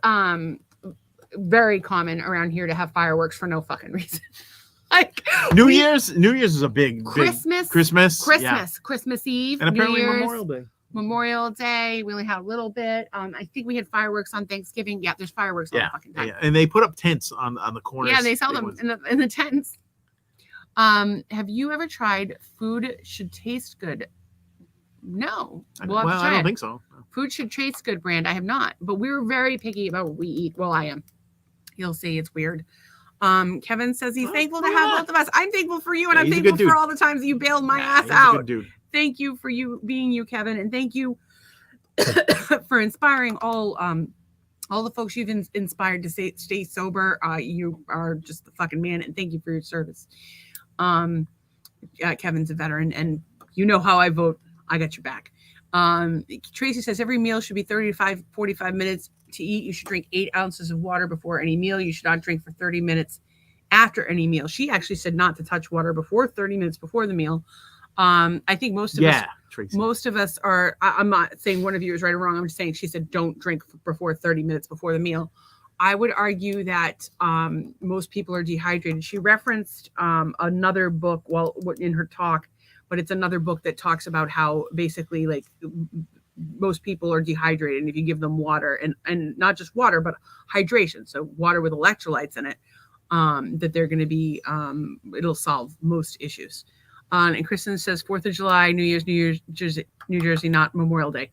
very common around here to have fireworks for no fucking reason. Like New Year's is a big Christmas Eve, and apparently New Year's, Memorial Day. We only had a little bit. I think we had fireworks on Thanksgiving. Yeah, there's fireworks all the fucking time. Yeah, and they put up tents on the corners. Yeah, they sell them in the tents. Have you ever tried Food Should Taste Good? No. I don't think so. Food Should Taste Good brand. I have not, but we're very picky about what we eat. Well, I am. You'll see it's weird. Kevin says he's thankful to have both of us. I'm thankful for you, and I'm thankful for all the times that you bailed my ass out. A good dude. Thank you for you being you, Kevin, and thank you for inspiring all the folks you've inspired to stay sober. You are just the fucking man, and thank you for your service. Kevin's a veteran, and you know how I vote. I got your back. Tracy says every meal should be 30 to 45 minutes to eat. You should drink 8 ounces of water before any meal. You should not drink for 30 minutes after any meal. She actually said not to touch water before 30 minutes before the meal. I think most of us are, I'm not saying one of you is right or wrong. I'm just saying she said don't drink before 30 minutes before the meal. I would argue that most people are dehydrated. She referenced another book in her talk, but it's another book that talks about how basically like most people are dehydrated, and if you give them water and not just water, but hydration, so water with electrolytes in it, that they're going to be, it'll solve most issues. And Kristen says 4th of July, New Year's, New Jersey, not Memorial Day.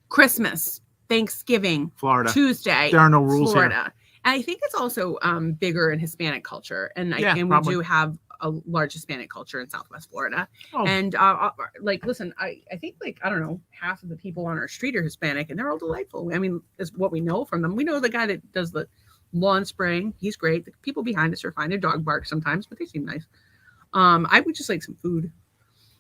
Christmas, Thanksgiving, Florida, Tuesday. There are no rules Florida. here. And I think it's also bigger in Hispanic culture, and we do have a large Hispanic culture in Southwest Florida. And listen, I think I don't know, half of the people on our street are Hispanic, and they're all delightful. I mean, is what we know from them. We know the guy that does the lawn spraying. He's great. The people behind us are fine. Their dog barks sometimes, but they seem nice. I would just like some food.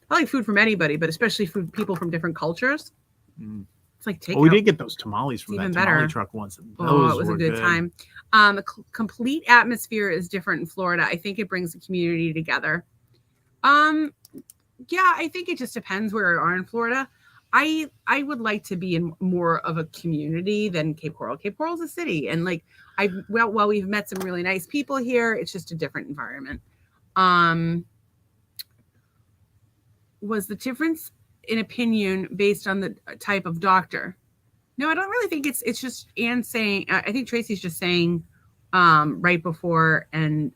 I like food from anybody, but especially people from different cultures. It's like takeout. We did get those tamales from that tamale better. truck once. It was a good time. A complete atmosphere is different in Florida. I think it brings the community together. Yeah, I think it just depends where you are in Florida. I would like to be in more of a community than Cape Coral. Cape Coral's a city, and while we've met some really nice people here, it's just a different environment. Was the difference in opinion based on the type of doctor? No, I don't really think it's just Anne saying, I think Tracy's just saying right before and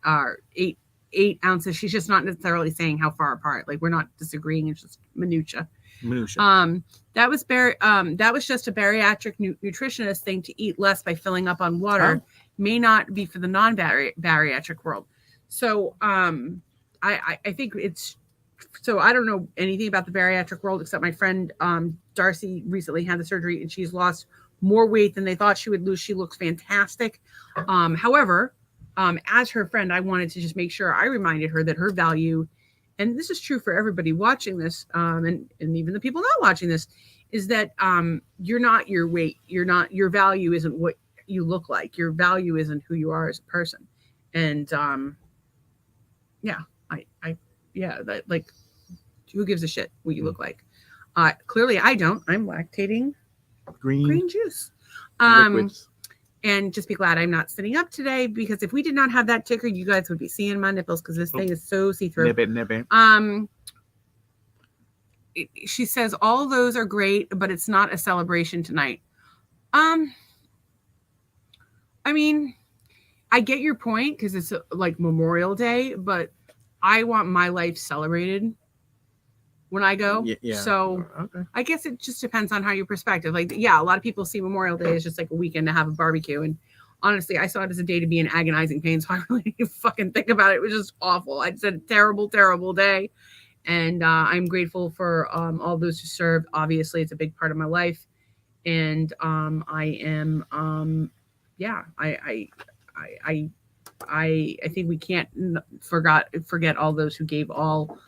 8 ounces. She's just not necessarily saying how far apart. Like, we're not disagreeing. It's just minutia. That was just a bariatric nutritionist thing to eat less by filling up on water. May not be for the non-bariatric world. So I think it's, so I don't know anything about the bariatric world except my friend Darcy recently had the surgery and she's lost more weight than they thought she would lose. She looks fantastic. However, as her friend, I wanted to just make sure I reminded her that her value, and this is true for everybody watching this, and even the people not watching this, is that you're not your weight. Your value isn't what you look like. Your value isn't who you are as a person. And who gives a shit what you look like? Clearly I don't. I'm lactating green juice. And just be glad I'm not sitting up today, because if we did not have that ticker, you guys would be seeing my nipples, because this thing is so see-through. Nip it. She says all those are great, but it's not a celebration tonight. I mean, I get your point, because it's like Memorial Day, but I want my life celebrated when I go. Yeah. So okay. I guess it just depends on how your perspective. Like, yeah, a lot of people see Memorial Day as just like a weekend to have a barbecue. And honestly, I saw it as a day to be in agonizing pain. So I really didn't fucking think about it. It was just awful. I said a terrible, terrible day. And I'm grateful for all those who served. Obviously, it's a big part of my life. And I am, I think we can't forget all those who gave all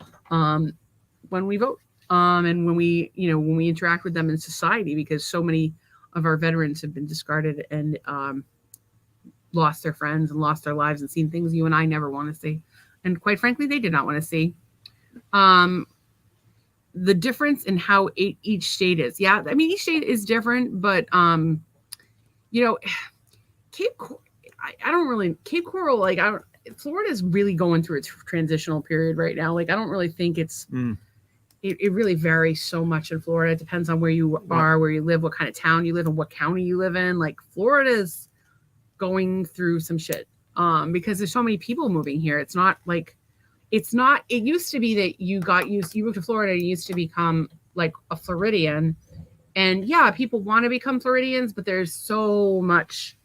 when we vote, and when we interact with them in society, because so many of our veterans have been discarded and lost their friends and lost their lives and seen things you and I never want to see, and quite frankly, they did not want to see. The difference in how each state is, yeah, I mean, each state is different, but Cape Coral, like, Florida is really going through its transitional period right now. Like, I don't really think it's. It really varies so much in Florida. It depends on where you are, where you live, what kind of town you live in, what county you live in. Like, Florida is going through some shit because there's so many people moving here. It used to be that you moved to Florida and you used to become like a Floridian. And yeah, people want to become Floridians, but there's so much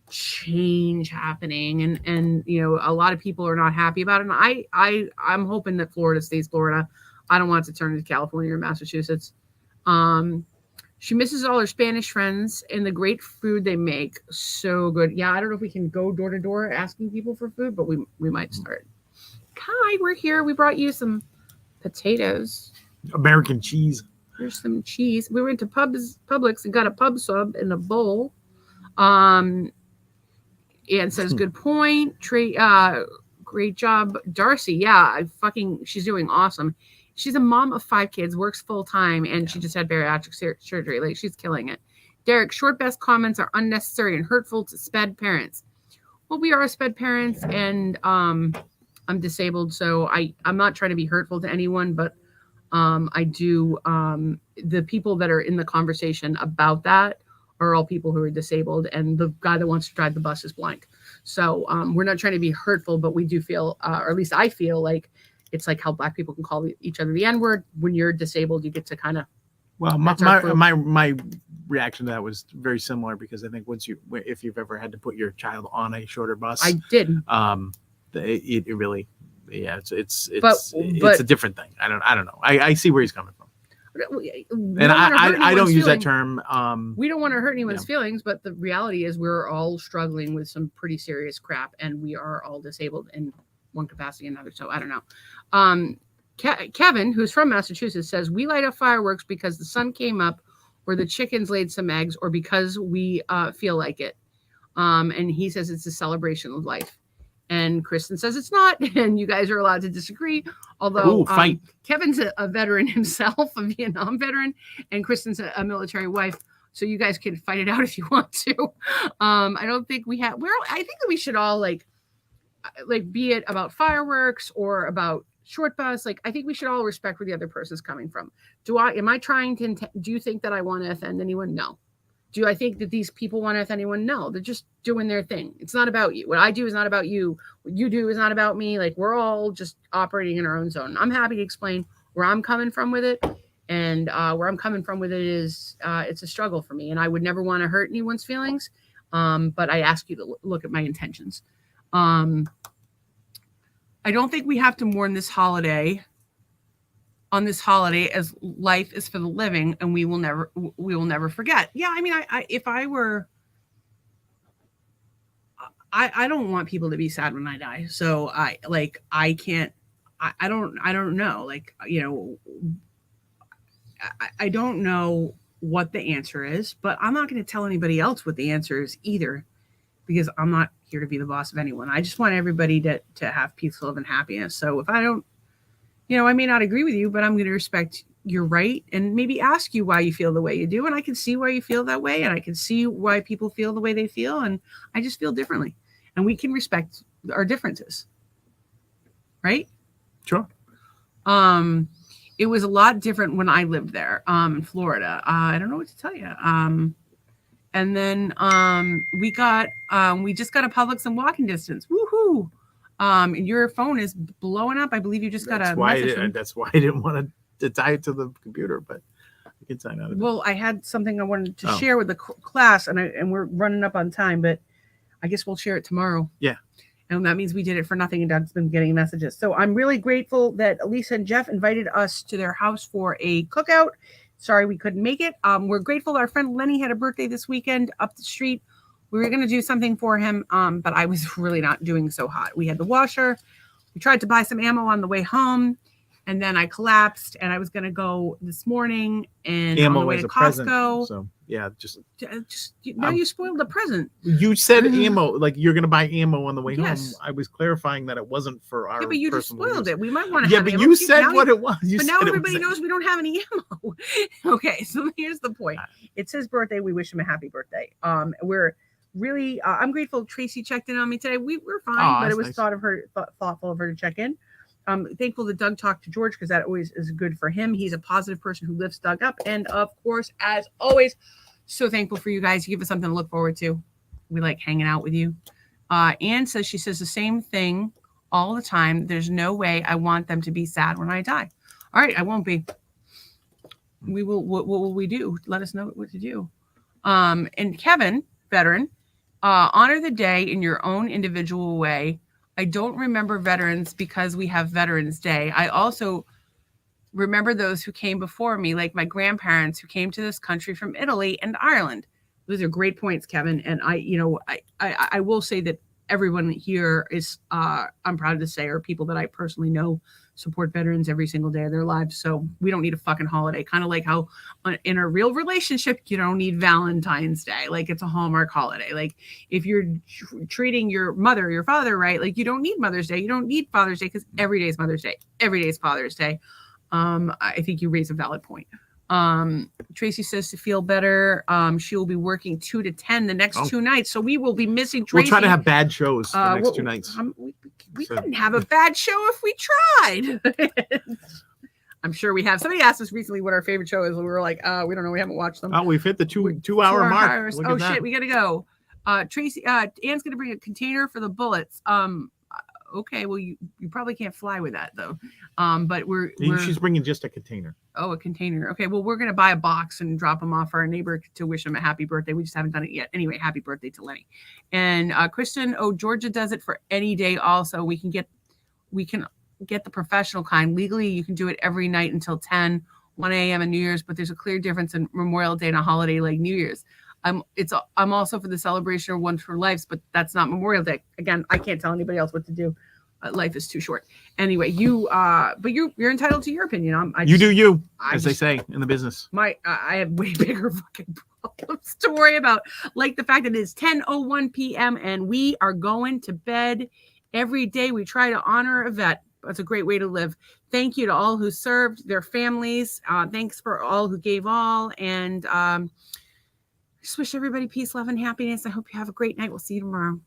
change happening, and a lot of people are not happy about it. And I'm hoping that Florida stays Florida. I don't want it to turn into California or Massachusetts. She misses all her Spanish friends and the great food they make. So good. Yeah, I don't know if we can go door to door asking people for food, but we might start. Hi, we're here. We brought you some potatoes. American cheese. Here's some cheese. We went to Publix and got a pub sub in a bowl. And says, good point. Great job, Darcy. Yeah, she's doing awesome. She's a mom of 5 kids, works full time, and she just had bariatric surgery. Like, she's killing it. Derek, short best comments are unnecessary and hurtful to SPED parents. Well, we are SPED parents, and I'm disabled, so I'm not trying to be hurtful to anyone, but I do. The people that are in the conversation about that are all people who are disabled, and the guy that wants to drive the bus is blank. So we're not trying to be hurtful, but we do feel, or at least I feel, like it's like how Black people can call each other the N-word. When you're disabled, you get to kind of. Well, my reaction to that was very similar, because I think if you've ever had to put your child on a shorter bus, I did. It really, yeah, it's a different thing. I don't know. I see where he's coming from. And I don't use that term. We don't want to hurt anyone's feelings, but the reality is we're all struggling with some pretty serious crap, and we are all disabled in one capacity or another. So I don't know. Kevin, who's from Massachusetts, says we light up fireworks because the sun came up, or the chickens laid some eggs, or because we feel like it. And he says it's a celebration of life. And Kristen says it's not, and you guys are allowed to disagree. Although Kevin's a veteran himself, a Vietnam veteran, and Kristen's a military wife. So you guys can fight it out if you want to. I don't think we have. I think that we should all like be it about fireworks or about short bus. Like, I think we should all respect where the other person's coming from. Do you think that I want to offend anyone? No. Do I think that these people want to offend anyone? No, they're just doing their thing. It's not about you. What I do is not about you. What you do is not about me. Like, we're all just operating in our own zone. I'm happy to explain where I'm coming from with it. And where I'm coming from with it is it's a struggle for me. And I would never want to hurt anyone's feelings. But I ask you to look at my intentions. I don't think we have to mourn this holiday on this holiday, as life is for the living, and we will never forget. Yeah, I mean, if I were, I don't want people to be sad when I die. So I can't, I don't know. Like, you know, I don't know what the answer is, but I'm not going to tell anybody else what the answer is either, because I'm not here to be the boss of anyone. I just want everybody to have peace, love, and happiness. So if I don't, you know, I may not agree with you, but I'm going to respect your right and maybe ask you why you feel the way you do. And I can see why you feel that way. And I can see why people feel the way they feel. And I just feel differently. And we can respect our differences. Right? Sure. It was a lot different when I lived there, in Florida. I don't know what to tell you. And then we just got a Publix in walking distance. Woohoo! And your phone is blowing up. I believe you just got a message. That's why I didn't want to tie it to the computer, but I can sign out of it. Well, I had something I wanted to share with the class, and we're running up on time, but I guess we'll share it tomorrow. Yeah. And that means we did it for nothing, and Doug's been getting messages. So I'm really grateful that Lisa and Jeff invited us to their house for a cookout. Sorry we couldn't make it. We're grateful our friend Lenny had a birthday this weekend up the street. We were going to do something for him, but I was really not doing so hot. We had the washer. We tried to buy some ammo on the way home, and then I collapsed, and I was going to go this morning and ammo on the way to Costco. Present, so yeah, just now you spoiled the present. You said ammo, like you're going to buy ammo on the way home. Yes. I was clarifying that it wasn't for our. Yeah, but you just spoiled use. it. We might want to. Yeah, have but ammo. you said what it was. But now everybody knows we don't have any ammo. Okay, so here's the point. It's his birthday. We wish him a happy birthday. We're really, I'm grateful Tracy checked in on me today. We were fine, but it was nice. Thoughtful of her to check in. Thankful that Doug talked to George, because that always is good for him. He's a positive person who lifts Doug up. And of course, as always, so thankful for you guys. You give us something to look forward to. We like hanging out with you. Anne says, she says the same thing all the time. There's no way I want them to be sad when I die. All right, I won't be. We will. What will we do? Let us know what to do. And Kevin, veteran, honor the day in your own individual way. I don't remember veterans because we have Veterans Day. I also remember those who came before me, like my grandparents who came to this country from Italy and Ireland. Those are great points, Kevin. And I will say that everyone here is, I'm proud to say, are people that I personally know support veterans every single day of their lives. So we don't need a fucking holiday. Kind of like how in a real relationship, you don't need Valentine's Day. Like, it's a Hallmark holiday. Like, if you're treating your mother or your father right, like, you don't need Mother's Day. You don't need Father's Day, because every day is Mother's Day. Every day is Father's Day. I think you raise a valid point. Tracy says to feel better. She will be working 2 to 10 the next 2 nights. So we will be missing Tracy. We'll try to have bad shows the next 2 nights. We couldn't have a bad show if we tried. I'm sure we have. Somebody asked us recently what our favorite show is. And we were like, we don't know. We haven't watched them. Oh, we've hit the two-hour mark. Oh, shit. We got to go. Tracy, Anne's going to bring a container for the bullets. Okay, well, you probably can't fly with that, though. But she's bringing just a container. Oh, a container. Okay, well, we're gonna buy a box and drop them off for our neighbor to wish him a happy birthday. We just haven't done it yet. Anyway, happy birthday to Lenny. And Kristen, Georgia does it for any day. Also, we can get the professional kind. Legally, you can do it every night until 1 a.m. on New Year's. But there's a clear difference in Memorial Day and a holiday like New Year's. I'm also for the celebration of one for lives, but that's not Memorial Day. Again, I can't tell anybody else what to do. Life is too short. Anyway, but you're entitled to your opinion. You do you, as they say in the business. I have way bigger fucking problems to worry about, like the fact that it's 10:01 p.m. and we are going to bed every day. We try to honor a vet. That's a great way to live. Thank you to all who served their families. Thanks for all who gave all. And just wish everybody peace, love, and happiness. I hope you have a great night. We'll see you tomorrow.